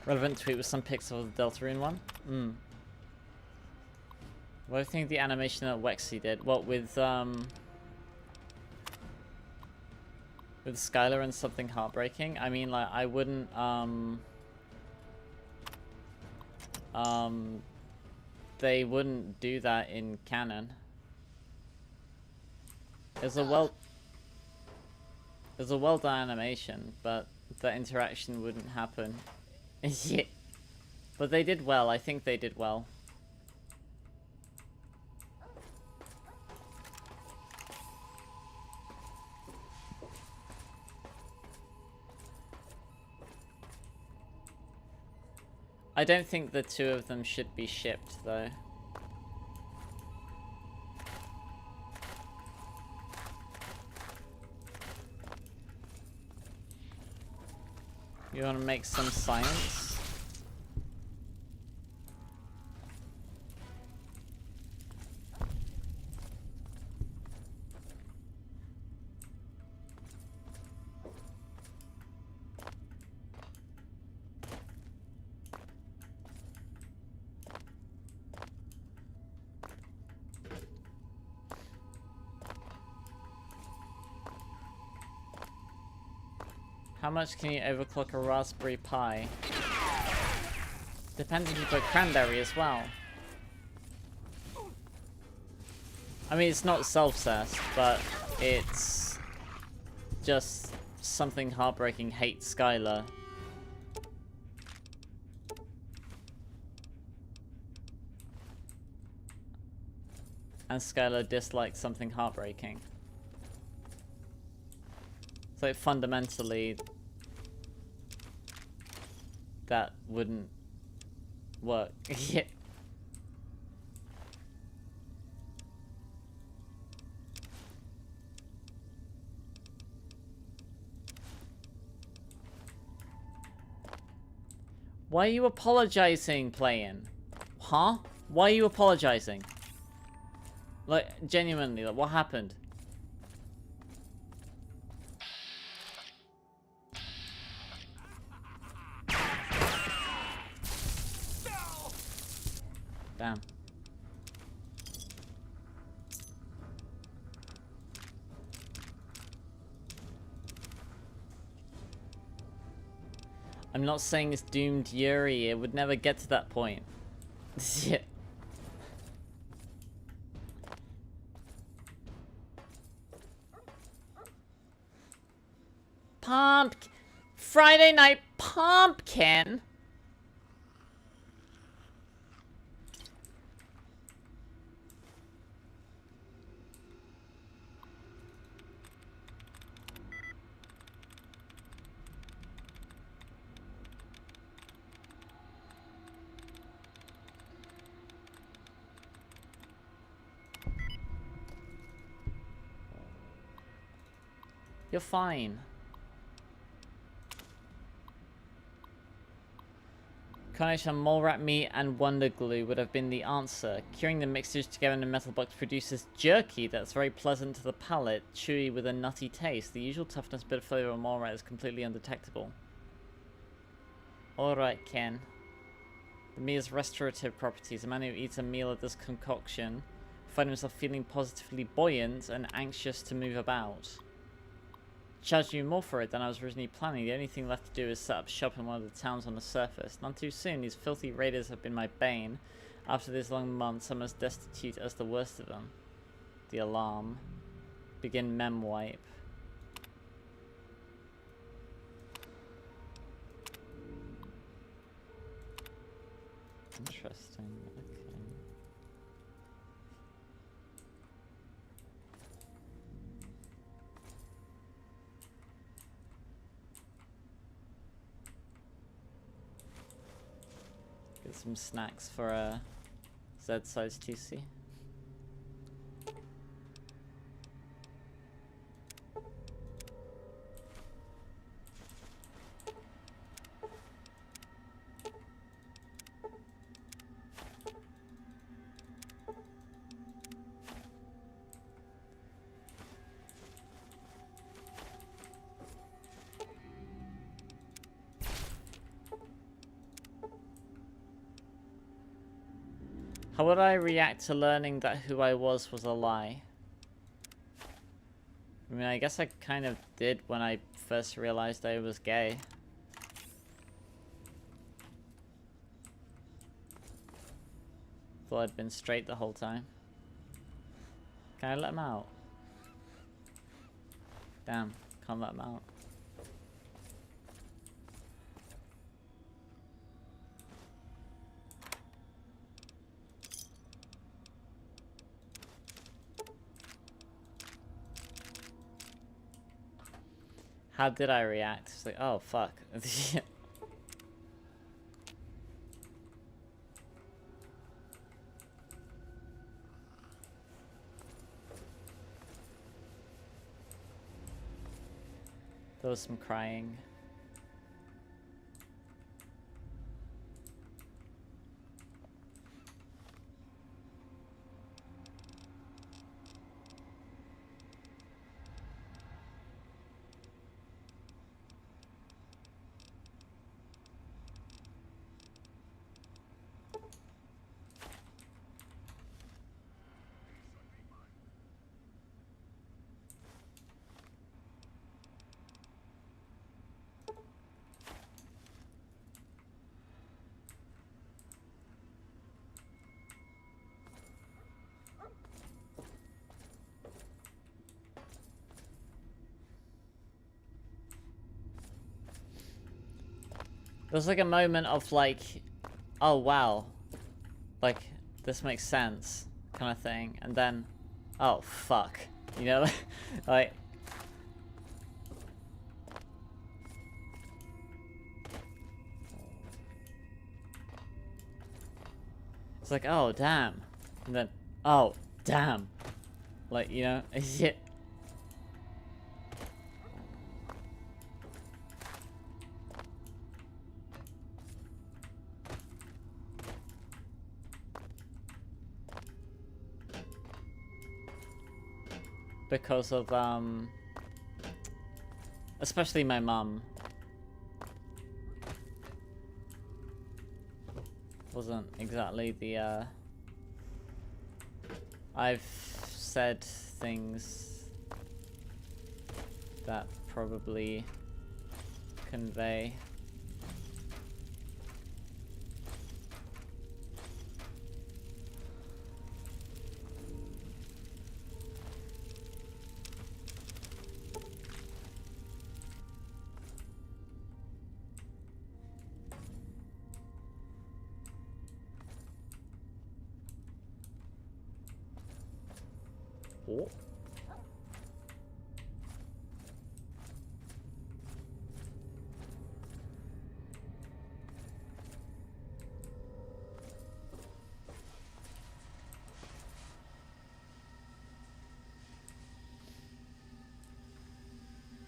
Relevant tweet with some pics of the Deltarune one. What do you think of the animation that Wexy did? What with Skylar and something heartbreaking? I mean, like, I wouldn't they wouldn't do that in canon. It's a well done animation, but that interaction wouldn't happen. Yeah. But they did well. I think they did well. I don't think the two of them should be shipped, though. You want to make some science? How much can you overclock a Raspberry Pi? Depends if you put cranberry as well. I mean, it's not self-cessed, but it's just something heartbreaking hates Skylar. and Skylar disliked something heartbreaking. It's like fundamentally that wouldn't work. Yeah. Why are you apologizing, playing? Huh? Why are you apologizing? Like, genuinely, like, what happened? Damn. I'm not saying it's doomed Yuri. It would never get to that point. Shit. Friday night pumpkin. You're fine. Combination of mole rat meat and wonder glue would have been the answer. Curing the mixtures together in a metal box produces jerky that's very pleasant to the palate, chewy with a nutty taste. The usual toughness bitter flavor of mole rat is completely undetectable. Alright, Ken. The meal's restorative properties. A man who eats a meal of this concoction finds himself feeling positively buoyant and anxious to move about. Charged you more for it than I was originally planning. The only thing left to do is set up shop in one of the towns on the surface. None too soon. These filthy raiders have been my bane. After these long months, I'm as destitute as the worst of them. The alarm. Begin mem wipe. Interesting. Okay. Get some snacks for a Z-size TC. How would I react to learning that who I was a lie? I mean, I guess I kind of did when I first realized I was gay. Thought I'd been straight the whole time. Can I let him out? Damn, can't let him out. How did I react? It's like, oh, fuck. There was some crying. There's like a moment of like, oh wow, like this makes sense. kind of thing, and then, oh fuck, you know, like. It's like, oh damn, and then, oh damn, like, you know, is it? Because of, especially my mum. Wasn't exactly the, I've said things that probably convey oh.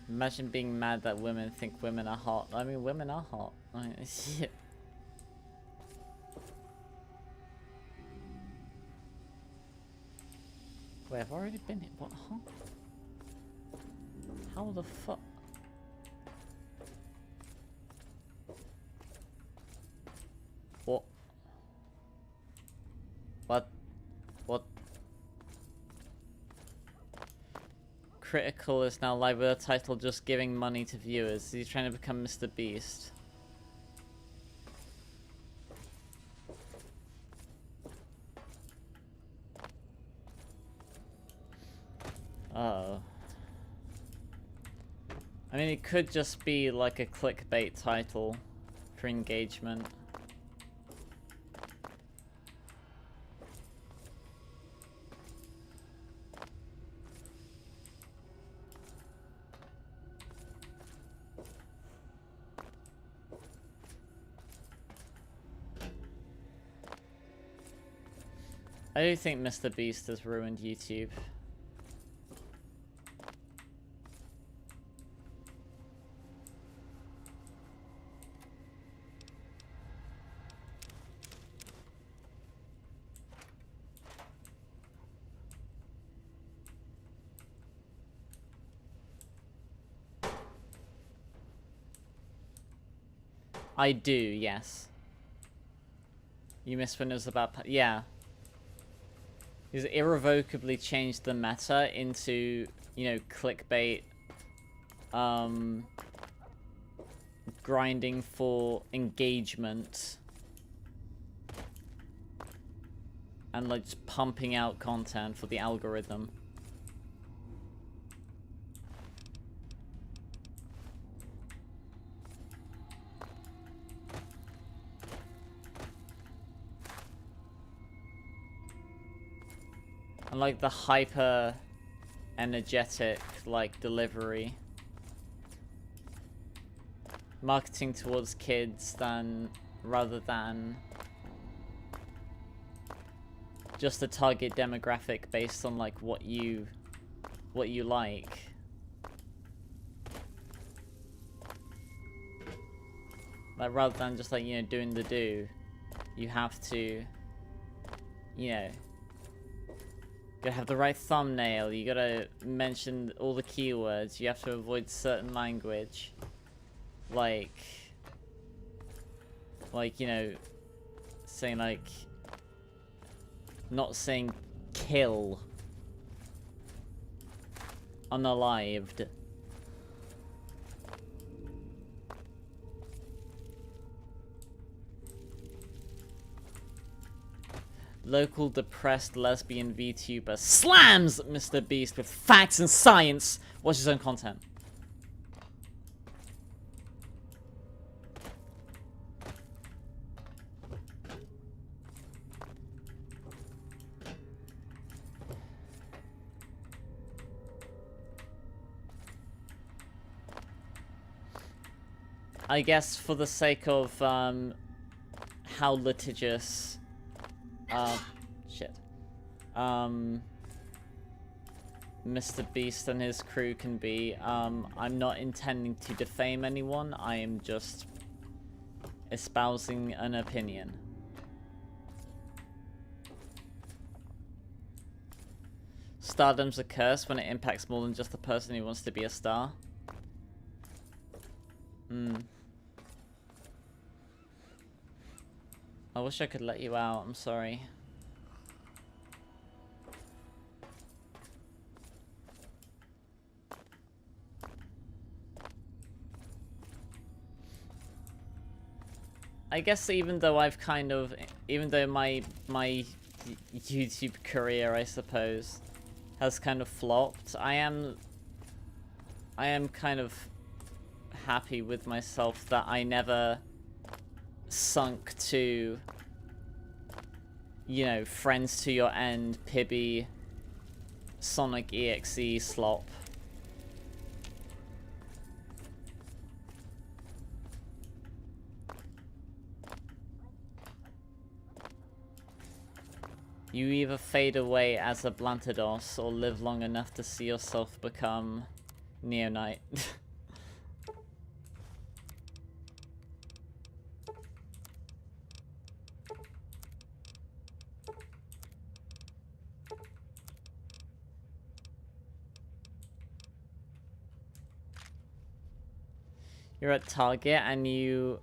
Imagine being mad that women think women are hot. I mean, women are hot. I mean, shit. Wait, I've already been here. What? Huh? How the fuck? What? What? What? Critical is now live with a title just giving money to viewers. He's trying to become Mr. Beast. Oh. I mean, it could just be like a clickbait title for engagement. I do think Mr. Beast has ruined YouTube. I do, yes. You missed when it was about... yeah. He's irrevocably changed the meta into, you know, clickbait, grinding for engagement, and like just pumping out content for the algorithm. And like the hyper energetic like delivery. Marketing towards kids rather than just a target demographic based on like what you like. Like rather than just like, you know, doing the do, you have to, you know, you gotta have the right thumbnail, you gotta mention all the keywords, you have to avoid certain language. Like, you know, saying like, not saying kill. Unalived. Local depressed lesbian VTuber slams Mr. Beast with facts and science. Watch his own content. I guess for the sake of how litigious shit. Mr. Beast and his crew can be, I'm not intending to defame anyone, I am just espousing an opinion. Stardom's a curse when it impacts more than just the person who wants to be a star. I wish I could let you out, I'm sorry. I guess even though I've kind of, even though my YouTube career, I suppose, has kind of flopped, I am kind of happy with myself that I never sunk to, you know, friends to your end, Pibby, Sonic.Exe slop. You either fade away as a Blantados or live long enough to see yourself become Neonite. You're at Target and you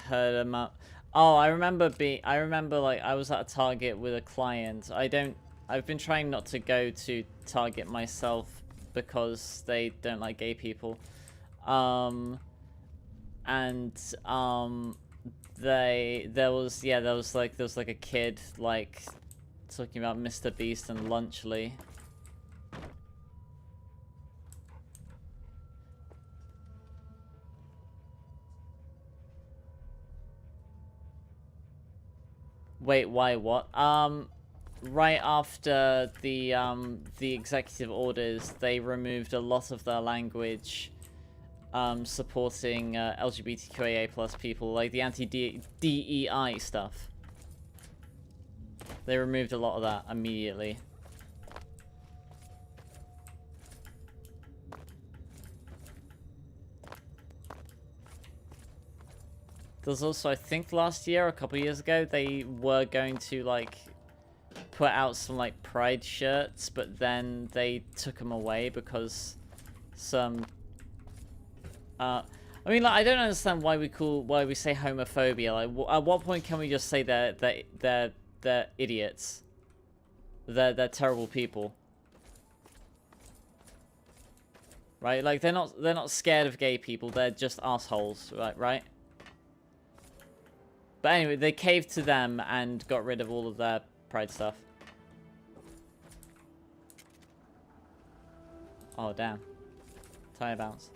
heard them up. Oh, I remember like I was at a Target with a client. I've been trying not to go to Target myself because they don't like gay people. There was like a kid like talking about Mr. Beast and Lunchly. Wait, why what? Right after the executive orders, they removed a lot of their language supporting LGBTQIA+ people, like the anti-DEI stuff. They removed a lot of that immediately. There's also, I think last year, a couple years ago, they were going to, like, put out some, like, pride shirts, but then they took them away because some... I mean, like, I don't understand why we say homophobia. Like, at what point can we just say they're idiots? They're terrible people. Right? Like, they're not scared of gay people, they're just assholes, right? But anyway, they caved to them and got rid of all of their pride stuff. Oh, damn. Tire bounce.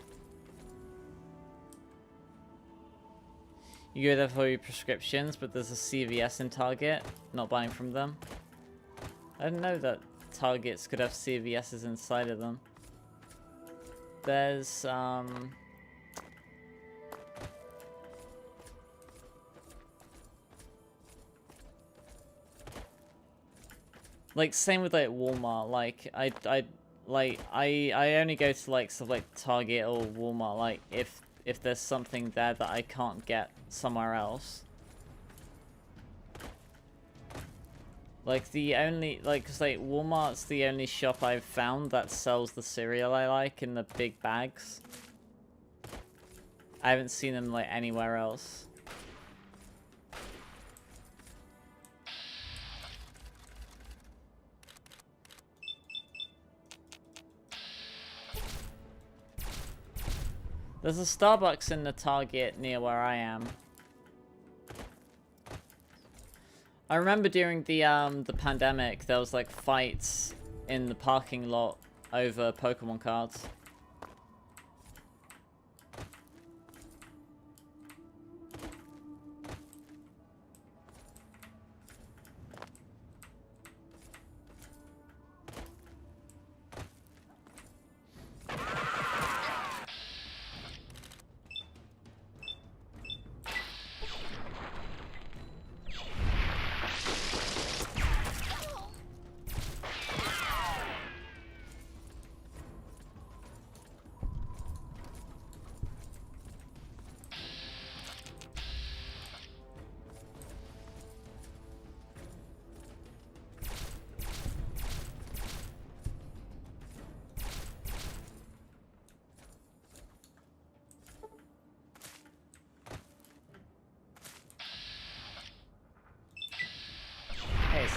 You go there for your prescriptions, but there's a CVS in Target. Not buying from them. I didn't know that Targets could have CVS's inside of them. There's, like, same with, like, Walmart. Like, I only go to, like, stuff like Target or Walmart, like, if there's something there that I can't get somewhere else. Like, the only, like, 'cause, like, Walmart's the only shop I've found that sells the cereal I like in the big bags. I haven't seen them, like, anywhere else. There's a Starbucks in the Target near where I am. I remember during the pandemic, there was like fights in the parking lot over Pokemon cards.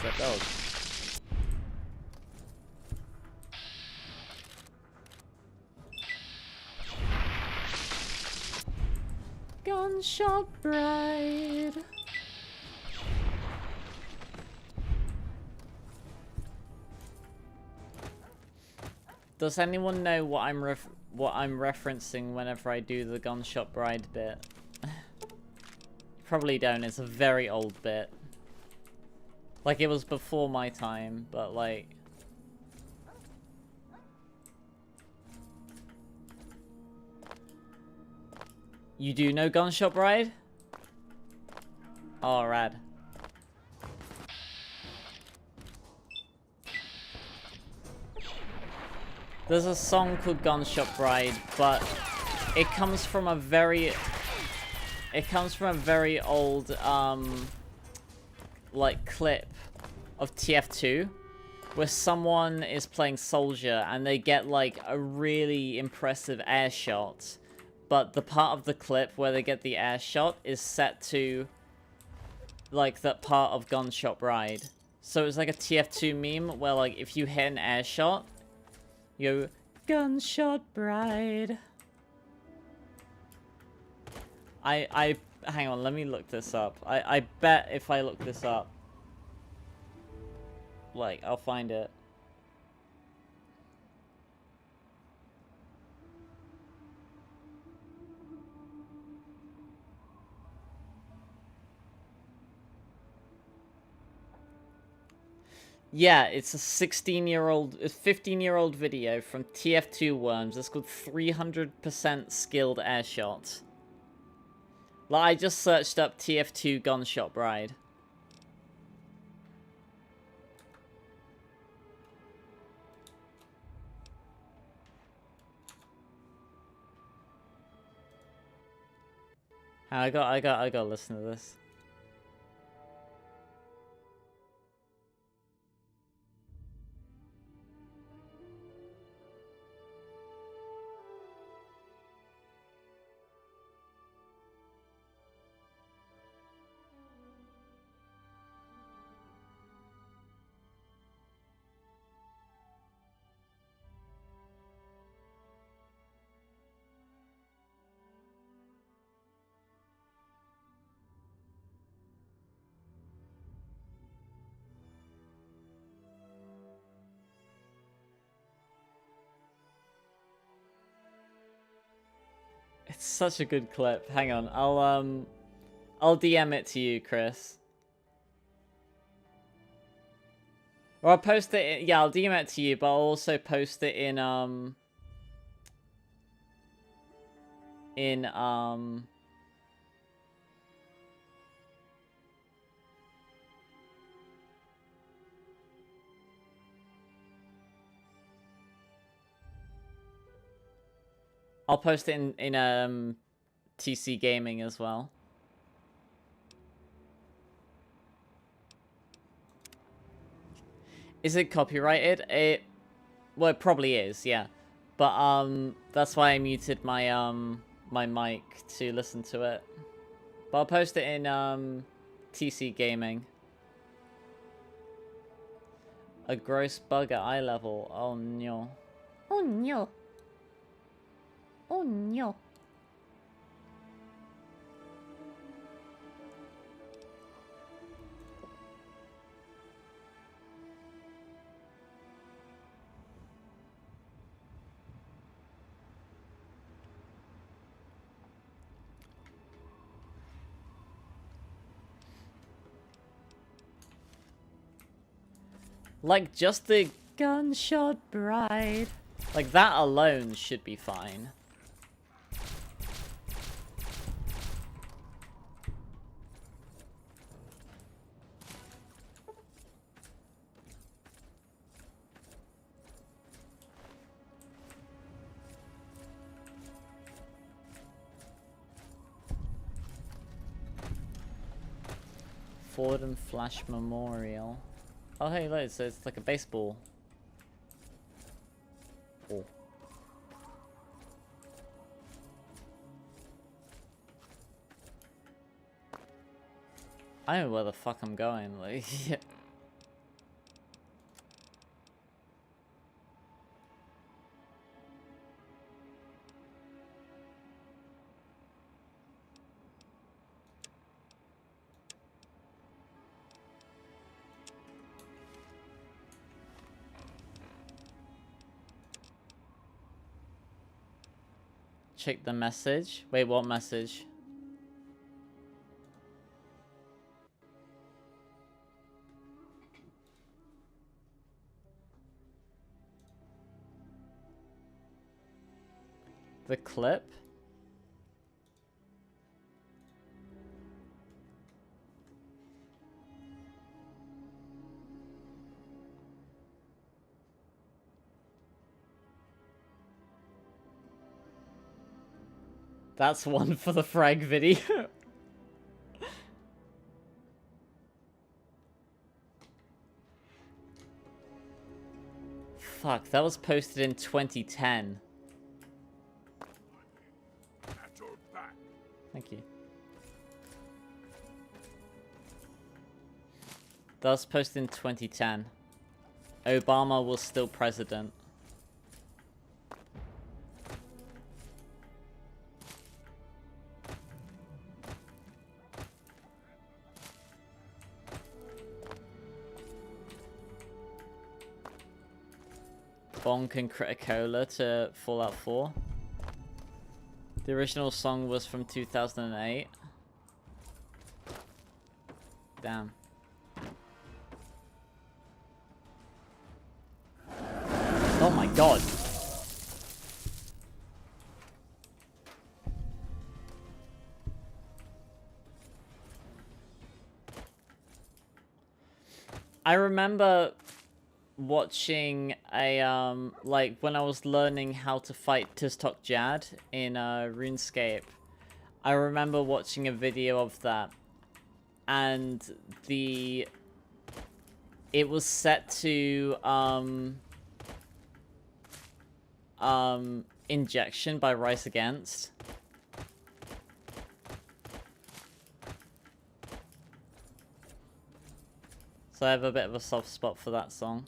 that dog? Gunshot Bride. Does anyone know what I'm referencing whenever I do the Gunshot Bride bit? Probably don't. It's a very old bit. Like, it was before my time, but like... You do know Gunshot Bride? Oh, rad. There's a song called Gunshot Bride, but it comes from a very... It comes from a very old, like, clip of TF2, where someone is playing Soldier, and they get, like, a really impressive air shot, but the part of the clip where they get the air shot is set to, like, that part of Gunshot Bride. So it's like a TF2 meme, where, like, if you hit an air shot, you go, Gunshot Bride. Hang on, let me look this up. I bet if I look this up, like, I'll find it. Yeah, it's a 15-year-old video from TF2 Worms. It's called 300% Skilled Airshot. Like, I just searched up TF2 Gunshot Bride. I gotta listen to this. It's such a good clip. Hang on, I'll DM it to you, Chris. Or I'll post it. Yeah, I'll DM it to you, but I'll also post it in I'll post it in TC Gaming as well. Is it copyrighted? Well, it probably is, yeah. But that's why I muted my my mic to listen to it. But I'll post it in TC Gaming. A gross bug at eye level. Oh no. Oh no. Oh no. Like, just the Gunshot Bride. Like, that alone should be fine. Ford and Flash Memorial. Oh, hey, look, so it's like a baseball. Oh. I don't know where the fuck I'm going, like... check the message. Wait, what message? The clip? That's one for the frag video. Fuck, that was posted in 2010. Thank you. That was posted in 2010. Obama was still president. Bonk and Criticola to Fallout 4. The original song was from 2008. Damn. Oh my god. I remember watching a like when I was learning how to fight Tistok Jad in RuneScape. I remember watching a video of that, and it was set to Injection by Rise Against. So I have a bit of a soft spot for that song.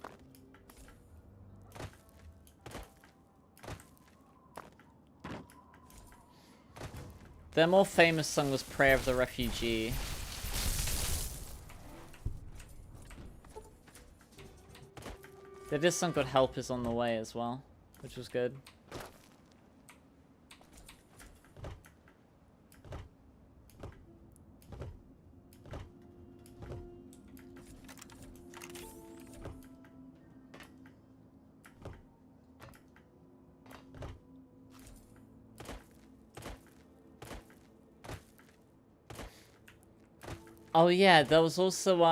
Their more famous song was Prayer of the Refugee. They did a song called Help Is On The Way as well, which was good. Oh yeah, there was also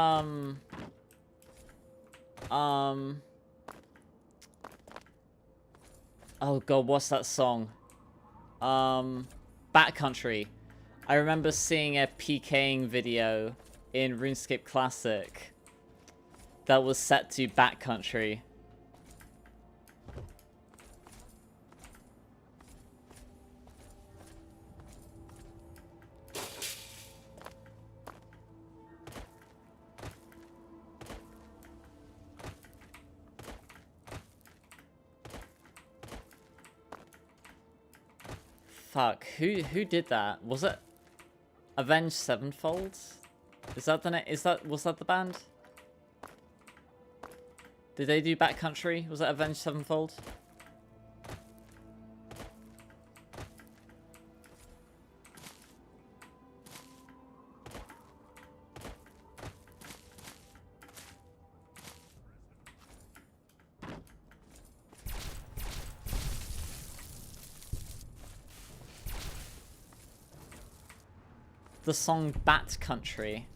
oh god, what's that song? Backcountry. I remember seeing a PKing video in RuneScape Classic that was set to Backcountry. Fuck, who did that? Was it Avenged Sevenfold? Is that was that the band? Did they do Backcountry? Was that Avenged Sevenfold? The song Bat Country.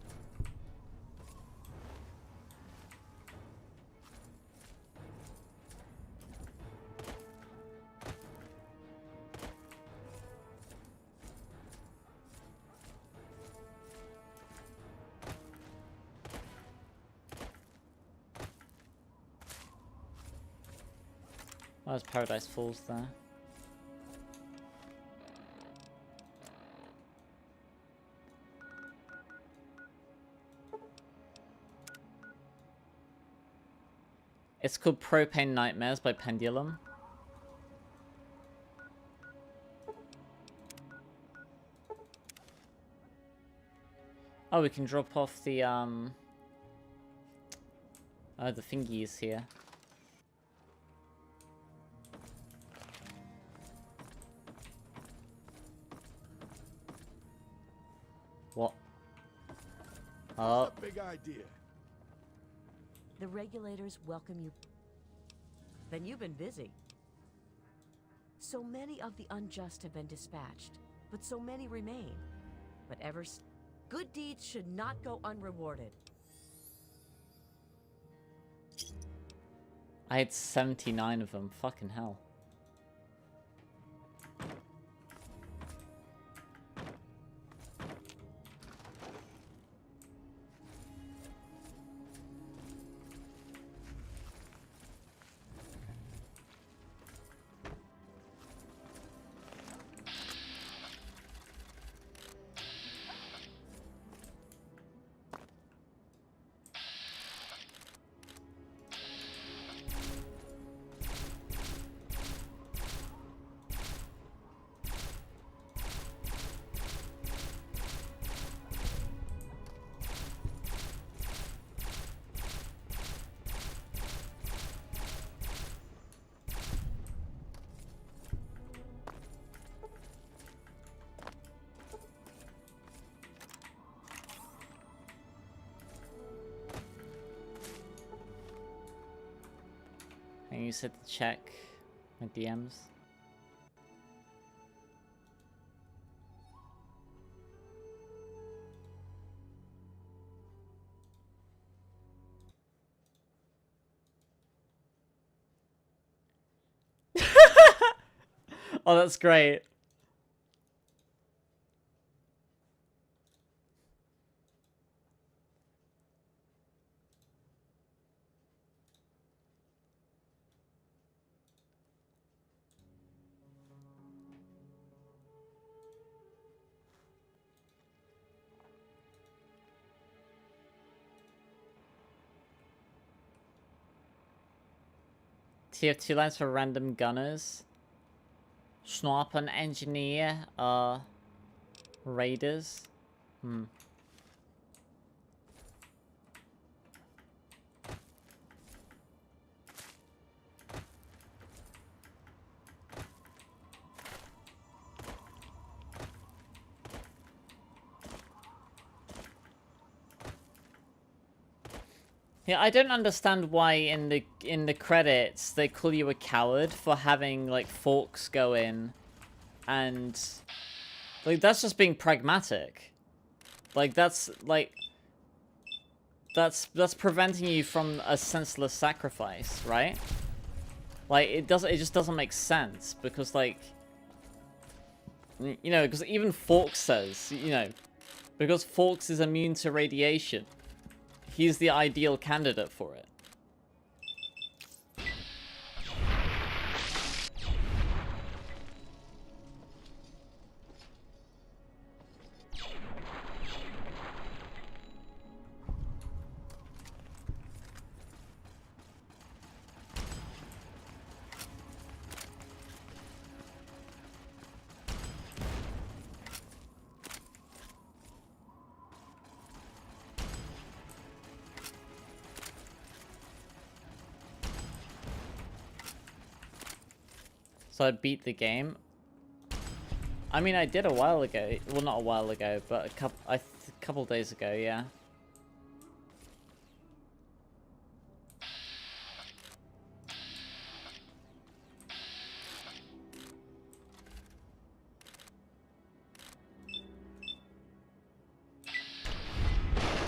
Oh, there's Paradise Falls there. It's called Propane Nightmares by Pendulum. Oh, we can drop off the thingies here. What? Oh. Big idea. The regulators welcome you. Then you've been busy. So many of the unjust have been dispatched, but so many remain. But good deeds should not go unrewarded. I had 79 of them. Fucking hell. And you said to check my DMs. Oh, that's great. TF2 lines for random gunners. Sniper and engineer are raiders. Yeah, I don't understand why in the credits they call you a coward for having like forks go in, and like that's just being pragmatic. Like that's preventing you from a senseless sacrifice, right? Like it just doesn't make sense because like you know, because even Forks says, you know, because Forks is immune to radiation. He's the ideal candidate for it. So I beat the game. I mean, I did a while ago. Well, not a while ago, but a couple days ago, yeah.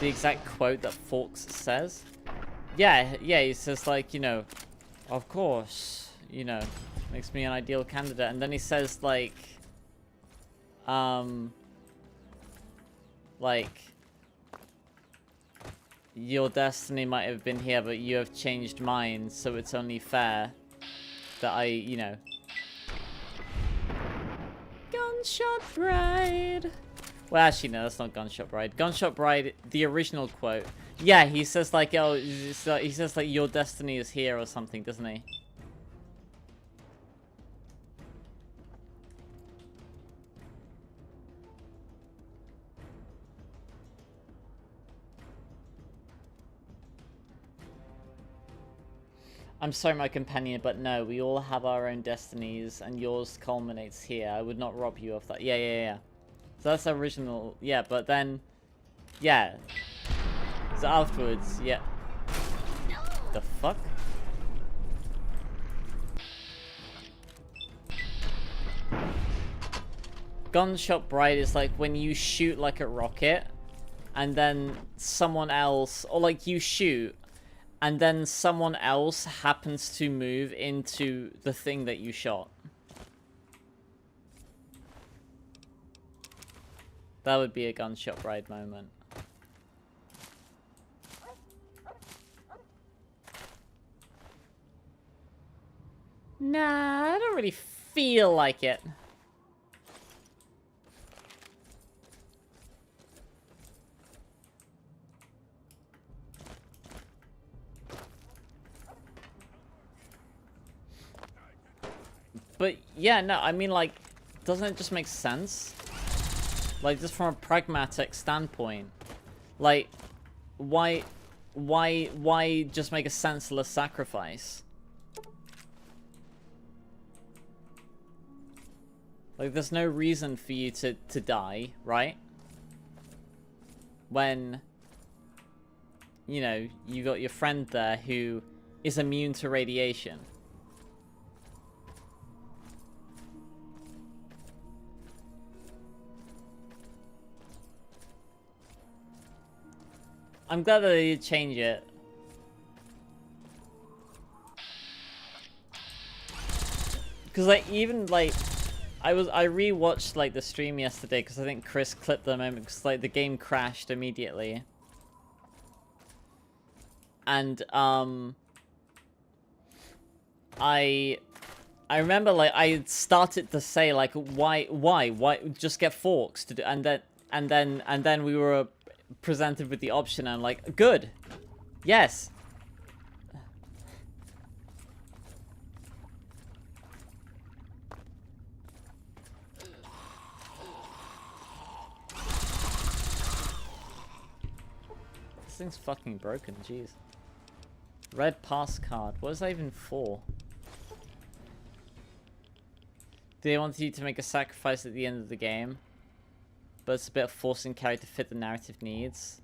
The exact quote that Forks says. Yeah, he says like, you know, of course, you know, makes me an ideal candidate. And then he says like, your destiny might have been here, but you have changed mine, so it's only fair that I, you know. Gunshot Bride. Well, actually, no, that's not Gunshot Bride. Gunshot Bride, the original quote. Yeah, he says like, oh, he says like, your destiny is here or something, doesn't he? I'm sorry, my companion, but no, we all have our own destinies, and yours culminates here. I would not rob you of that. Yeah. So that's original, yeah, but then, yeah. So afterwards, yeah. The fuck? Gunshot Bride is like when you shoot like a rocket, and then someone else, or like you shoot, and then someone else happens to move into the thing that you shot. That would be a Gunshot Bride moment. Nah, I don't really feel like it. But yeah, no, I mean, like, doesn't it just make sense? Like, just from a pragmatic standpoint, like, why just make a senseless sacrifice? Like, there's no reason for you to die, right? When, you know, you got your friend there who is immune to radiation. I'm glad that they did change it. Because, like, even, like, I rewatched, like, the stream yesterday because I think Chris clipped the moment because, like, the game crashed immediately. And, I remember, like, I started to say, like, why just get forks to do, and then we were presented with the option, and I'm like, good, yes. This thing's fucking broken, jeez. Red pass card, what is that even for? Do they want you to make a sacrifice at the end of the game? But it's a bit of forcing character to fit the narrative needs.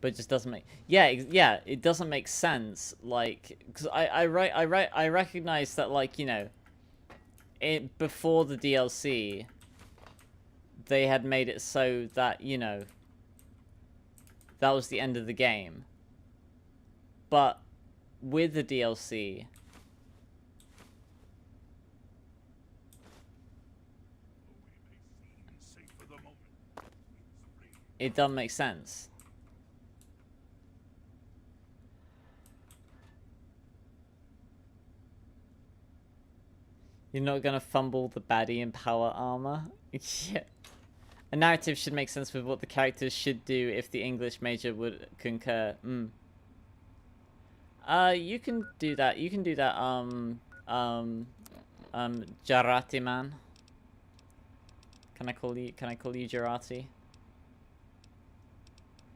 But it just doesn't make... Yeah, it doesn't make sense. Like, because I recognize that, like, you know, before the DLC, they had made it so that, you know, that was the end of the game. But with the DLC... it doesn't make sense. You're not gonna fumble the baddie in power armor? Yeah. A narrative should make sense with what the characters should do if the English major would concur. You can do that. You can do that, Jarati man. Can I call you Jarati?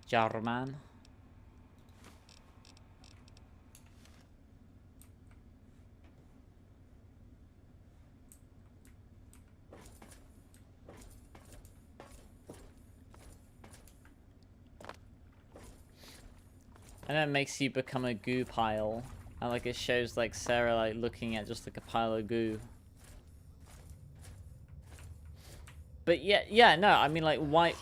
Jarman. And it makes you become a goo pile. And like it shows like Sarah like looking at just like a pile of goo. But yeah, no, I mean like why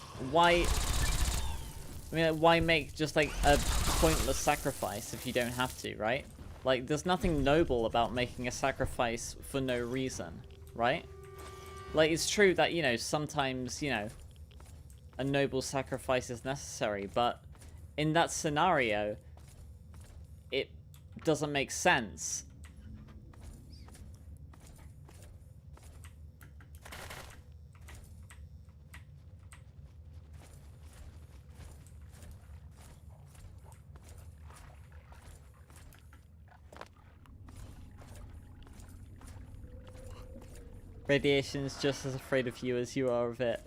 I mean, like, why make just, like, a pointless sacrifice if you don't have to, right? Like, there's nothing noble about making a sacrifice for no reason, right? Like, it's true that, you know, sometimes, you know, a noble sacrifice is necessary, but in that scenario, it doesn't make sense. Radiation's just as afraid of you as you are of it.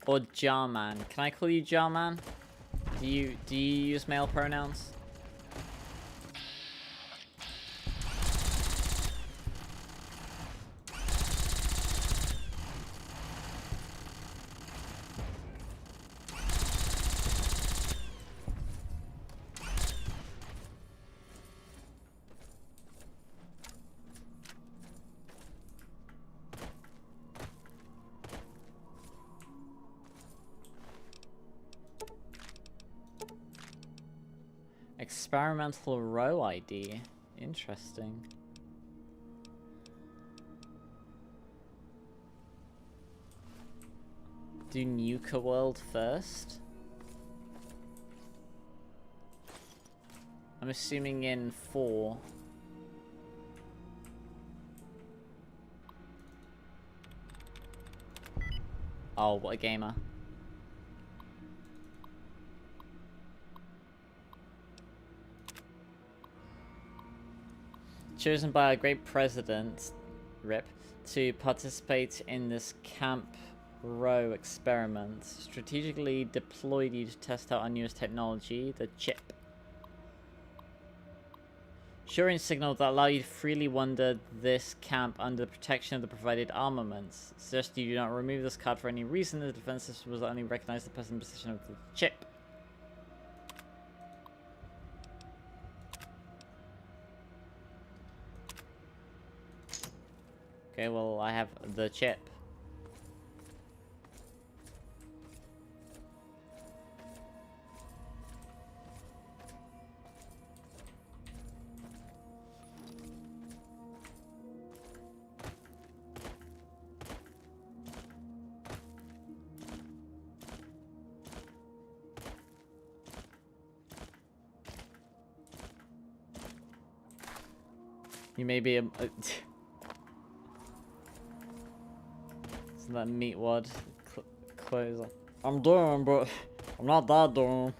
Or Jarman. Can I call you Jarman? Do you use male pronouns? Experimental row ID. Interesting. Do Nuka World first? I'm assuming in 4. Oh, what a gamer. Chosen by a great president, RIP, to participate in this Camp Row experiment. Strategically deployed you to test out our newest technology, the chip. Assuring signal that allow you to freely wander this camp under the protection of the provided armaments. Suggest you do not remove this card for any reason. The defense system will only recognize the person in possession of the chip. Okay, well, I have the chip. You may be a that meat wad close. I'm dumb, but I'm not that dumb.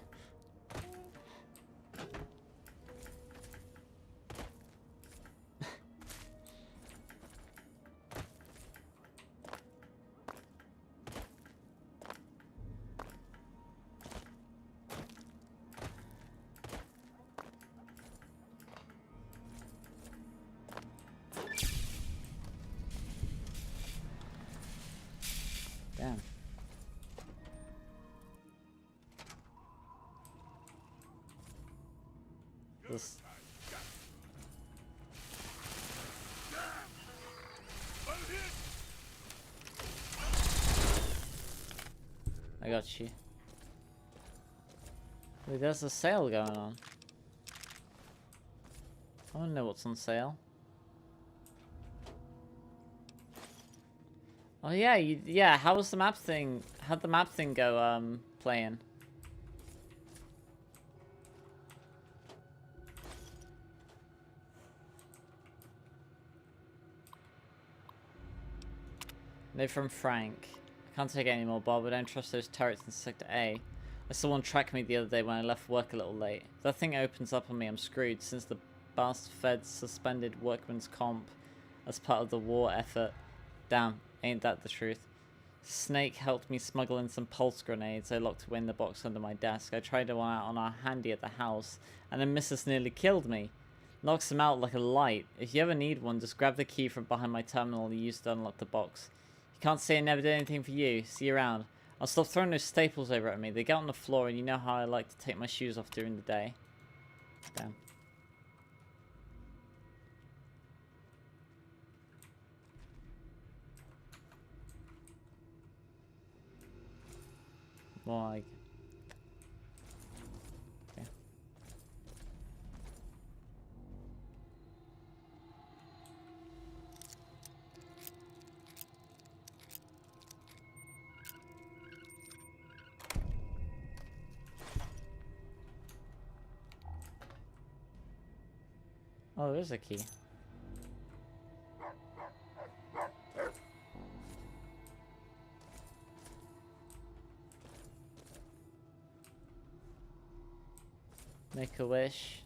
Damn. This. I got you. Wait, there's a sale going on. I don't know what's on sale. Oh yeah, yeah. How was the map thing? How'd the map thing go? Playing. No, from Frank. I can't take it anymore, Bob. I don't trust those turrets in Sector A. I saw one track me the other day when I left work a little late. If that thing opens up on me, I'm screwed. Since the bastard feds suspended workman's comp as part of the war effort. Damn. Ain't that the truth? Snake helped me smuggle in some pulse grenades I locked away in the box under my desk. I tried one out on our handy at the house, and then Mrs. nearly killed me. Knocks him out like a light. If you ever need one, just grab the key from behind my terminal you used to unlock the box. You can't say I never did anything for you. See you around. I'll stop throwing those staples over at me. They get on the floor, and you know how I like to take my shoes off during the day. Damn. Like, okay. Oh, there's a key. Make a wish.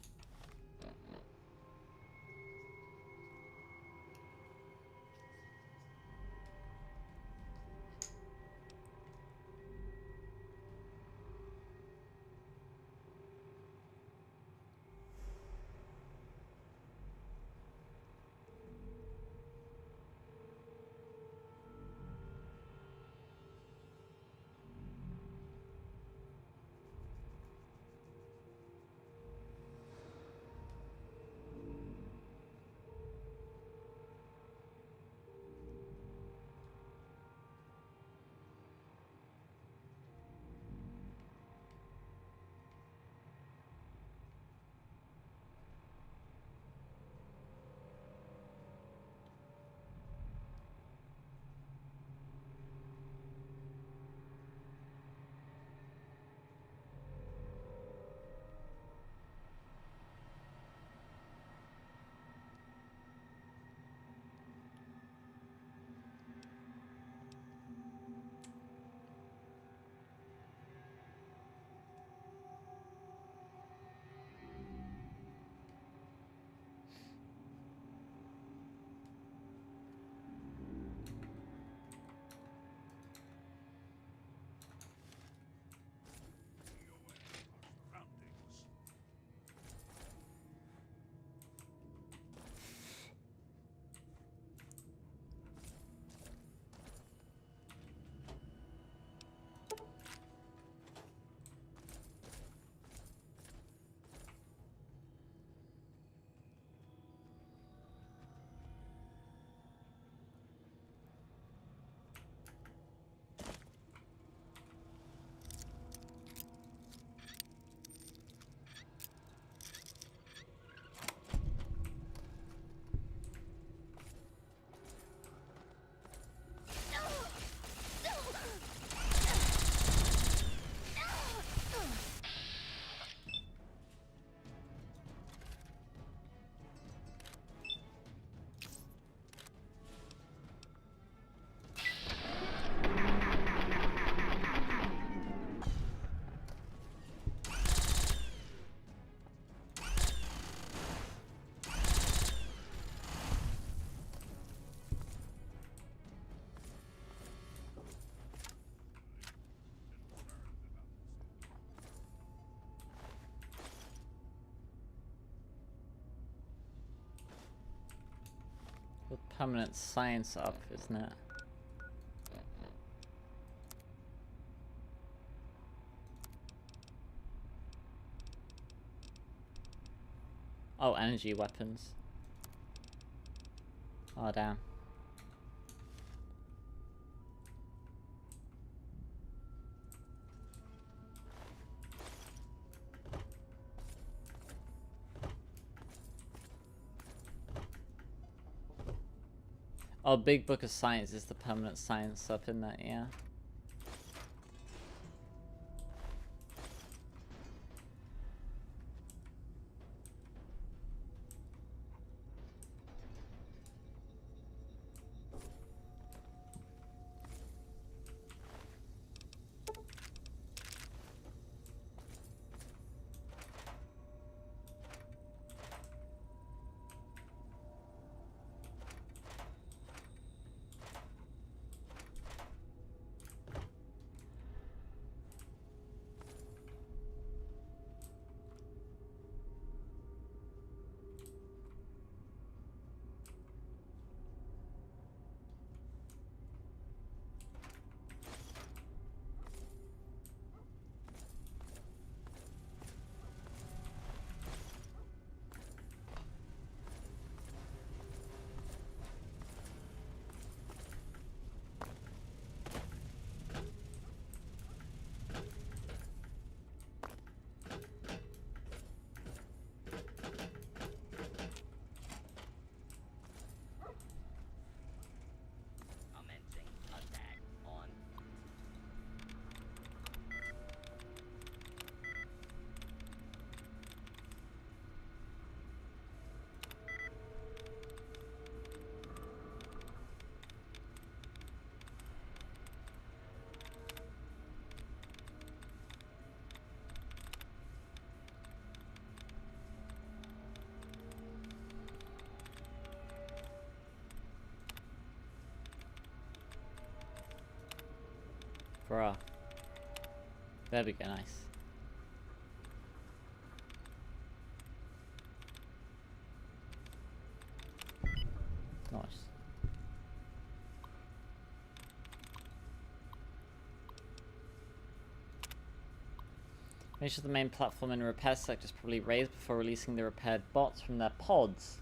permanent science up, isn't it? Oh, energy weapons. Oh, damn. Oh, Big Book of Science is the permanent science up in that, yeah. Bruh. There we go, nice. Nice. Make sure the main platform and repair sector is probably raised before releasing the repaired bots from their pods.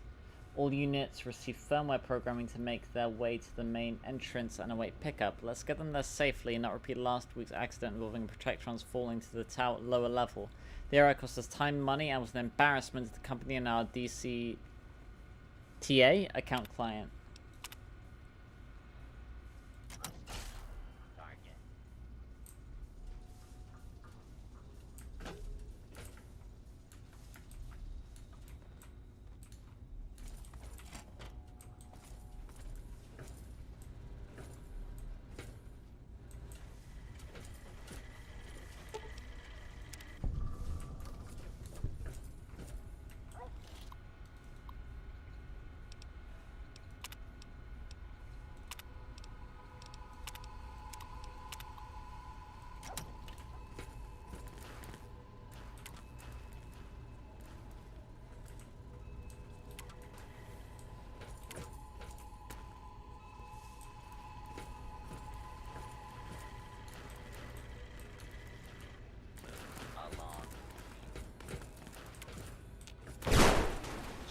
All units receive firmware programming to make their way to the main entrance and await pickup. Let's get them there safely and not repeat last week's accident involving Protectrons falling to the tower lower level. The error cost us time, money, and was an embarrassment to the company and our DCTA account client.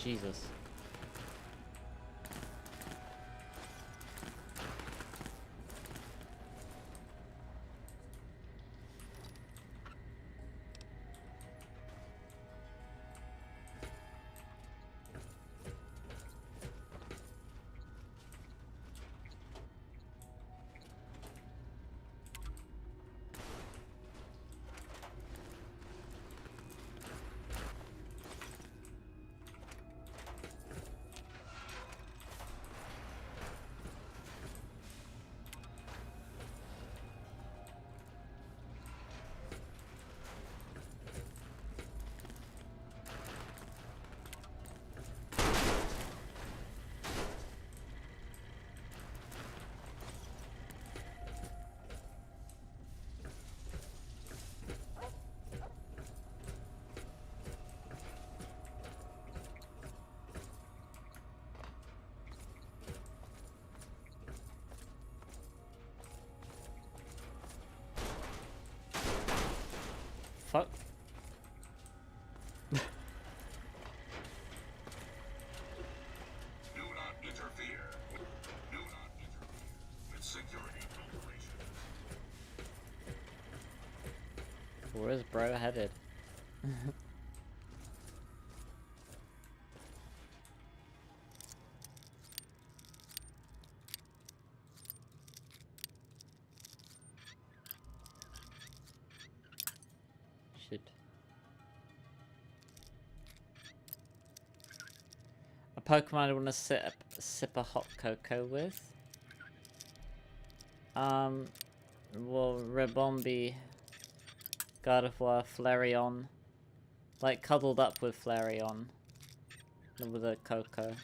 Jesus. Where is bro headed? Shit. A Pokemon I want to sip a hot cocoa with? Well, Rebombi, Gardevoir, Flareon. Like, cuddled up with Flareon. With a cocoa.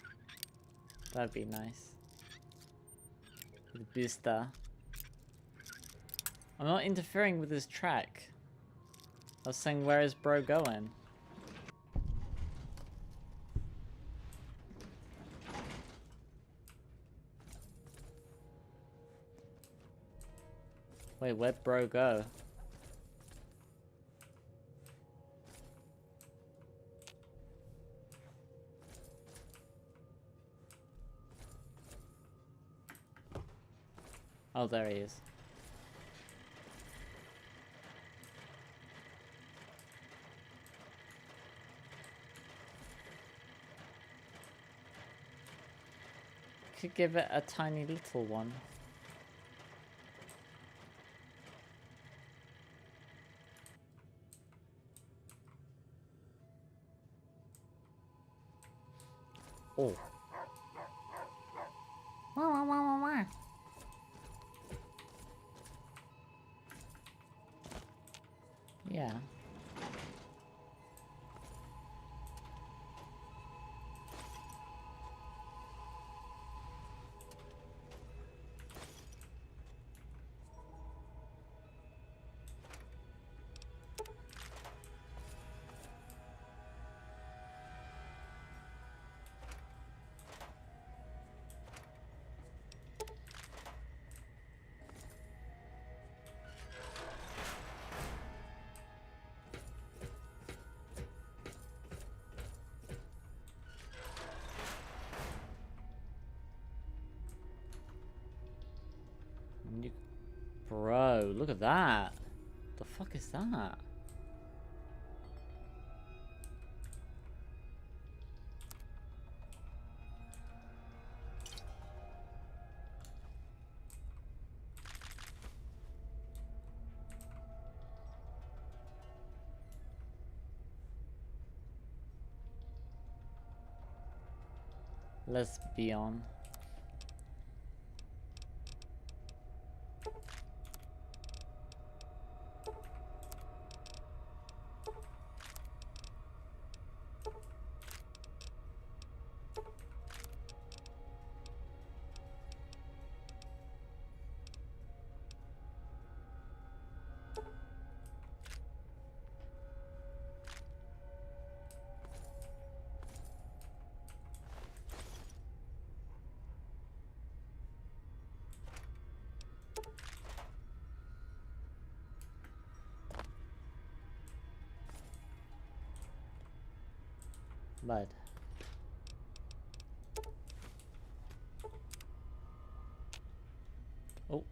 That'd be nice. With Booster. I'm not interfering with his track. I was saying, where is bro going? Wait, where'd bro go? Oh, there he is. Could give it a tiny little one. Oh. Wah, wah, wah, wah, wah. Yeah. Bro, look at that. The fuck is that? Let's be on. Bud. Oh.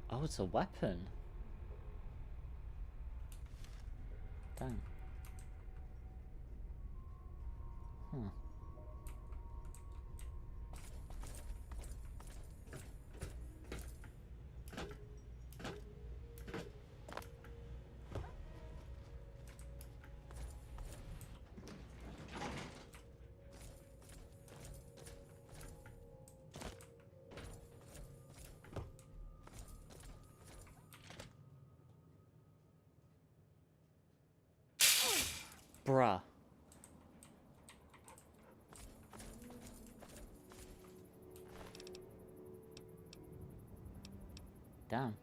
Oh, it's a weapon. Dang. Huh. Bruh. Damn.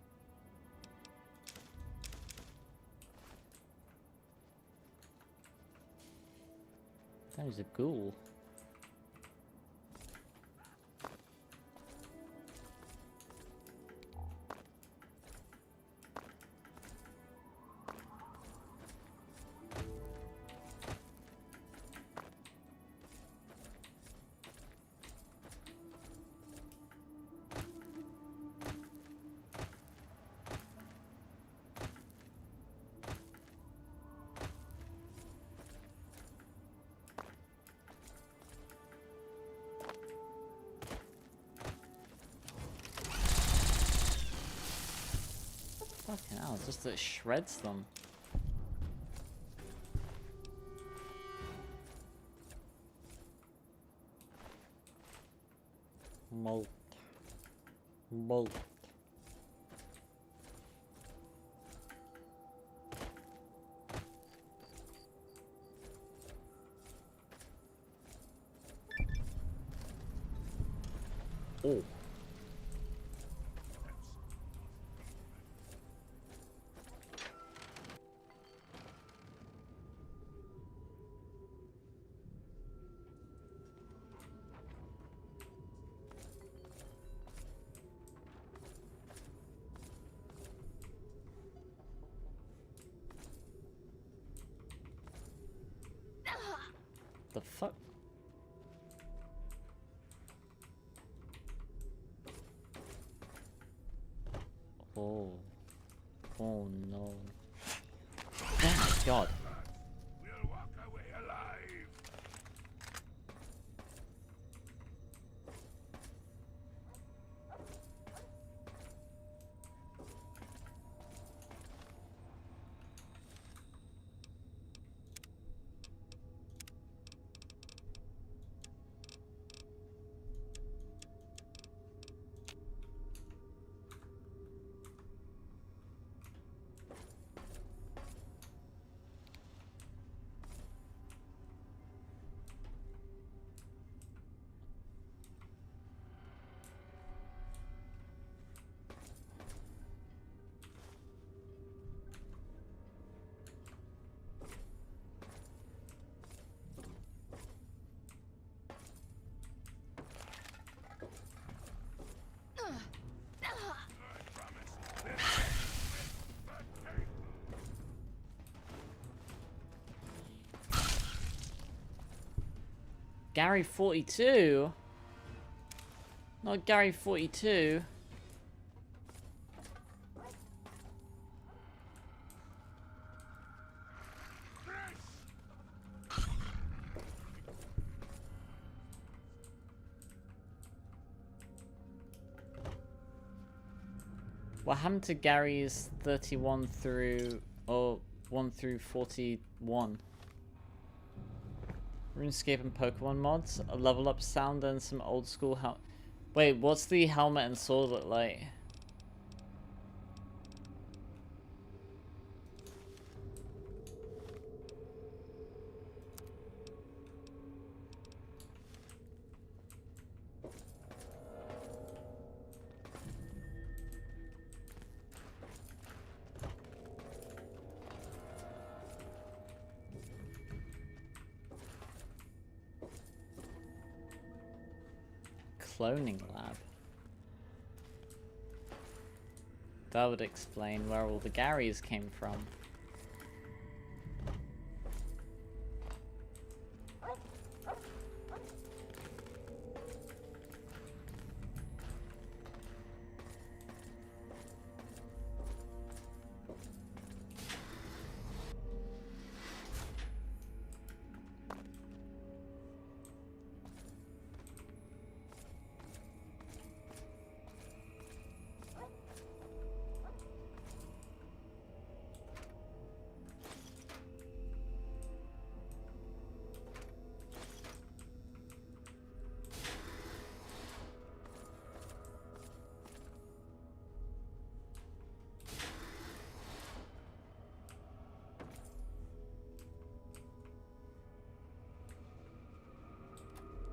That was a ghoul. Oh, just that it shreds them. Molt. Molt. Oh. The fuck? Oh. Oh no. Oh my god. We'll walk away alive. Gary 42? Not Gary 42. What happened to Gary's 31 through, or 1 through 41? RuneScape and Pokemon mods, a level up sound and some old school Wait, what's the helmet and sword look like? Cloning lab. That would explain where all the Garys came from.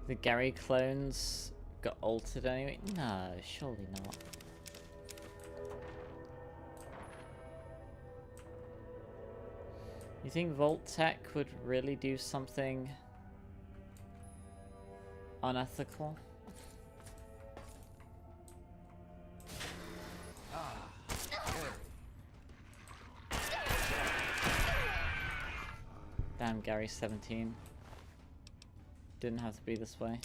The Gary clones got altered anyway? No, surely not. You think Vault Tech would really do something unethical? Damn, Gary 17. Didn't have to be this way.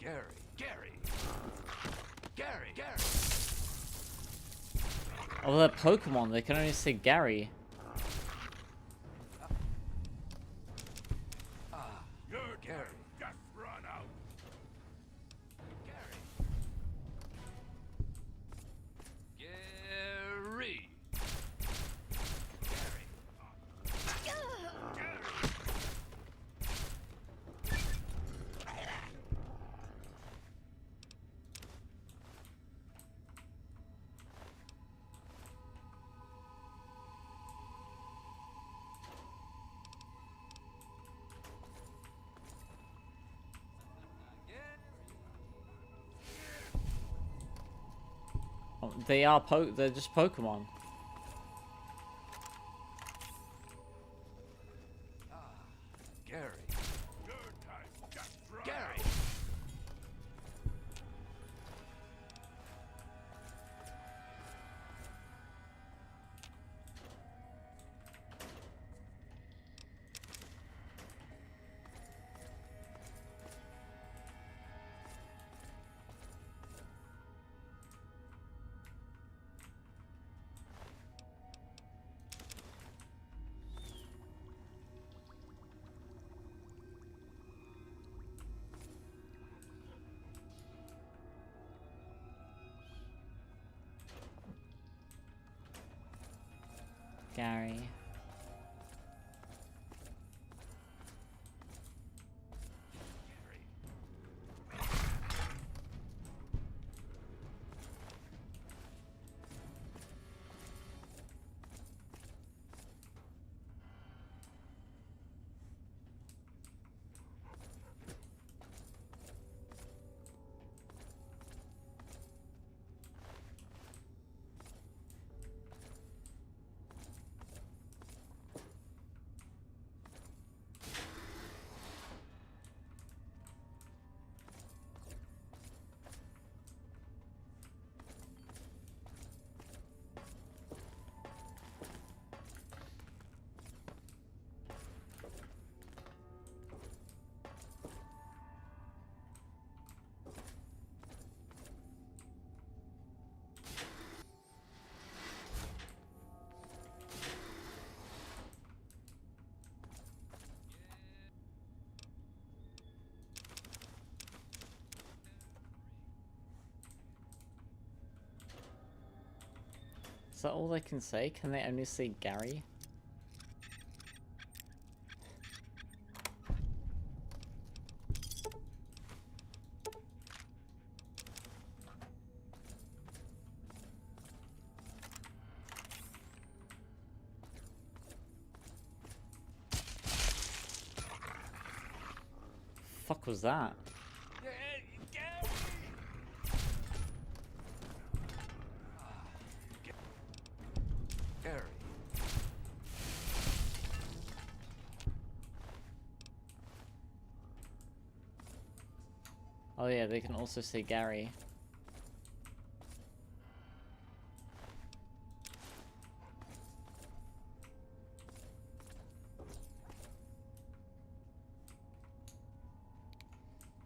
Gary. Oh, they're Pokemon. They can only say Gary. You're Gary. Just run out. Gary. Oh, they're just Pokemon. Gary. Your time just run Gary. Gary. Is that all they can say? Can they only say Gary? Fuck was that? Oh yeah, they can also say Gary.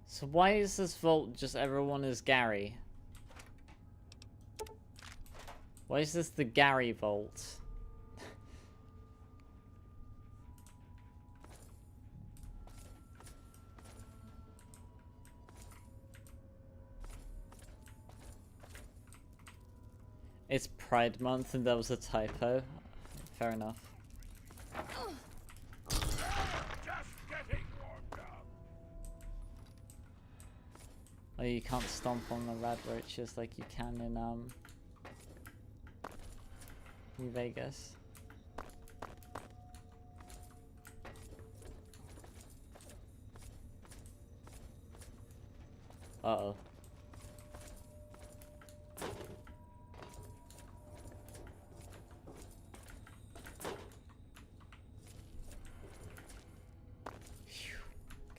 So why is this vault just everyone is Gary? Why is this the Gary vault? It's Pride Month and that was a typo. Fair enough. Just getting warmed up. Oh, you can't stomp on the rad roaches like you can in New Vegas. Uh-oh.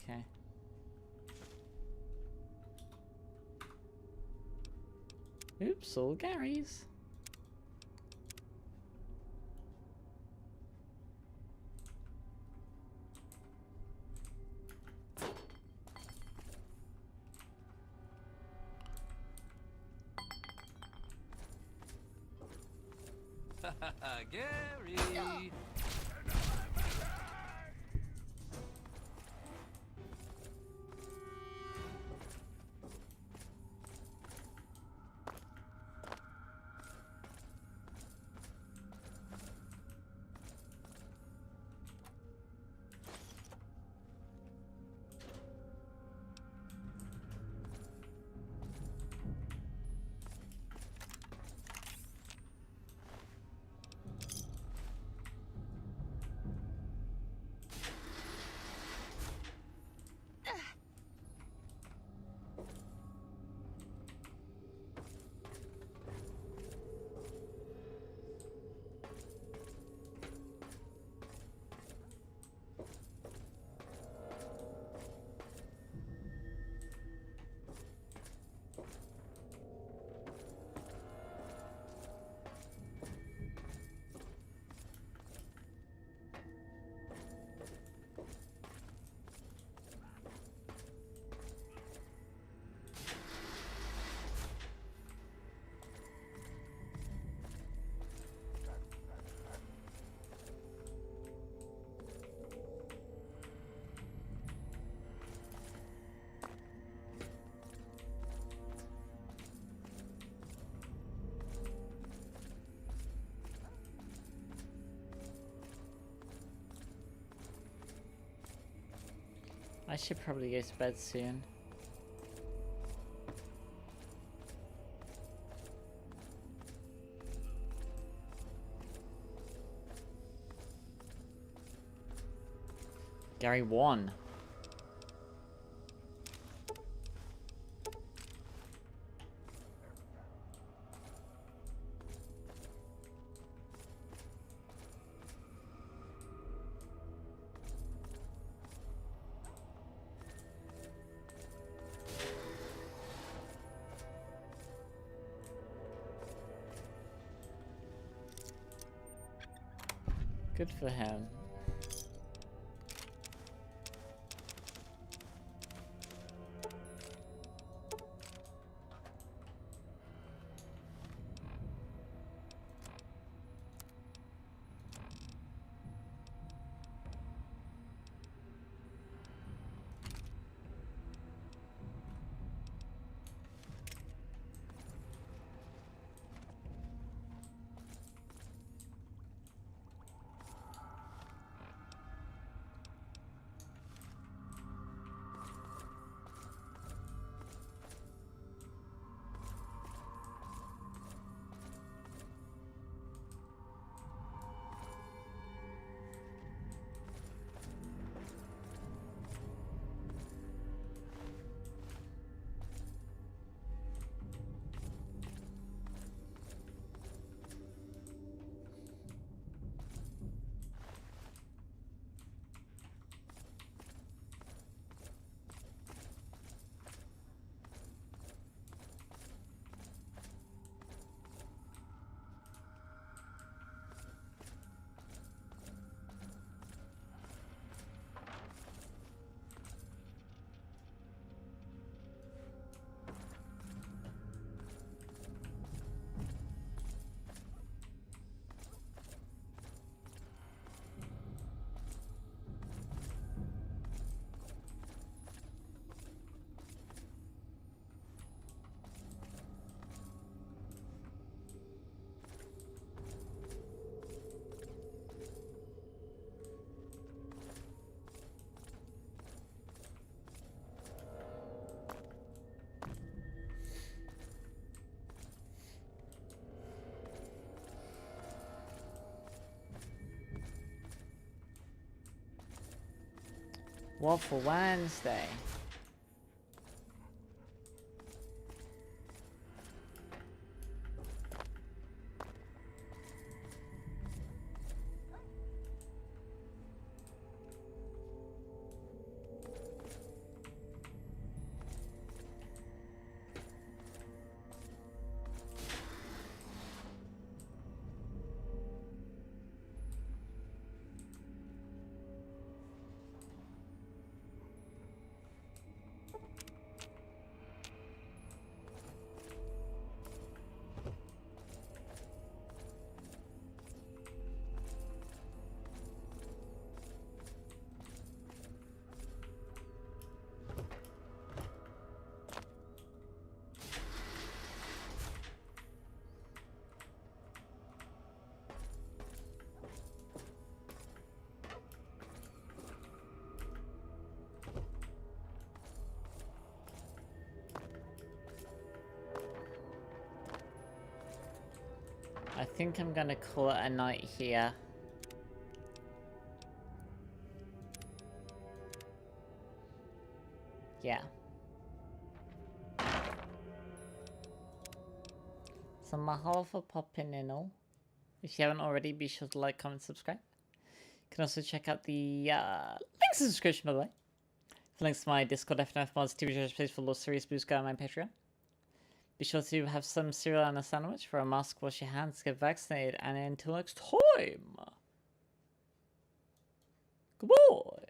Okay. Oops, all Garys. Gary! I should probably go to bed soon. Gary won. Good for him. Waffle Wednesday. think I'm gonna call it a night here. Yeah. So mahalo for popping in all. If you haven't already, be sure to like, comment, subscribe. You can also check out the links in the description, by the way. For links to my Discord, FNF mods, TV shows, place for Lord Serious Boost Guy on my Patreon. Be sure to have some cereal and a sandwich, for a mask, wash your hands, get vaccinated, and until next time. Goodbye.